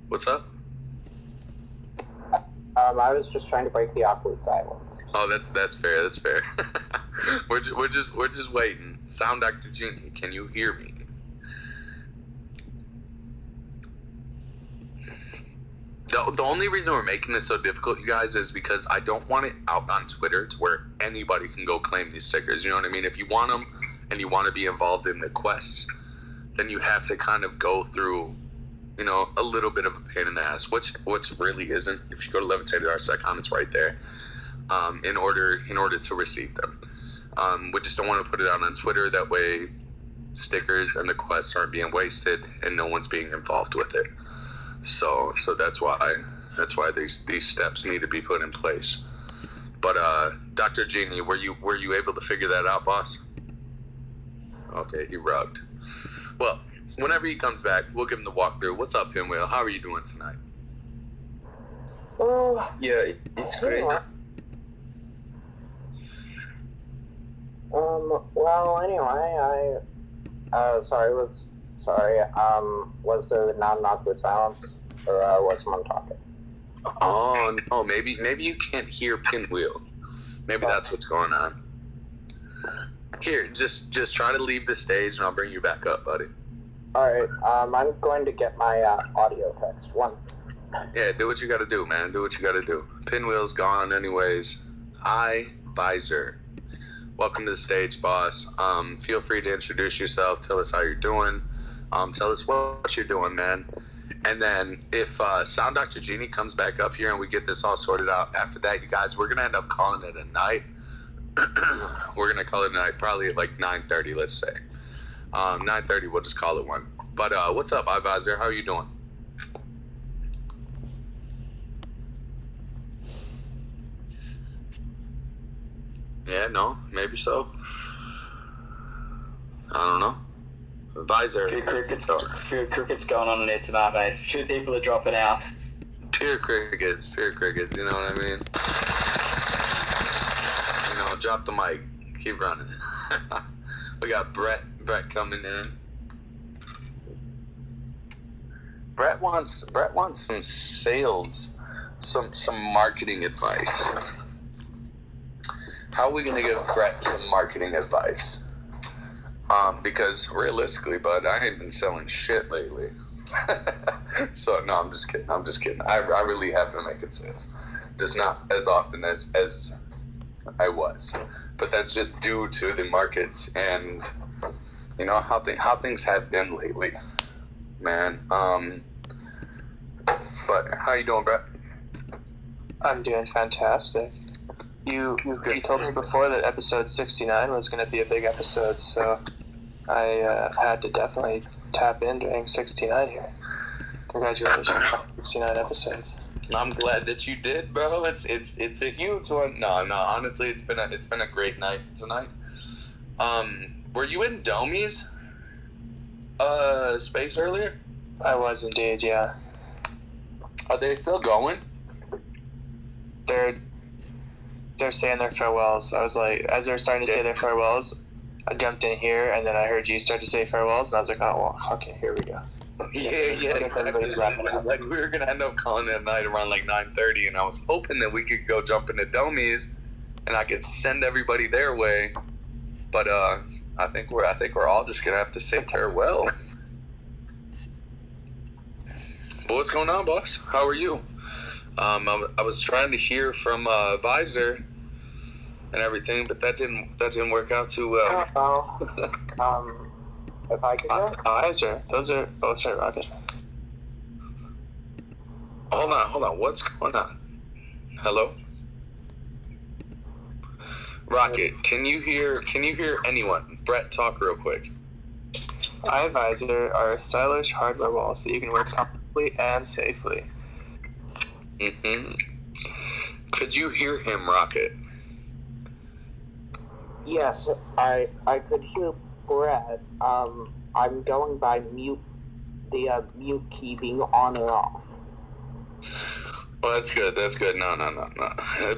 What's up? I was just trying to break the awkward silence. Oh, that's fair. That's fair. we're just waiting. Sound Dr. Genie, can you hear me? The only reason we're making this so difficult, you guys, is because I don't want it out on Twitter to where anybody can go claim these stickers. You know what I mean? If you want them and you want to be involved in the quests, then you have to kind of go through a little bit of a pain in the ass, which really isn't. If you go to levitated.com, it's right there. In order to receive them, we just don't want to put it out on Twitter. That way, stickers and the quests aren't being wasted, and no one's being involved with it. So that's why these steps need to be put in place. But Dr. Genie, were you able to figure that out, boss? Okay, he rubbed. Well, whenever he comes back, we'll give him the walkthrough. What's up, Pinwheel? How are you doing tonight? Oh, Yeah, it's great. Well, anyway, was there not an awkward silence, or was someone talking? Oh no, maybe you can't hear Pinwheel. Maybe that's what's going on. Here, just try to leave the stage, and I'll bring you back up, buddy. Alright, I'm going to get my audio text. One. Yeah, do what you gotta do, man. Do what you gotta do. Pinwheel's gone anyways. Hi, Visor. Welcome to the stage, boss. Feel free to introduce yourself. Tell us how you're doing. Tell us what you're doing, man. And then if Sound Dr. Genie comes back up here and we get this all sorted out, after that, you guys, we're going to end up calling it a night. We're going to call it a night, probably at like 9:30, let's say. 9:30, we'll just call it one. But what's up, iVisor? How are you doing? Yeah, no, maybe so. I don't know. Visor. Few crickets going on in there tonight, mate. A few people are dropping out. Pure crickets, you know what I mean? Drop the mic. Keep running. We got Brett coming in. Brett wants some sales, some marketing advice. How are we gonna give Brett some marketing advice? Because realistically, bud, I ain't been selling shit lately. So no, I'm just kidding. I really have been making sales, just not as often as I was. But that's just due to the markets and how things have been lately, man. But how you doing, Brett? I'm doing fantastic. You told us before that episode 69 was going to be a big episode, so I had to definitely tap in during 69 here. Congratulations on 69 episodes. I'm glad that you did, bro. It's a huge one. No, honestly, it's been a great night tonight. Were you in Domi's space earlier? I was indeed, yeah. Are they still going? They're saying their farewells. I was like, as they were starting to say their farewells, I jumped in here, and then I heard you start to say farewells, and I was like, oh, well, okay, here we go. Yeah, exactly. Like, we were going to end up calling it a night around, 9:30, and I was hoping that we could go jump into Domi's, and I could send everybody their way, but, I think we're all just going to have to say farewell. But what's going on, boss? How are you? I was trying to hear from Visor and everything, but that didn't work out too well. If I could go? Visor. Those are both right, Rocket. Hold on. What's going on? Hello? Rocket, can you hear anyone? Brett, talk real quick. iVisor are stylish hardware walls that you can wear comfortably and safely. Mm-hmm. Could you hear him, Rocket? Yes, I could hear Brett. I'm going by mute, the mute key being on and off. Well, that's good. No.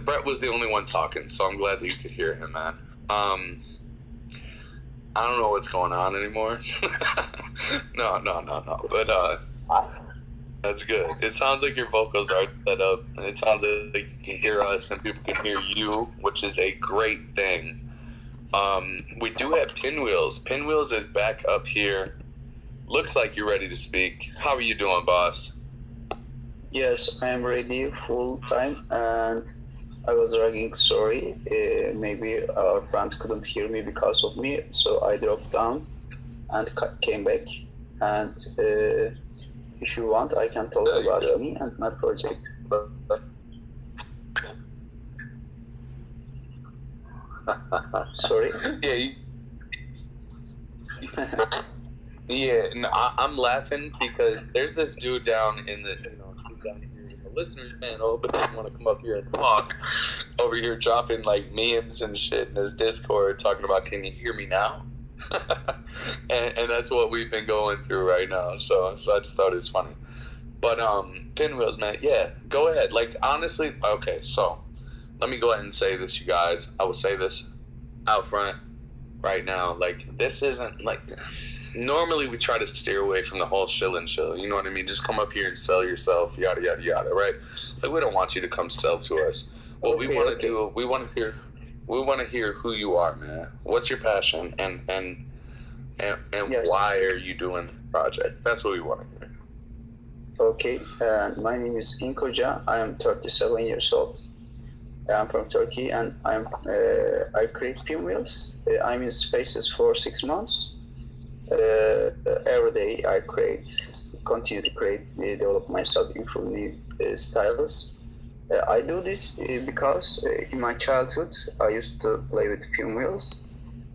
Brett was the only one talking, so I'm glad that you could hear him, man. I don't know what's going on anymore. No. But, that's good. It sounds like your vocals are set up, and it sounds like you can hear us and people can hear you, which is a great thing. We do have Pinwheels. Pinwheels is back up here. Looks like you're ready to speak. How are you doing, boss? Yes, I am ready full time, and I was running. Sorry, maybe our friend couldn't hear me because of me, so I dropped down and came back. And if you want, I can talk about me and my project. Sorry. Yeah. Yeah, no, I'm laughing because there's this dude down in the, he's down here in the listeners panel, but doesn't want to come up here and talk. Over here dropping like memes and shit in his Discord, talking about, can you hear me now? and that's what we've been going through right now. So I just thought it was funny. But Pinwheels, man, yeah, go ahead. Like, honestly, okay, so let me go ahead and say this, you guys. I will say this out front right now. Like, this isn't like, normally we try to steer away from the whole shill and chill. You know what I mean? Just come up here and sell yourself, yada yada yada, right? Like, we don't want you to come sell to us. What we want to do, we want to hear who you are, man. What's your passion, and yes, why are you doing the project? That's what we want to hear. Okay, my name is Inkoja. I am 37 years old. I'm from Turkey, and I create Pinwheels. I'm in Spaces for 6 months. Every day I continue to create, develop myself, improve new styles. I do this because in my childhood I used to play with Pinwheels.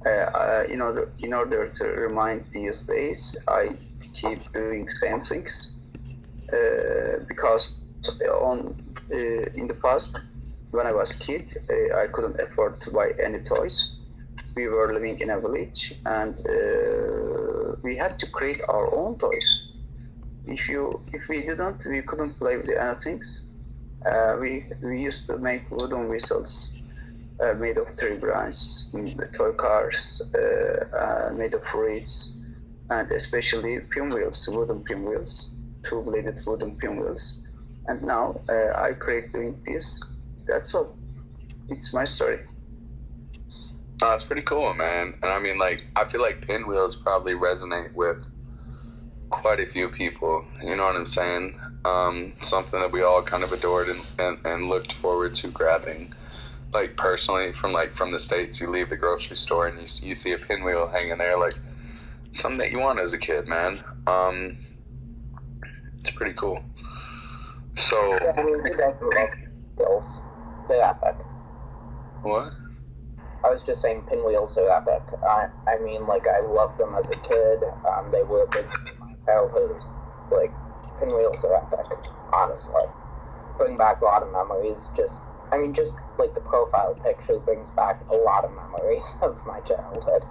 In order to remind the space, I keep doing same things because in the past, when I was a kid, I couldn't afford to buy any toys. We were living in a village, and we had to create our own toys. If we didn't, we couldn't play with anything. We used to make wooden whistles made of tree branches, toy cars made of reeds, and especially pinwheels, wooden pinwheels, two-bladed wooden pinwheels. And now I create doing this. That's all. It's my story. It's pretty cool, man. And I mean, like, I feel like pinwheels probably resonate with quite a few people. You know what I'm saying? Something that we all kind of adored and looked forward to grabbing. Like, personally, from the States, you leave the grocery store and you see a pinwheel hanging there, like something that you want as a kid, man. It's pretty cool. So, yeah, I mean, who doesn't love pinwheels? They're epic. What? I was just saying pinwheels are epic. I mean, like, I loved them as a kid. They were a big part of my childhood. Like, pinwheels are epic, honestly. Bring back a lot of memories. Just like the profile picture brings back a lot of memories of my childhood.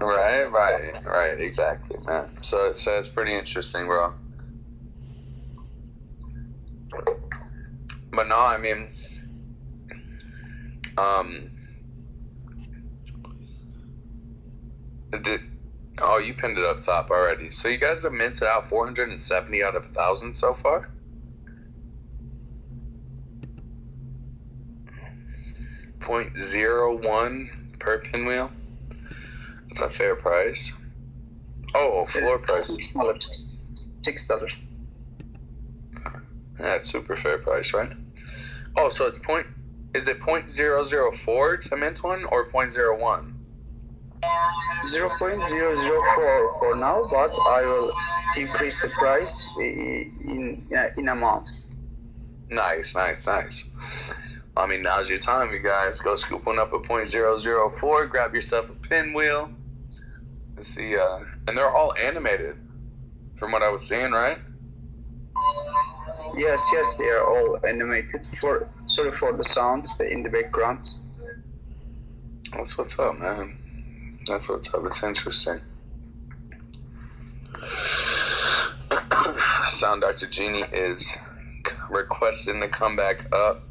Right, exactly, man. So it's pretty interesting, bro. But no, I mean, you pinned it up top already. So you guys have minted out 470 out of 1,000 so far? .01 per pinwheel. That's a fair price. Oh, floor price. $6. That's super fair price, right? Oh, so it's is it .004 to mint one or .01? 0.004 for now, but I will increase the price in a month. Nice. I mean, now's your time, you guys. Go scoop one up at .004, grab yourself a pinwheel. Let's see, and they're all animated, from what I was seeing, right? Yes, they are all animated. Sorry for the sound in the background. That's what's up, man. That's what's up. It's interesting. Sound Dr. Genie is requesting to come back up.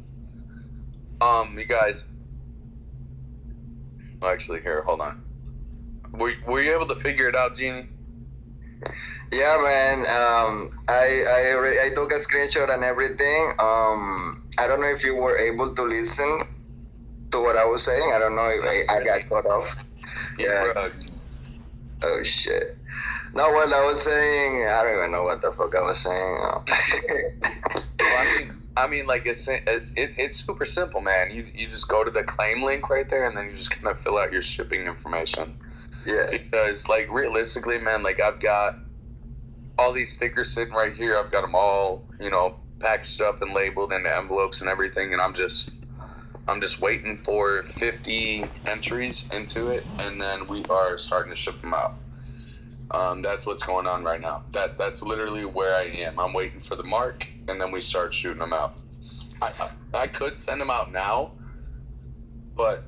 You guys. Actually, here, hold on. Were you able to figure it out, Genie? Yeah, man. I took a screenshot and everything. I don't know if you were able to listen to what I was saying. I don't know if I got cut off. Yeah. Oh shit. No, what I was saying, I don't even know what the fuck I was saying. I mean, like it's super simple, man. You just go to the claim link right there, and then you just kind of fill out your shipping information. Yeah. Because, like, realistically, man, like I've got all these stickers sitting right here. I've got them all, packaged up and labeled into envelopes and everything, and I'm just waiting for 50 entries into it, and then we are starting to ship them out. That's what's going on right now. That's literally where I am. I'm waiting for the mark, and then we start shooting them out. I could send them out now, but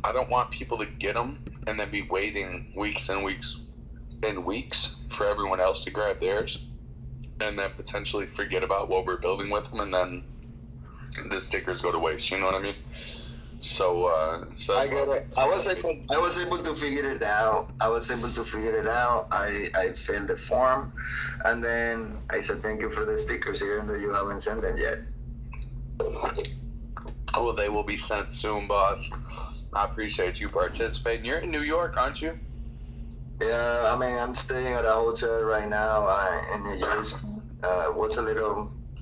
I don't want people to get them and then be waiting weeks and weeks and weeks for everyone else to grab theirs, and then potentially forget about what we're building with them, and then the stickers go to waste. You know what I mean? So I get it. I was able to figure it out. I filled the form, and then I said thank you for the stickers, even though you haven't sent them yet. Well, they will be sent soon, boss. I appreciate you participating. You're in New York, aren't you? Yeah, I mean, I'm staying at a hotel right now in New Jersey.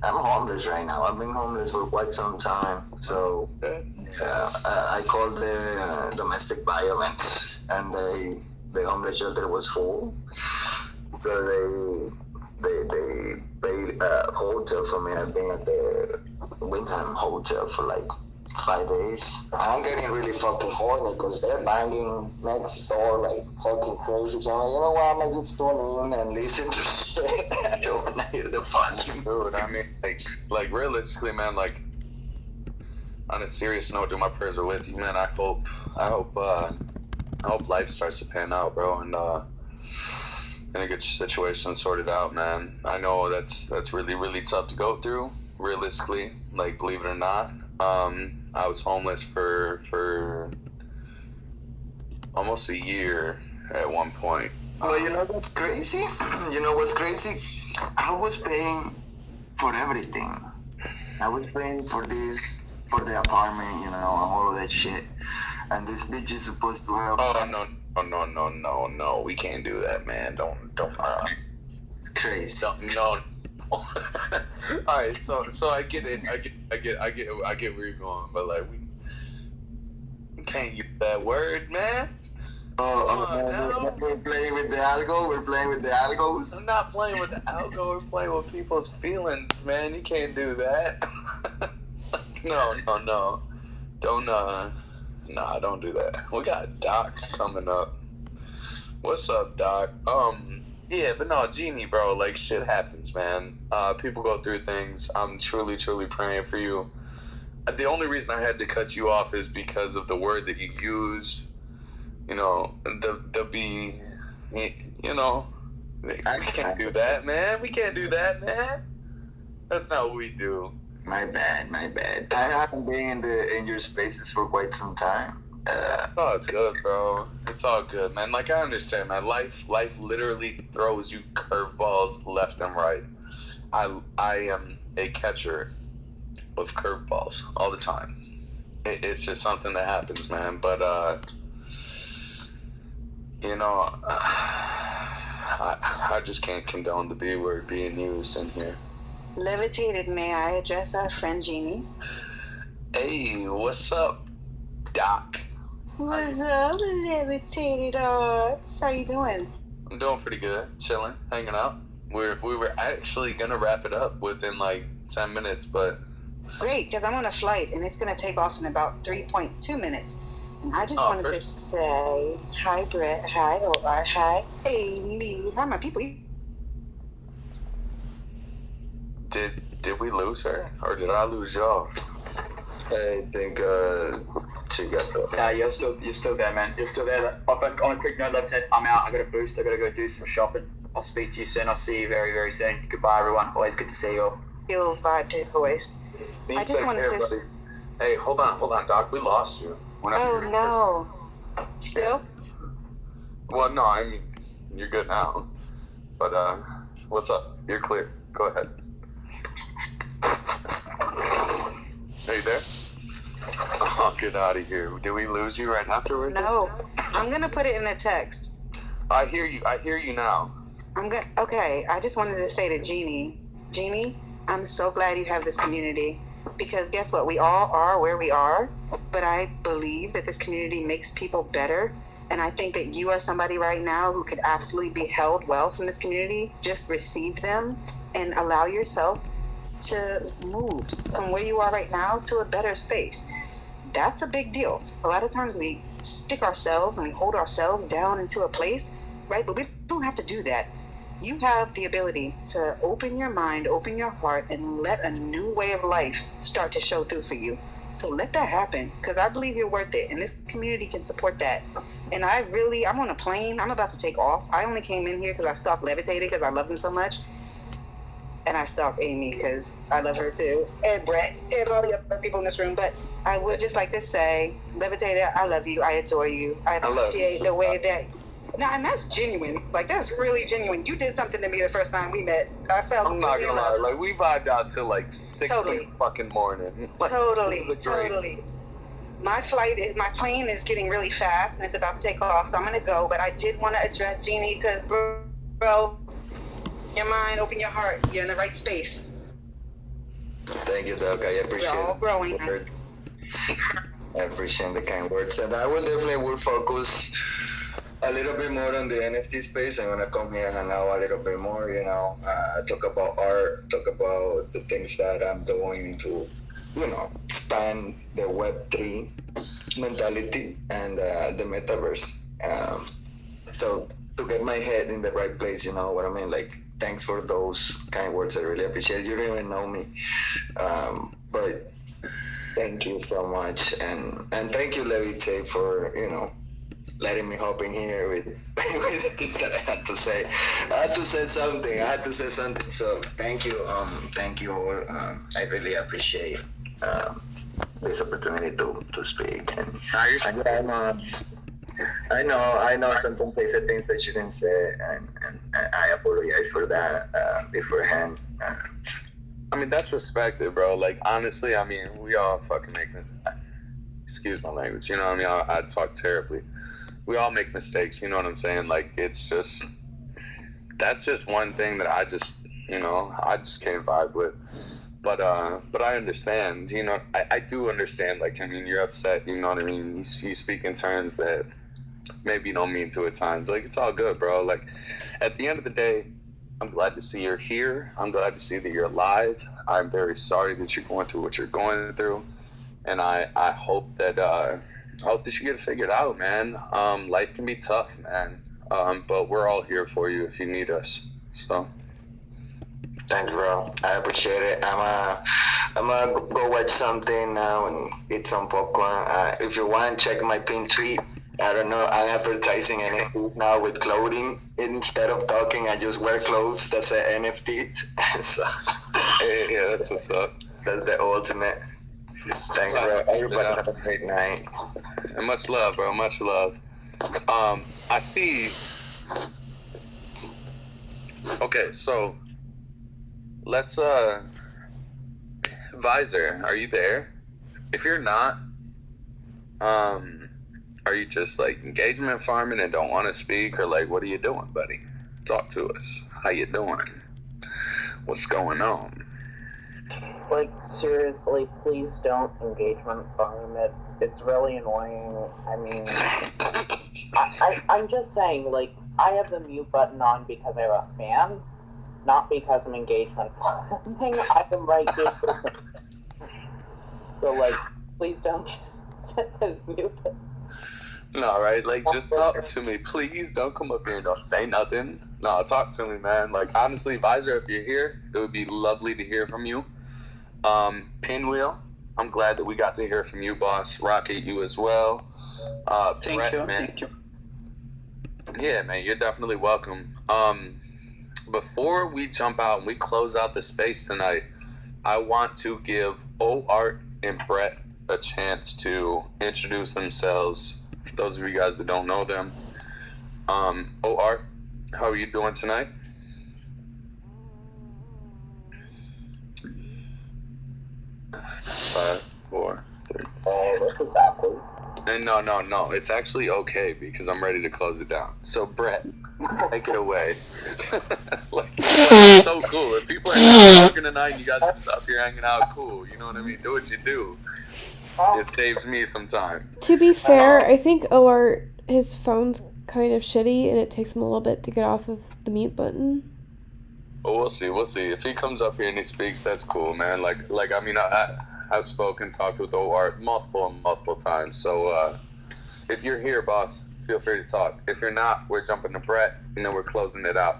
I'm homeless right now. I've been homeless for quite some time. So I called the domestic violence, and the homeless shelter was full. So they paid a hotel for me. I've been at the Windham Hotel for like 5 days. I'm getting really fucking horny because they're banging next door like fucking crazy. So I'm like, you know what? I'm gonna just tune in and listen to shit. I don't want to hear the fucking. Dude, I mean, like realistically, man, like on a serious note, dude, my prayers are with you, man. I hope life starts to pan out, bro, and get your situation sorted out, man. I know that's really, really tough to go through. Realistically, like, believe it or not, I was homeless for almost a year at one point. Well, you know what's crazy? I was paying for everything. I was paying for the apartment, and all of that shit. And this bitch is supposed to help. Oh no! We can't do that, man. Don't. It's crazy. No. All right, so I get it. I get where you're going, but like we can't use that word, man. We're playing with the algo. We're playing with the algos. I'm not playing with the algo. We're playing with people's feelings, man. You can't do that. No. Don't don't do that. We got Doc coming up. What's up, Doc? Yeah, but no, Genie, bro, like, shit happens, man. People go through things. I'm truly, truly praying for you. The only reason I had to cut you off is because of the word that you used. We can't do that, man. We can't do that, man. That's not what we do. My bad. I haven't been in your spaces for quite some time. Oh, it's good, bro. It's all good, man. Like, I understand, man. Life literally throws you curveballs left and right. I am a catcher of curveballs all the time. It's just something that happens, man. But I just can't condone the B word being used in here. Levitated, may I address our friend Jeannie? Hey, what's up, Doc? What's up, Levitated Arts? How you doing? I'm doing pretty good. Chilling, hanging out. We were actually gonna wrap it up within like 10 minutes, but... Great, because I'm on a flight, and it's gonna take off in about 3.2 minutes. And I just wanted to say, hi, Brett, hi, O.R., hi, Amy, hi, my people. Did we lose her, or did I lose y'all? I think she got there. Yeah, you're still there, man. You're still there. On a quick note, Lieutenant, I'm out. I got a boost. I got to go do some shopping. I'll speak to you soon. I'll see you very, very soon. Goodbye, everyone. Always good to see you all. Feels vibe to his voice. I just wanted to. Hey, hold on, Doc. We lost you. Oh no. Still? Well, no. I mean, you're good now. But what's up? You're clear. Go ahead. Are you there? Oh, get out of here. Did we lose you right afterwards? No. I'm going to put it in a text. I hear you now. Okay, I just wanted to say to Jeannie, I'm so glad you have this community, because guess what? We all are where we are, but I believe that this community makes people better And I think that you are somebody right now who could absolutely be held well from this community. Just receive them and allow yourself to move from where you are right now to a better space. That's a big deal. A lot of times we stick ourselves and we hold ourselves down into a place, right? But we don't have to do that. You have the ability to open your mind, open your heart, and let a new way of life start to show through for you. So let that happen, because I believe you're worth it, and this community can support that. And I'm on a plane. I'm about to take off. I only came in here because I stalked Levitated because I love him so much. And I stalked Amy because I love her too, and Brett, and all the other people in this room. But I would just like to say, Levitated, I love you. I adore you. I appreciate the way that... and that's genuine. Like, that's really genuine. You did something to me the first time we met. I felt I'm not gonna lie. Like, we vibed out till like 6 in the fucking morning. Like, Totally. My plane is getting really fast and it's about to take off, so I'm gonna go. But I did want to address Jeannie because, bro, your mind, open your heart. You're in the right space. Thank you, Doug. I appreciate We're all growing. I appreciate the kind words, and I will definitely focus a little bit more on the NFT space. I'm gonna come here and hang out a little bit more. Talk about art, talk about the things that I'm doing to, expand the Web3 mentality and the metaverse. So to get my head in the right place, you know what I mean? Like, thanks for those kind words. I really appreciate it. You don't even know me, but thank you so much, and thank you, Levite, for letting me hop in here with the things that I had to say. I had to say something. So thank you, all. I really appreciate this opportunity to speak. And I know sometimes I say things I shouldn't say, and I apologize for that beforehand. I mean, that's respected, bro. Like, honestly, I mean, we all fucking make excuse my language, you know what I mean? I talk terribly. We all make mistakes, you know what I'm saying? Like, it's just, that's just one thing that I just can't vibe with. But I understand, I do understand, like, I mean, you're upset, you know what I mean? You speak in terms that maybe you don't mean to at times. Like, it's all good, bro. Like, at the end of the day, I'm glad to see you're here. I'm glad to see that you're alive. I'm very sorry that you're going through what you're going through. And I hope that you get it figured out, man. Life can be tough, man. But we're all here for you if you need us. So thanks, bro. I appreciate it. I'm gonna go watch something now and eat some popcorn. If you want, check my pinned tweet. I don't know, I'm advertising NFTs now with clothing. Instead of talking, I just wear clothes that say NFTs. So, yeah, that's what's up. That's the ultimate. Thanks, bro. Everybody have a great night. And much love, bro. Much love. I see. Okay, so let's Visor, are you there? If you're not, are you just like engagement farming and don't want to speak, or like what are you doing, buddy? Talk to us. How you doing? What's going on? Like, seriously, please don't engagement farm it. It's really annoying. I mean, I'm just saying, like, I have the mute button on because I'm a fan, not because I'm engagement farming. I am right here. So, like, please don't just set the mute button. No, right? Like, just talk to me. Please don't come up here and don't say nothing. No, talk to me, man. Like, honestly, Visor, if you're here, it would be lovely to hear from you. Pinwheel, I'm glad that we got to hear from you, boss. Rocket, you as well. Brett, man. Thank you. Yeah, man, you're definitely welcome. Before we jump out and we close out the space tonight, I want to give O-Art and Brett a chance to introduce themselves. For those of you guys that don't know them, O-Art, how are you doing tonight? Five, four, three. This is backwards. And no, it's actually okay because I'm ready to close it down. So Brett, take it away. like, it's so cool. If people are not talking tonight and you guys are just up here hanging out, cool. You know what I mean? Do what you do. It saves me some time. To be fair, I think OArt, his phone's kind of shitty, and it takes him a little bit to get off of the mute button. Well, we'll see. We'll see. If he comes up here and he speaks, that's cool, man. I mean, I've spoken, talked with OArt multiple times. So if you're here, boss, feel free to talk. If you're not, we're jumping to Brett, and then we're closing it out.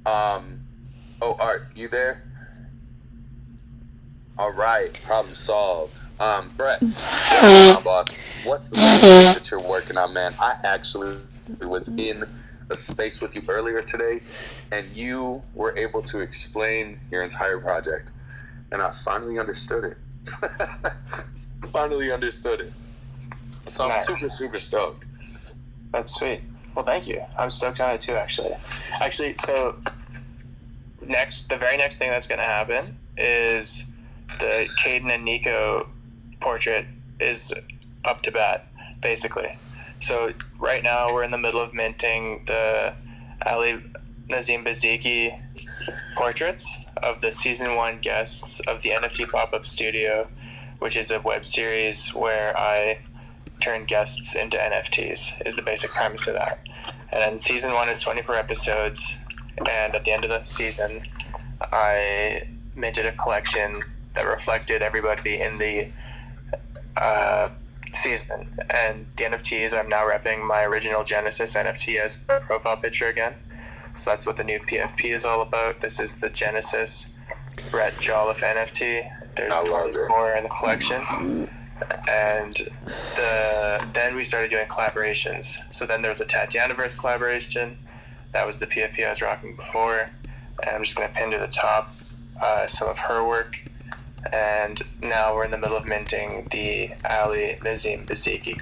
OArt, you there? All right, problem solved. Brett, what's on, boss? What's the thing that you're working on, man? I actually was in a space with you earlier today, and you were able to explain your entire project, and I finally understood it. Finally understood it. So I'm super stoked. That's sweet. Well, thank you. I'm stoked on it too, actually. So the very next thing that's going to happen is the Caden and Nico portrait is up to bat, basically. So right now we're in the middle of minting the Ali Nazim Baziki portraits of the season 1 guests of the NFT pop-up studio, which is a web series where I turn guests into NFTs, is the basic premise of that. And then season 1 is 24 episodes, and at the end of the season I minted a collection that reflected everybody in the season. And the NFTs, I'm now repping my original Genesis NFT as a profile picture again. So that's what the new PFP is all about. This is the Genesis Brett Jolliffe NFT. There's 24 in the collection. And then we started doing collaborations. So then there was a Tatianaverse collaboration. That was the PFP I was rocking before. And I'm just going to pin to the top some of her work. And now we're in the middle of minting the Ali Nazim Baziki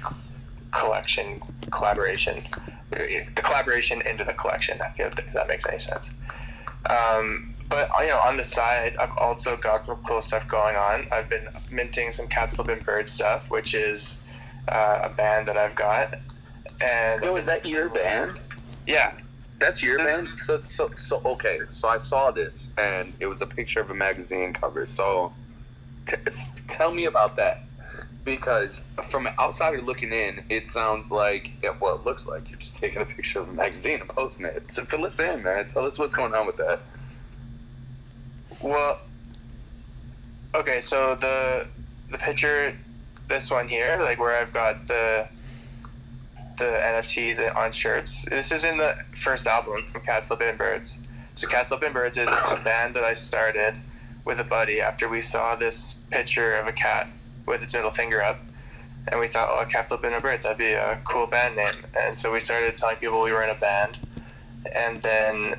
collection collaboration. The collaboration into the collection, if that makes any sense. But on the side, I've also got some cool stuff going on. I've been minting some Cats Flippin' Bird stuff, which is a band that I've got. And is that your band? Yeah. That's your band? So okay. So I saw this, and it was a picture of a magazine cover. So tell me about that. Because from an outsider looking in, it sounds like, it looks like you're just taking a picture of a magazine and posting it. So fill us in, man. Tell us what's going on with that. Well, okay, so the picture, this one here, like where I've got the NFTs on shirts, this is in the first album from Cats Flippin' Birds. So Cats Flippin' Birds is a band that I started with a buddy after we saw this picture of a cat with its middle finger up, and we thought, Cat Flippin' Birds, that'd be a cool band name. And so we started telling people we were in a band, and then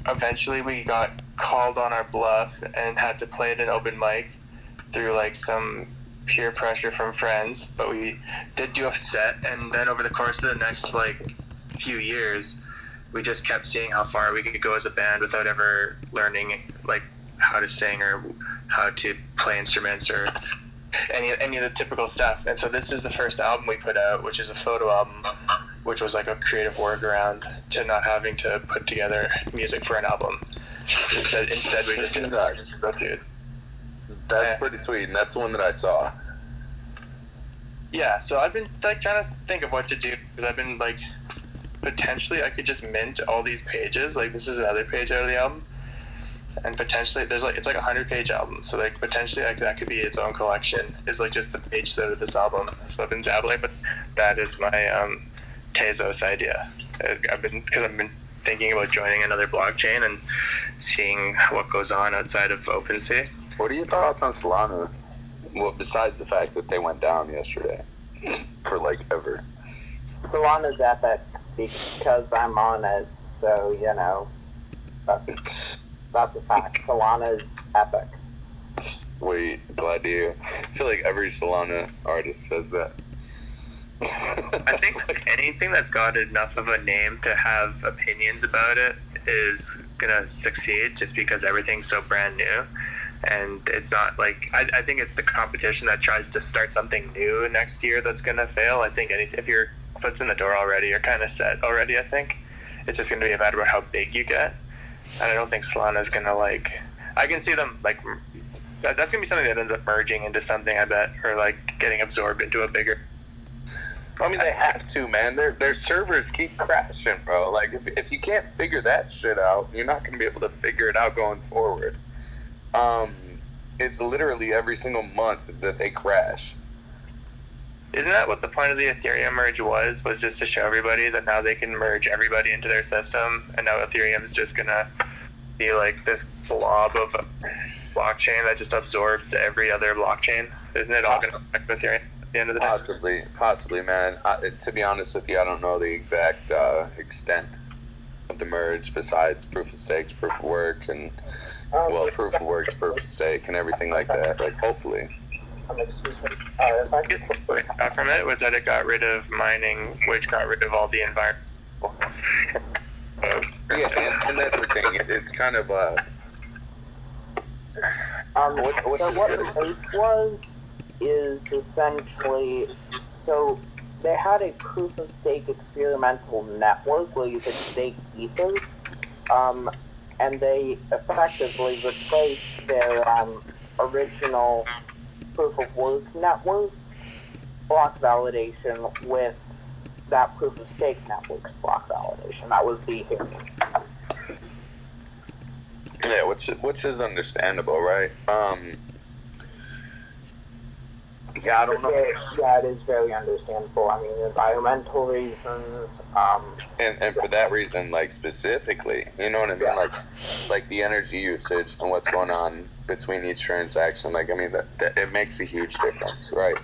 eventually we got called on our bluff and had to play at an open mic through like some peer pressure from friends, but we did do a set. And then over the course of the next like few years, we just kept seeing how far we could go as a band without ever learning like how to sing or how to play instruments or any of the typical stuff. And so this is the first album we put out, which is a photo album, which was like a creative workaround to not having to put together music for an album. Instead we just did that. That's pretty sweet, and that's the one that I saw. Yeah, so I've been like trying to think of what to do, because I've been like, potentially I could just mint all these pages. Like this is another page out of the album, and potentially it's like a 100-page album, so like potentially like that could be its own collection, is like just the pages out of this album. So I've been dabbling, but that is my Tezos idea. I've been thinking about joining another blockchain and seeing what goes on outside of OpenSea. What are your thoughts on Solana? Well, besides the fact that they went down yesterday for like ever. Solana's epic because I'm on it, so that's a fact. Solana's epic. Sweet, glad to hear. I feel like every Solana artist says that. I think like anything that's got enough of a name to have opinions about it is gonna succeed, just because everything's so brand new. And it's not like, I think it's the competition that tries to start something new next year that's gonna fail. I think if your foot's in the door already, you're kind of set already. I think it's just gonna be a matter of how big you get. And I don't think Solana's gonna like, I can see them like that's gonna be something that ends up merging into something, I bet, or like getting absorbed into a bigger. I mean, they have to, man. Their servers keep crashing, bro. Like, if you can't figure that shit out, you're not gonna be able to figure it out going forward. It's literally every single month that they crash. Isn't that what the point of the Ethereum merge was just to show everybody that now they can merge everybody into their system, and now Ethereum's just gonna be like this blob of a blockchain that just absorbs every other blockchain? Isn't it all gonna affect Ethereum at the end of the day? Possibly, man. To be honest with you, I don't know the exact extent of the merge besides proof of stakes, proof of work, and proof of works, proof of stake, and everything like that. Like, hopefully. From it was that it got rid of mining, which got rid of all the environment. Yeah, and that's the thing. It's kind of what the case was is essentially, so they had a proof of stake experimental network where you could stake ether, and they effectively replaced their original proof of work network block validation with that proof of stake network's block validation. That was the hearing. Yeah, which is understandable, right? Yeah, I don't know. Yeah, it is very understandable. I mean, environmental reasons. And for that reason, like, specifically, you know what I mean? Like the energy usage and what's going on between each transaction. Like, I mean, that it makes a huge difference, right?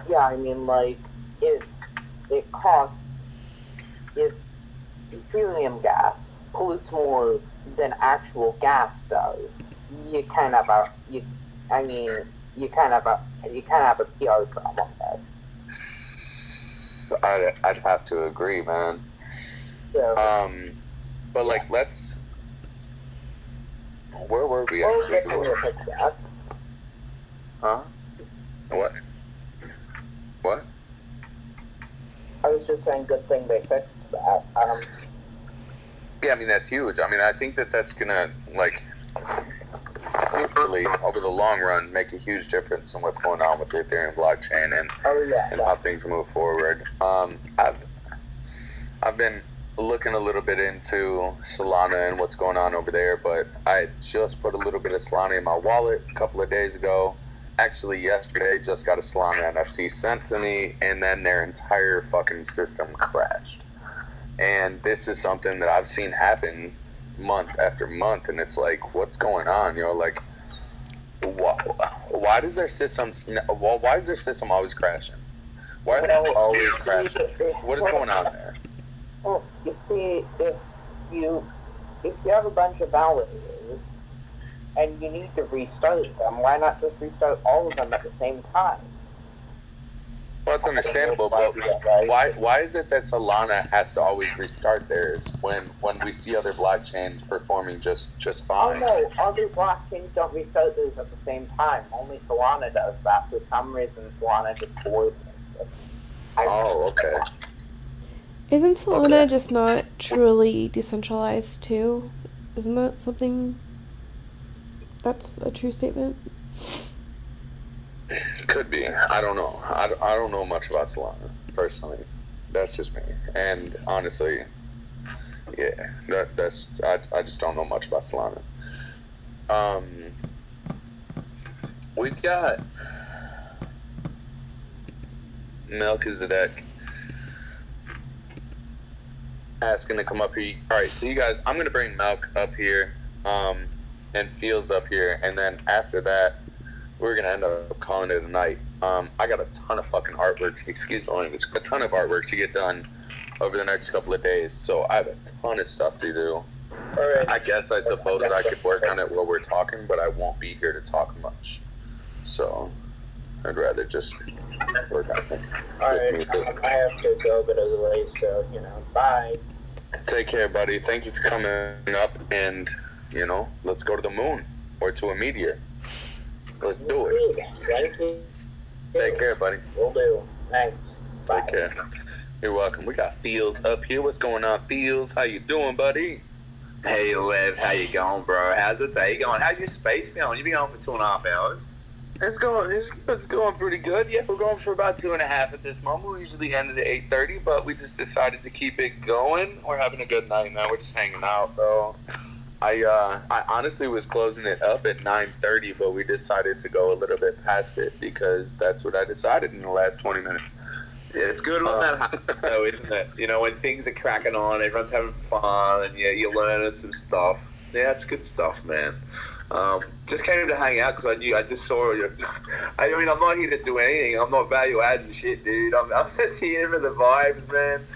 Yeah, I mean, like, it costs, if Ethereum gas pollutes more than actual gas does, you kind of have a PR problem there. I'd have to agree, man. Yeah. But like, where were we actually? Huh? What? I was just saying, good thing they fixed that. Yeah, I mean, that's huge. I mean, I think that's gonna, like, hopefully, over the long run, make a huge difference in what's going on with the Ethereum blockchain and how things move forward. I've been looking a little bit into Solana and what's going on over there, but I just put a little bit of Solana in my wallet a couple of days ago. Actually, yesterday, just got a Solana NFT sent to me, and then their entire fucking system crashed. And this is something that I've seen happen month after month, and it's like, what's going on? You know, like, why does their system? Why is their system always crashing? Why are they always crashing? What is going on there? Well, you see, if you have a bunch of validators and you need to restart them, why not just restart all of them at the same time? Well, it's understandable, but why is it that Solana has to always restart theirs when we see other blockchains performing just fine? Oh no, other blockchains don't restart theirs at the same time. Only Solana does that. For some reason, Solana just coordinates it. Oh, okay. Isn't Solana just not truly decentralized too? Isn't that something that's a true statement? Could be. I don't know. I don't know much about Solana, personally. That's just me. And honestly, yeah, I just don't know much about Solana. We've got Melchizedek asking to come up here. Alright, so you guys, I'm gonna bring Melk up here, and Fields up here, and then after that, we're gonna end up calling it a night. I got a ton of fucking artwork, excuse my language, a ton of artwork to get done over the next couple of days, so I have a ton of stuff to do. I guess I suppose I could work on it while we're talking, but I won't be here to talk much. So I'd rather just work on it. Alright, I have to go a bit early, so, bye. Take care, buddy. Thank you for coming up, and, let's go to the moon, or to a meteor. Let's do it. Take care, buddy. Will do. Thanks. Bye. Take care. You're welcome. We got Fields up here. What's going on, Fields? How you doing, buddy? Hey Lev, how you going, bro? How's the day going? How's your space going? You've been going for 2.5 hours. It's going pretty good. Yeah, we're going for about 2.5 at this moment. We usually end at 8:30, but we just decided to keep it going. We're having a good night now. We're just hanging out, though. I honestly was closing it up at 9:30, but we decided to go a little bit past it because that's what I decided in the last 20 minutes. Yeah, it's good when that happens, though, isn't it? You know, when things are cracking on, everyone's having fun, and yeah, you're learning some stuff. Yeah, it's good stuff, man. Just came to hang out because I just saw you. I mean, I'm not here to do anything. I'm not value adding shit, dude. I'm just here for the vibes, man.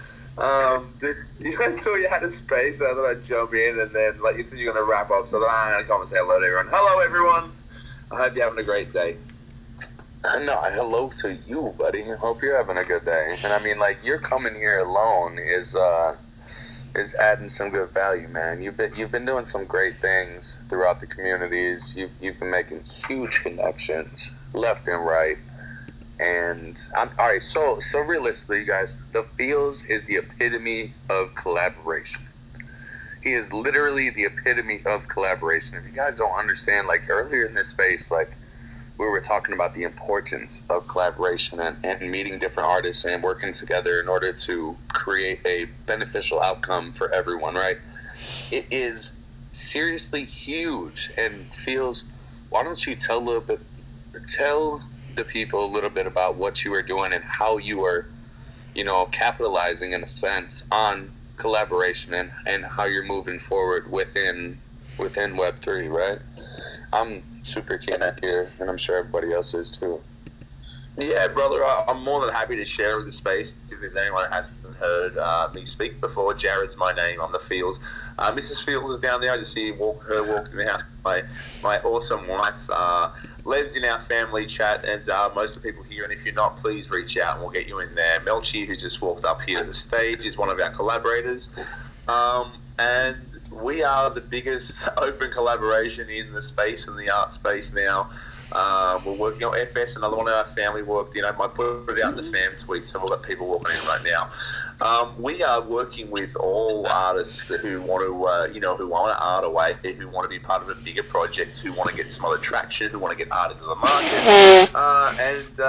You guys saw you had a space, so I thought I'd jump in, and then like you said, you're gonna wrap up, so then I'm gonna come and say hello to everyone. Hello, everyone. I hope you're having a great day. No, hello to you, buddy. Hope you're having a good day. And I mean, like, you're coming here alone is adding some good value, man. You've been doing some great things throughout the communities. You've been making huge connections left and right. And all right. So realistically, you guys, the Feels is the epitome of collaboration. He is literally the epitome of collaboration. If you guys don't understand, like earlier in this space, like we were talking about the importance of collaboration and meeting different artists and working together in order to create a beneficial outcome for everyone, right? It is seriously huge and Feels. Why don't you tell the people a little bit about what you are doing and how you are, capitalizing in a sense on collaboration and how you're moving forward within Web3, right? I'm super keen to hear, and I'm sure everybody else is too. Yeah, brother, I'm more than happy to share with the space. If there's anyone that hasn't heard me speak before, Jared's my name. I'm the Feels. Mrs. Feels is down there. I just see her walking the house. My awesome wife lives in our family chat, and most of the people here. And if you're not, please reach out, and we'll get you in there. Melchi, who just walked up here to the stage, is one of our collaborators. And we are the biggest open collaboration in the space, in the art space now. We're working on FS, another one of our family worked. I put it out in the fam tweet, so we've got people walking in right now. We are working with all artists who want to, who want to art away, who want to be part of a bigger project, who want to get some other traction, who want to get art into the market, and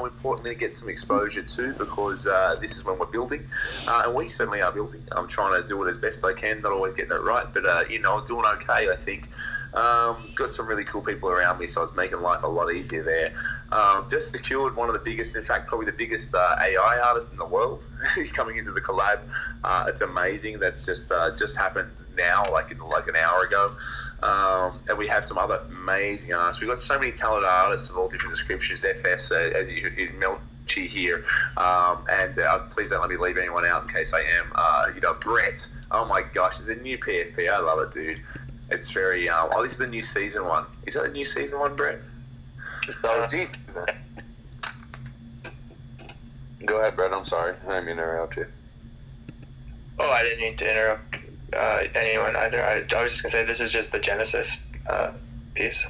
importantly, get some exposure too, because this is when we're building, and we certainly are building. I'm trying to do it as best I can, not always getting it right, but I'm doing okay, I think. Got some really cool people around me, so it's making life a lot easier there. Just secured one of the biggest, in fact, probably the biggest AI artist in the world. He's coming into the collab. It's amazing. That's just happened now, like an hour ago. And we have some other amazing artists. We've got so many talented artists of all different descriptions. FS, as you Melchi here, and please don't let me leave anyone out in case I am. Brett. Oh my gosh, there's a new PFP. I love it, dude. It's very. This is the new season one. Is that the new season one, Brett? It's the OG season. Go ahead, Brett. I'm sorry. I didn't mean to interrupt you. Oh, I didn't mean to interrupt anyone either. I was just gonna say this is just the Genesis piece.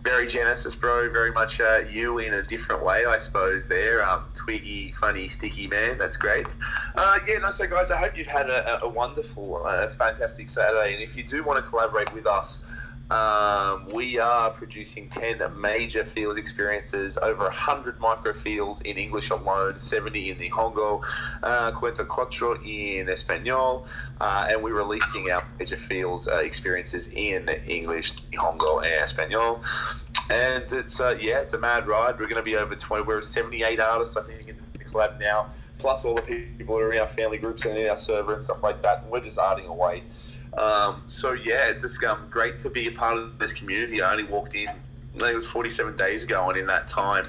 Very Genesis, bro. Very much you in a different way, I suppose. There, twiggy, funny, sticky man. That's great. So guys, I hope you've had a wonderful, fantastic Saturday. And if you do want to collaborate with us, we are producing 10 major Feels experiences, over 100 micro Feels in English alone, 70 in the Hongo, 44 in Espanol, and we're releasing our major Feels experiences in English, Hongo, and Espanol. And it's a mad ride. We're going to be over 20. We're 78 artists, I think, in the collab now, plus all the people that are in our family groups and in our server and stuff like that. And we're just arting away. It's just great to be a part of this community. I only walked in, I think it was 47 days ago, and in that time,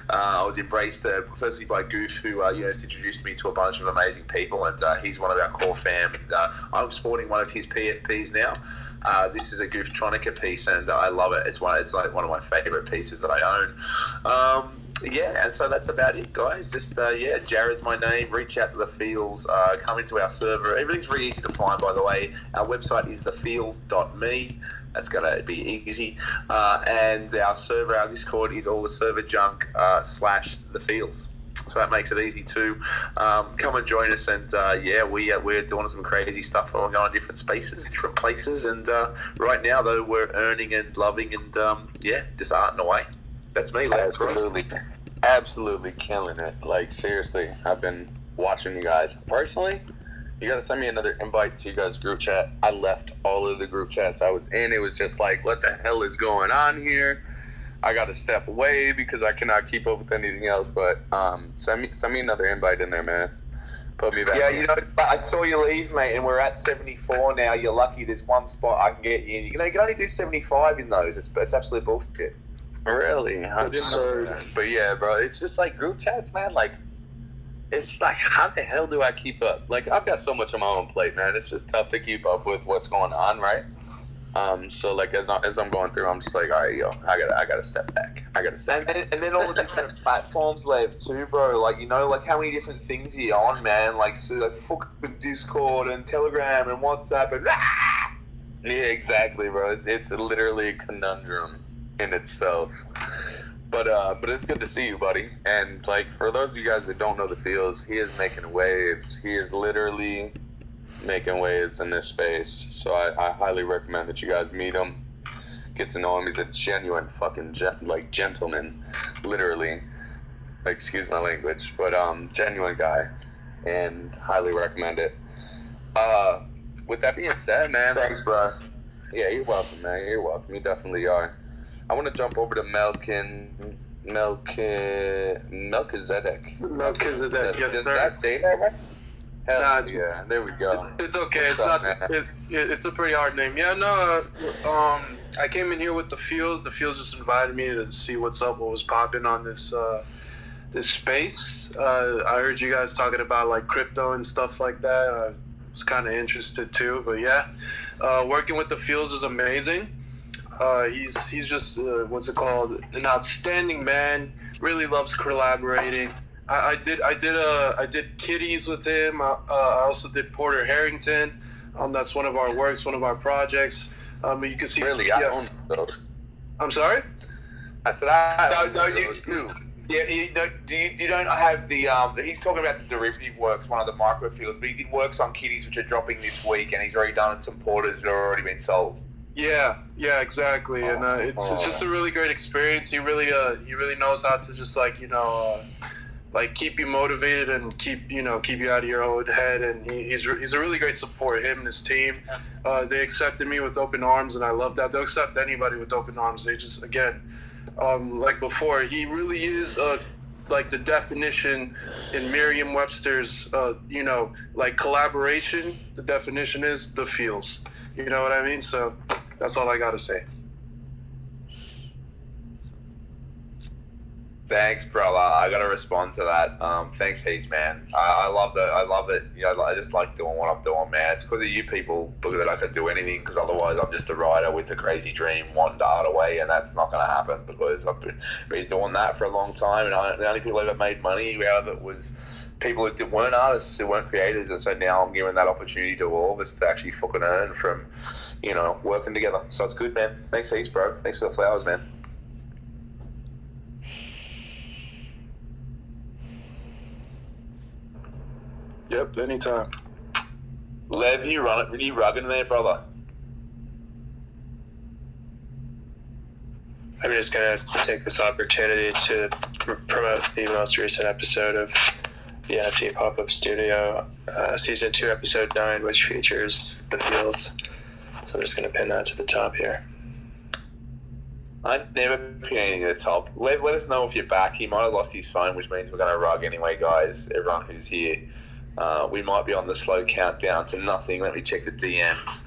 I was embraced firstly by Goof, who has introduced me to a bunch of amazing people, and he's one of our core fam. And I'm sporting one of his PFPs now. This is a Gooftronica piece, and I love it. It's like one of my favorite pieces that I own. And so that's about it, guys. Just Jared's my name. Reach out to the Feels. Come into our server. Everything's really easy to find, by the way. Our website is thefeels.me. That's gonna be easy. And our server, our Discord, is all the server junk / the Feels. So that makes it easy too. Come and join us, and we're doing some crazy stuff. We're going to different spaces, different places, and right now though we're earning and loving and just arting away. That's me. Absolutely killing it. Like seriously, I've been watching you guys personally. You gotta send me another invite to you guys' group chat. I left all of the group chats I was in. It was just like, what the hell is going on here? I got to step away because I cannot keep up with anything else. But send me another invite in there, man. Put me back. Yeah, in. I saw you leave, mate, and we're at 74 now. You're lucky. There's one spot I can get you in. You can only do 75 in those. It's absolute bullshit. Really? But yeah, bro, it's just like group chats, man. Like, it's like, how the hell do I keep up? Like, I've got so much on my own plate, man. It's just tough to keep up with what's going on, right? So like as I'm going through, I'm just like, all right, yo, I gotta step back. And then all the different platforms left too, bro. Like like how many different things are you on, man? Like fucking Discord and Telegram and WhatsApp and yeah, exactly, bro. It's literally a conundrum in itself. But it's good to see you, buddy. And like for those of you guys that don't know the Feels, he is making waves. He is literally making waves in this space, so I highly recommend that you guys meet him, get to know him. He's a genuine fucking gentleman, literally. Excuse my language, but genuine guy, and highly recommend it. With that being said, man, thanks, bro. Yeah, you're welcome, man. You're welcome. You definitely are. I want to jump over to Melchizedek. Melchizedek, yes, Did sir. I say that right? Nah, Yeah, there we go. It's okay. What's It's a pretty hard name. Yeah, no. I came in here with the Feels. The Feels just invited me to see what's up, what was popping on this space. I heard you guys talking about like crypto and stuff like that. I was kind of interested too. But yeah, working with the Feels is amazing. He's just what's it called? An outstanding man. Really loves collaborating. I did Kitties with him. I also did Porter Harrington. That's one of our works, one of our projects. You can see. Really, I own those. I'm sorry. I said I no, you do. Yeah, you don't have the. He's talking about the derivative works, one of the microfields, but he did works on Kitties which are dropping this week, and he's already done some Porters that are already been sold. Yeah, exactly, and it's just a really great experience. He really knows how to just like keep you motivated and keep you out of your own head, and he's a really great support. Him and his team, they accepted me with open arms, and I love that. They'll accept anybody with open arms. They just like before, he really is like the definition in Merriam-Webster's like collaboration. The definition is the Feels. You know what I mean? So that's all I gotta say. Thanks, brother. I gotta respond to that. Thanks heaps, man. I love it. I just like doing what I'm doing, man. It's because of you people that I can do anything, because otherwise I'm just a writer with a crazy dream, one art away, and that's not gonna happen because I've been doing that for a long time, and the only people who ever made money out of it was people who weren't artists, who weren't creators, and so now I'm giving that opportunity to all of us to actually fucking earn from, working together. So it's good, man. Thanks heaps, bro. Thanks for the flowers, man. Yep, anytime. Lev, you rugging there, brother? I'm just going to take this opportunity to promote the most recent episode of the NFT Pop-Up Studio, Season 2, Episode 9, which features the Feels. So I'm just going to pin that to the top here. I never pin anything at the top. Let us know if you're back. He might have lost his phone, which means we're going to rug anyway, guys. Everyone who's here. We might be on the slow countdown to nothing. Let me check the DMs.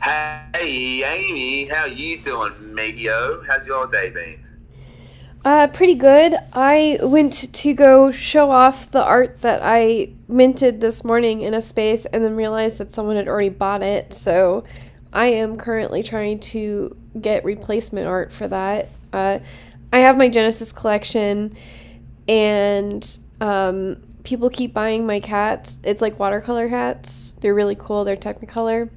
Hey, Amy, how you doing, Medio? How's your day been? Pretty good. I went to go show off the art that I minted this morning in a space and then realized that someone had already bought it. So I am currently trying to get replacement art for that. I have my Genesis collection, and people keep buying my cats. It's like watercolor hats. They're really cool. They're Technicolor.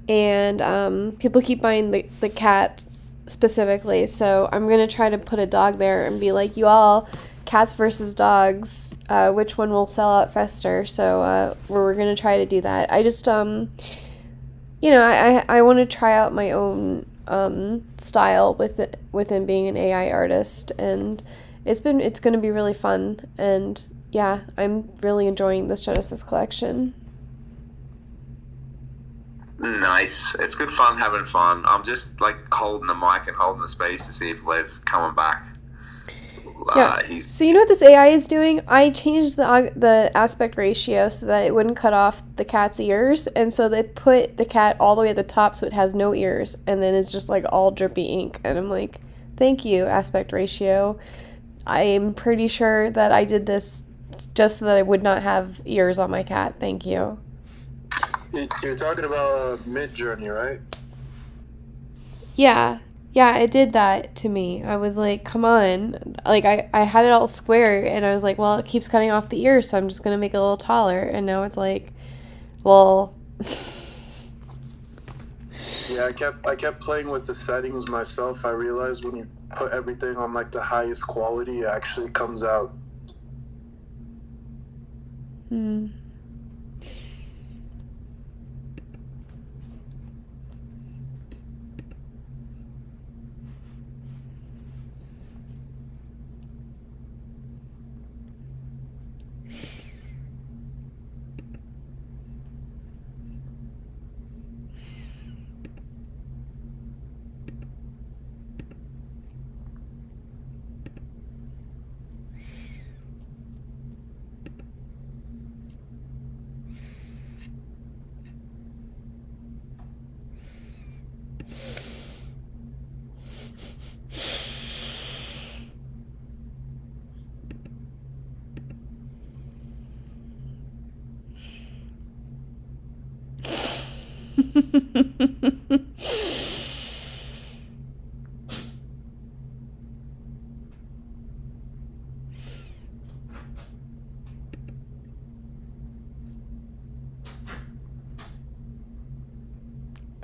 And people keep buying the cat specifically. So I'm going to try to put a dog there and be like, you all cats versus dogs, which one will sell out faster. So we're gonna try to do that. I just you know, I want to try out my own style within being an AI artist, and it's going to be really fun. And yeah, I'm really enjoying this Genesis collection. Nice. It's good fun having fun. I'm just like holding the mic and holding the space to see if Lev's coming back. Yeah. So you know what this AI is doing? I changed the aspect ratio so that it wouldn't cut off the cat's ears, and so they put the cat all the way at the top so it has no ears, and then it's just like all drippy ink. And I'm like, thank you, aspect ratio. I'm pretty sure that I did this just so that I would not have ears on my cat. Thank you. You're talking about Mid-Journey, right? Yeah, it did that to me. I was like, come on. Like, I had it all square, and I was like, well, it keeps cutting off the ears, so I'm just going to make it a little taller. And now it's like, well... Yeah, I kept playing with the settings myself. I realized when you put everything on, like, the highest quality, it actually comes out. Hmm.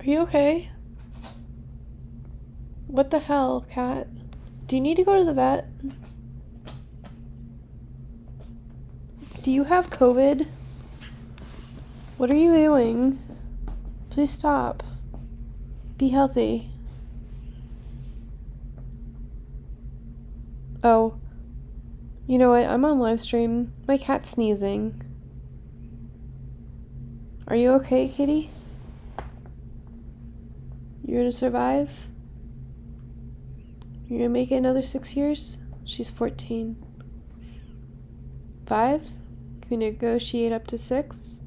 Are you okay? What the hell, cat? Do you need to go to the vet? Do you have COVID? What are you doing? Please stop. Be healthy. Oh. You know what? I'm on live stream. My cat's sneezing. Are you okay, kitty? You're gonna survive? You're gonna make it another 6 years? She's 14. 5? Can we negotiate up to 6?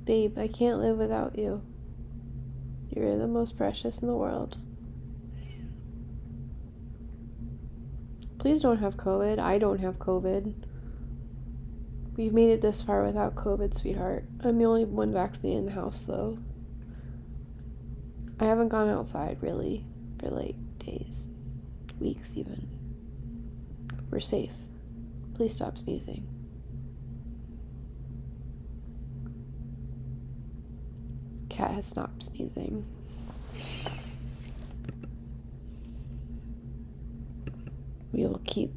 Babe, I can't live without you. You're the most precious in the world. Please don't have COVID. I don't have COVID. We've made it this far without COVID, sweetheart. I'm the only one vaccinated in the house, though. I haven't gone outside, really, for like days, weeks even. We're safe. Please stop sneezing. Cat has stopped sneezing. We will keep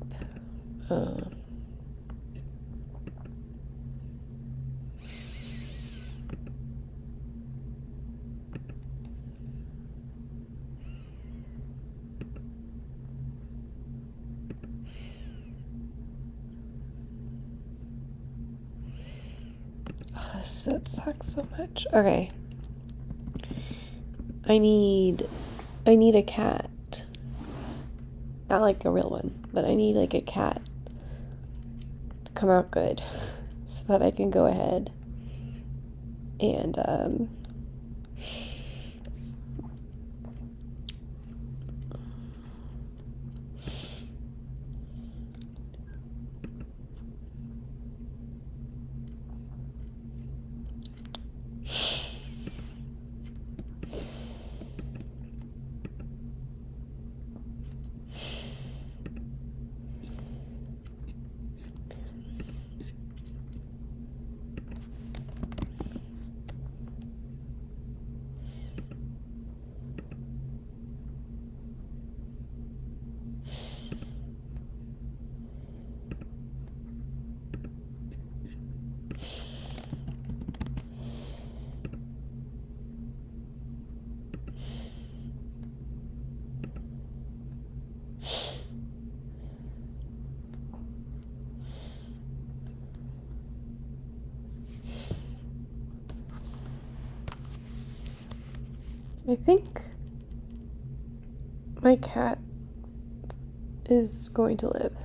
that sucks so much. Okay. I need a cat. Not like a real one, but I need like a cat to come out good so that I can go ahead and I think my cat is going to live.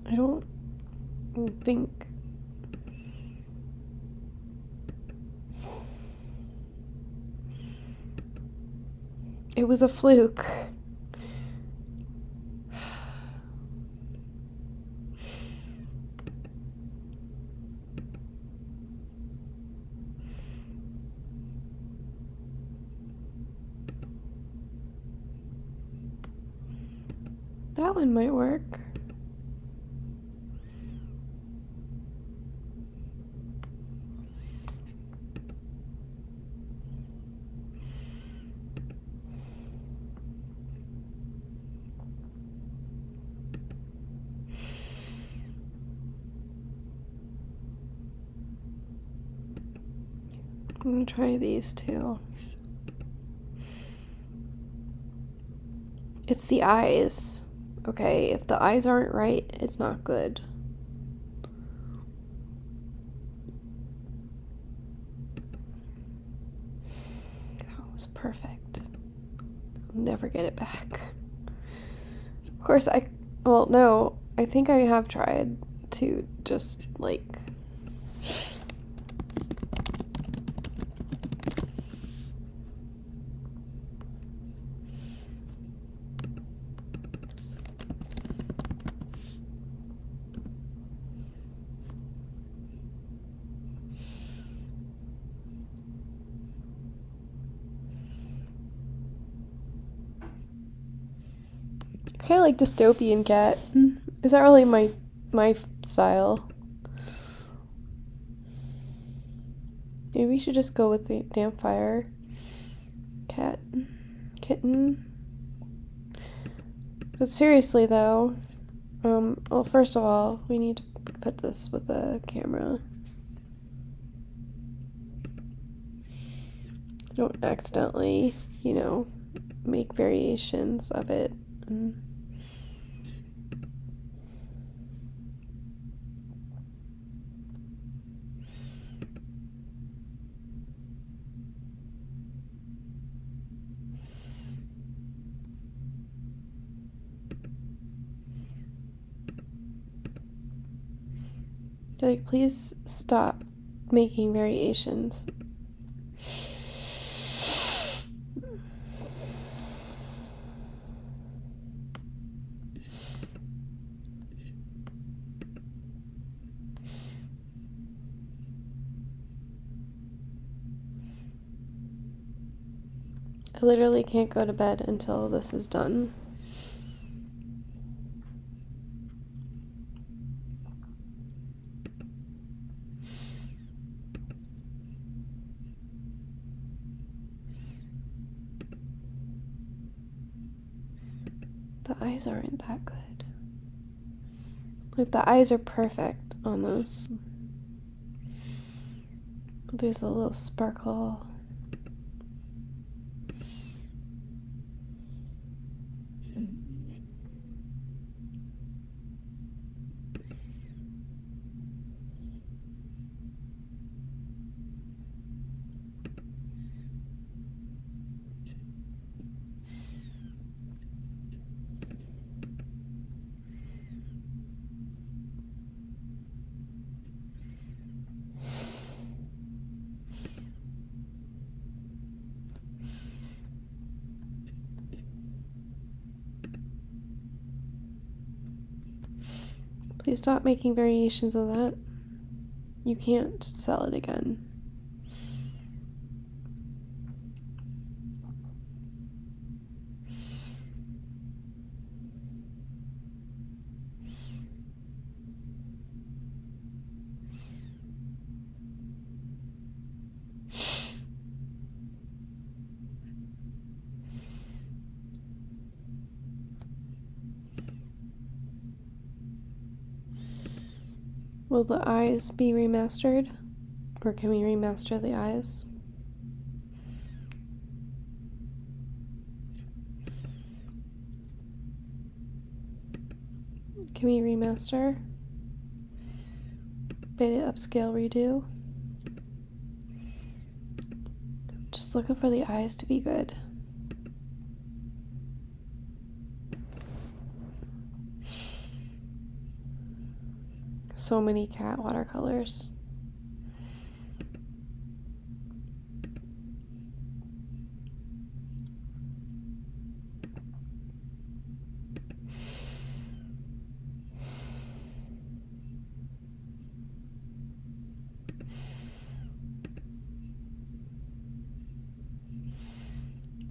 I don't think it was a fluke. That one might work. I'm gonna try these two. It's the eyes. Okay, if the eyes aren't right, it's not good. That was perfect. I'll never get it back. Of course, well, no, I think I have tried to just, like, kind of like dystopian cat. Is that really my style? Maybe we should just go with the campfire cat kitten. But seriously though, well, first of all, we need to put this with the camera. Don't accidentally, you know, make variations of it. Like, please stop making variations. I literally can't go to bed until this is done. The eyes aren't that good. Like, the eyes are perfect on this. But there's a little sparkle. Please stop making variations of that. You can't sell it again. Will the eyes be remastered? Or can we remaster the eyes? Can we remaster? Beta upscale redo? Just looking for the eyes to be good. So many cat watercolors.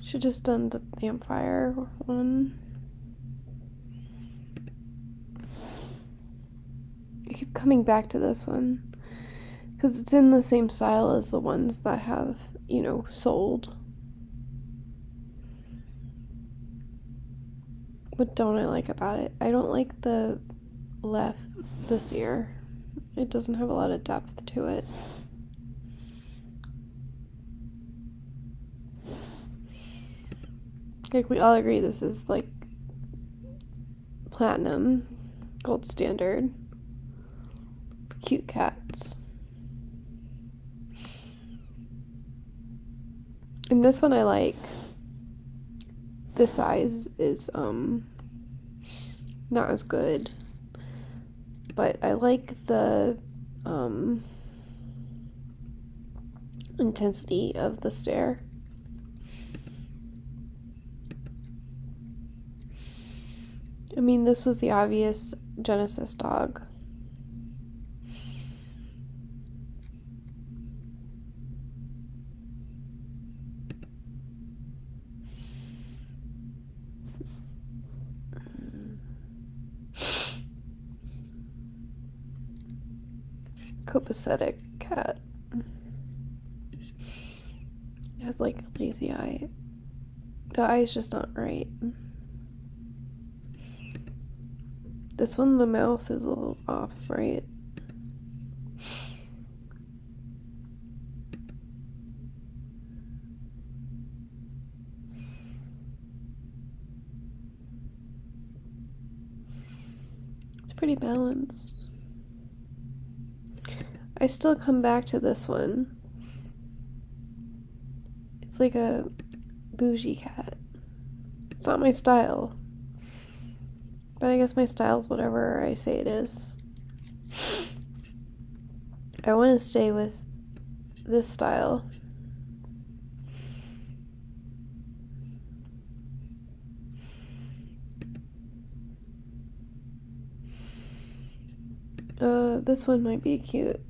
Should just done the campfire one. I keep coming back to this one because it's in the same style as the ones that have, you know, sold. What don't I like about it? I don't like the left this year. It doesn't have a lot of depth to it. Like, we all agree this is like platinum, gold standard, cute cats. And this one I like. This size is not as good, but I like the intensity of the stare. I mean, this was the obvious Genesis dog. Copacetic cat. It has like a lazy eye. The eye's just not right. This one, the mouth is a little off, right? It's pretty balanced. I still come back to this one. It's like a bougie cat. It's not my style. But I guess my style's whatever I say it is. I want to stay with this style. This one might be cute.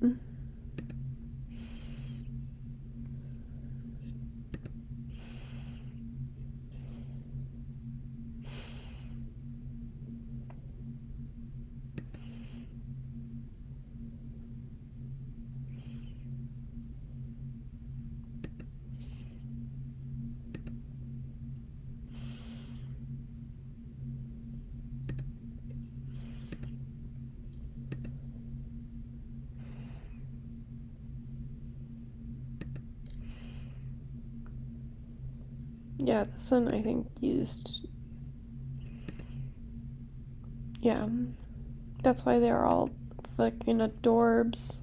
Yeah, this one I think used. Yeah, that's why they're all fucking adorbs.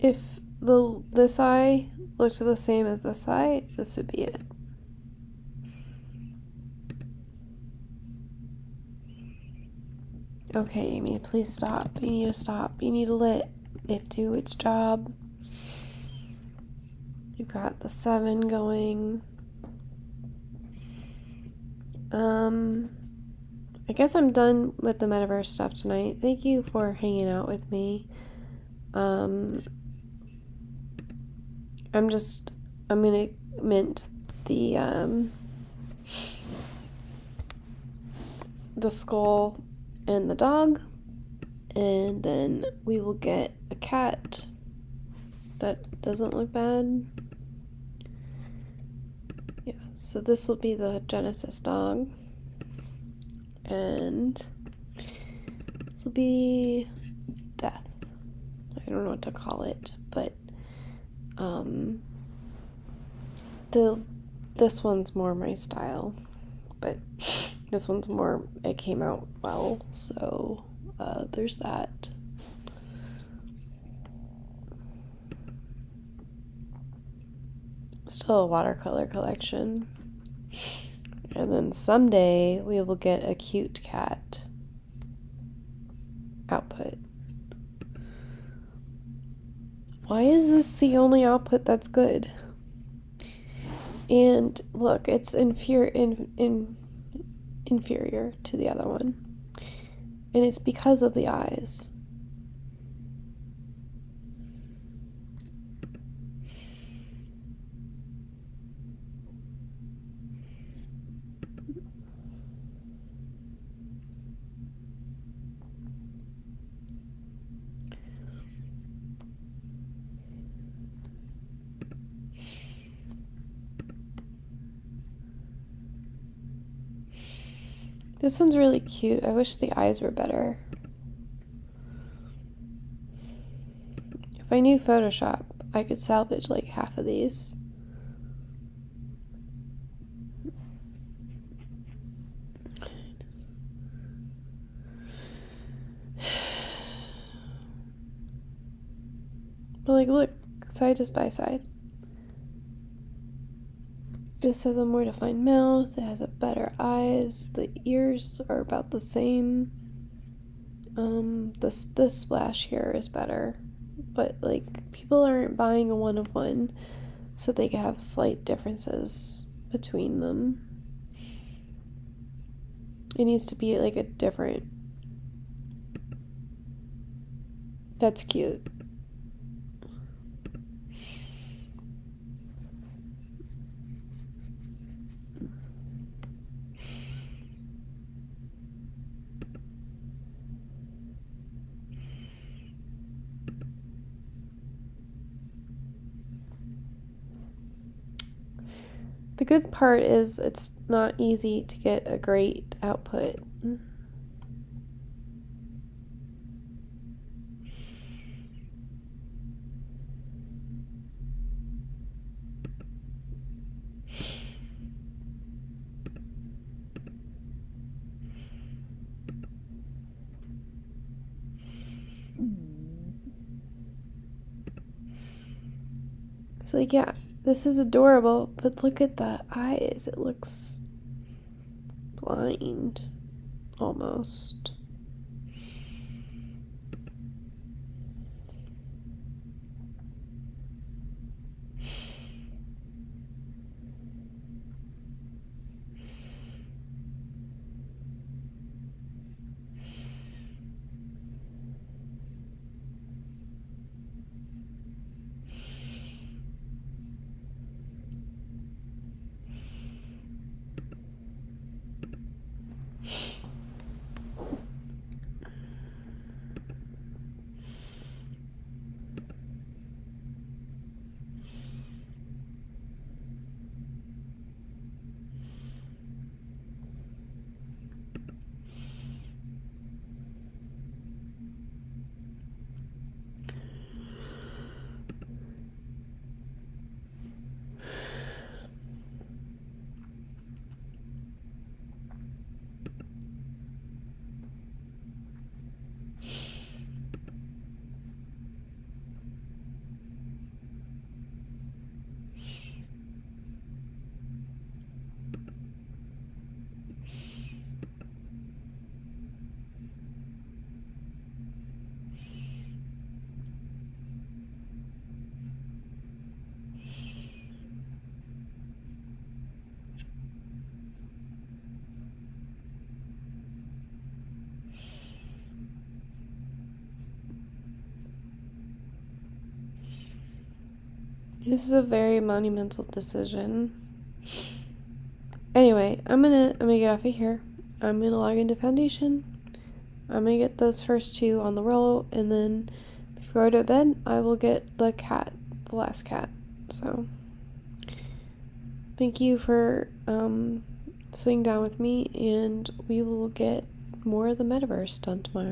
if this eye looked the same as this eye, this would be it. Okay, Amy, please stop. You need to stop. You need to let it do its job. You've got the 7 going. I guess I'm done with the metaverse stuff tonight. Thank you for hanging out with me. I'm gonna mint the skull and the dog, and then we will get a cat that doesn't look bad. Yeah, so this will be the Genesis dog, and this will be Death. I don't know what to call it, but this one's more my style, but this one's more, it came out well, so there's that. Still a watercolor collection. And then someday we will get a cute cat output. Why is this the only output that's good? And look, it's inferior to the other one. And it's because of the eyes. This one's really cute. I wish the eyes were better. If I knew Photoshop, I could salvage like half of these. But like, look, side is by side. This has a more defined mouth, it has a better eyes, the ears are about the same. This splash here is better, but like, people aren't buying a 1 of 1, so they have slight differences between them. It needs to be like a different. That's cute. The good part is it's not easy to get a great output. It's like, yeah, this is adorable, but look at the eyes. It looks blind, almost. This is a very monumental decision. Anyway, I'm gonna get off of here. I'm gonna log into Foundation. I'm gonna get those first 2 on the roll, and then before I go to bed, I will get the cat, the last cat. So, thank you for sitting down with me, and we will get more of the metaverse done tomorrow.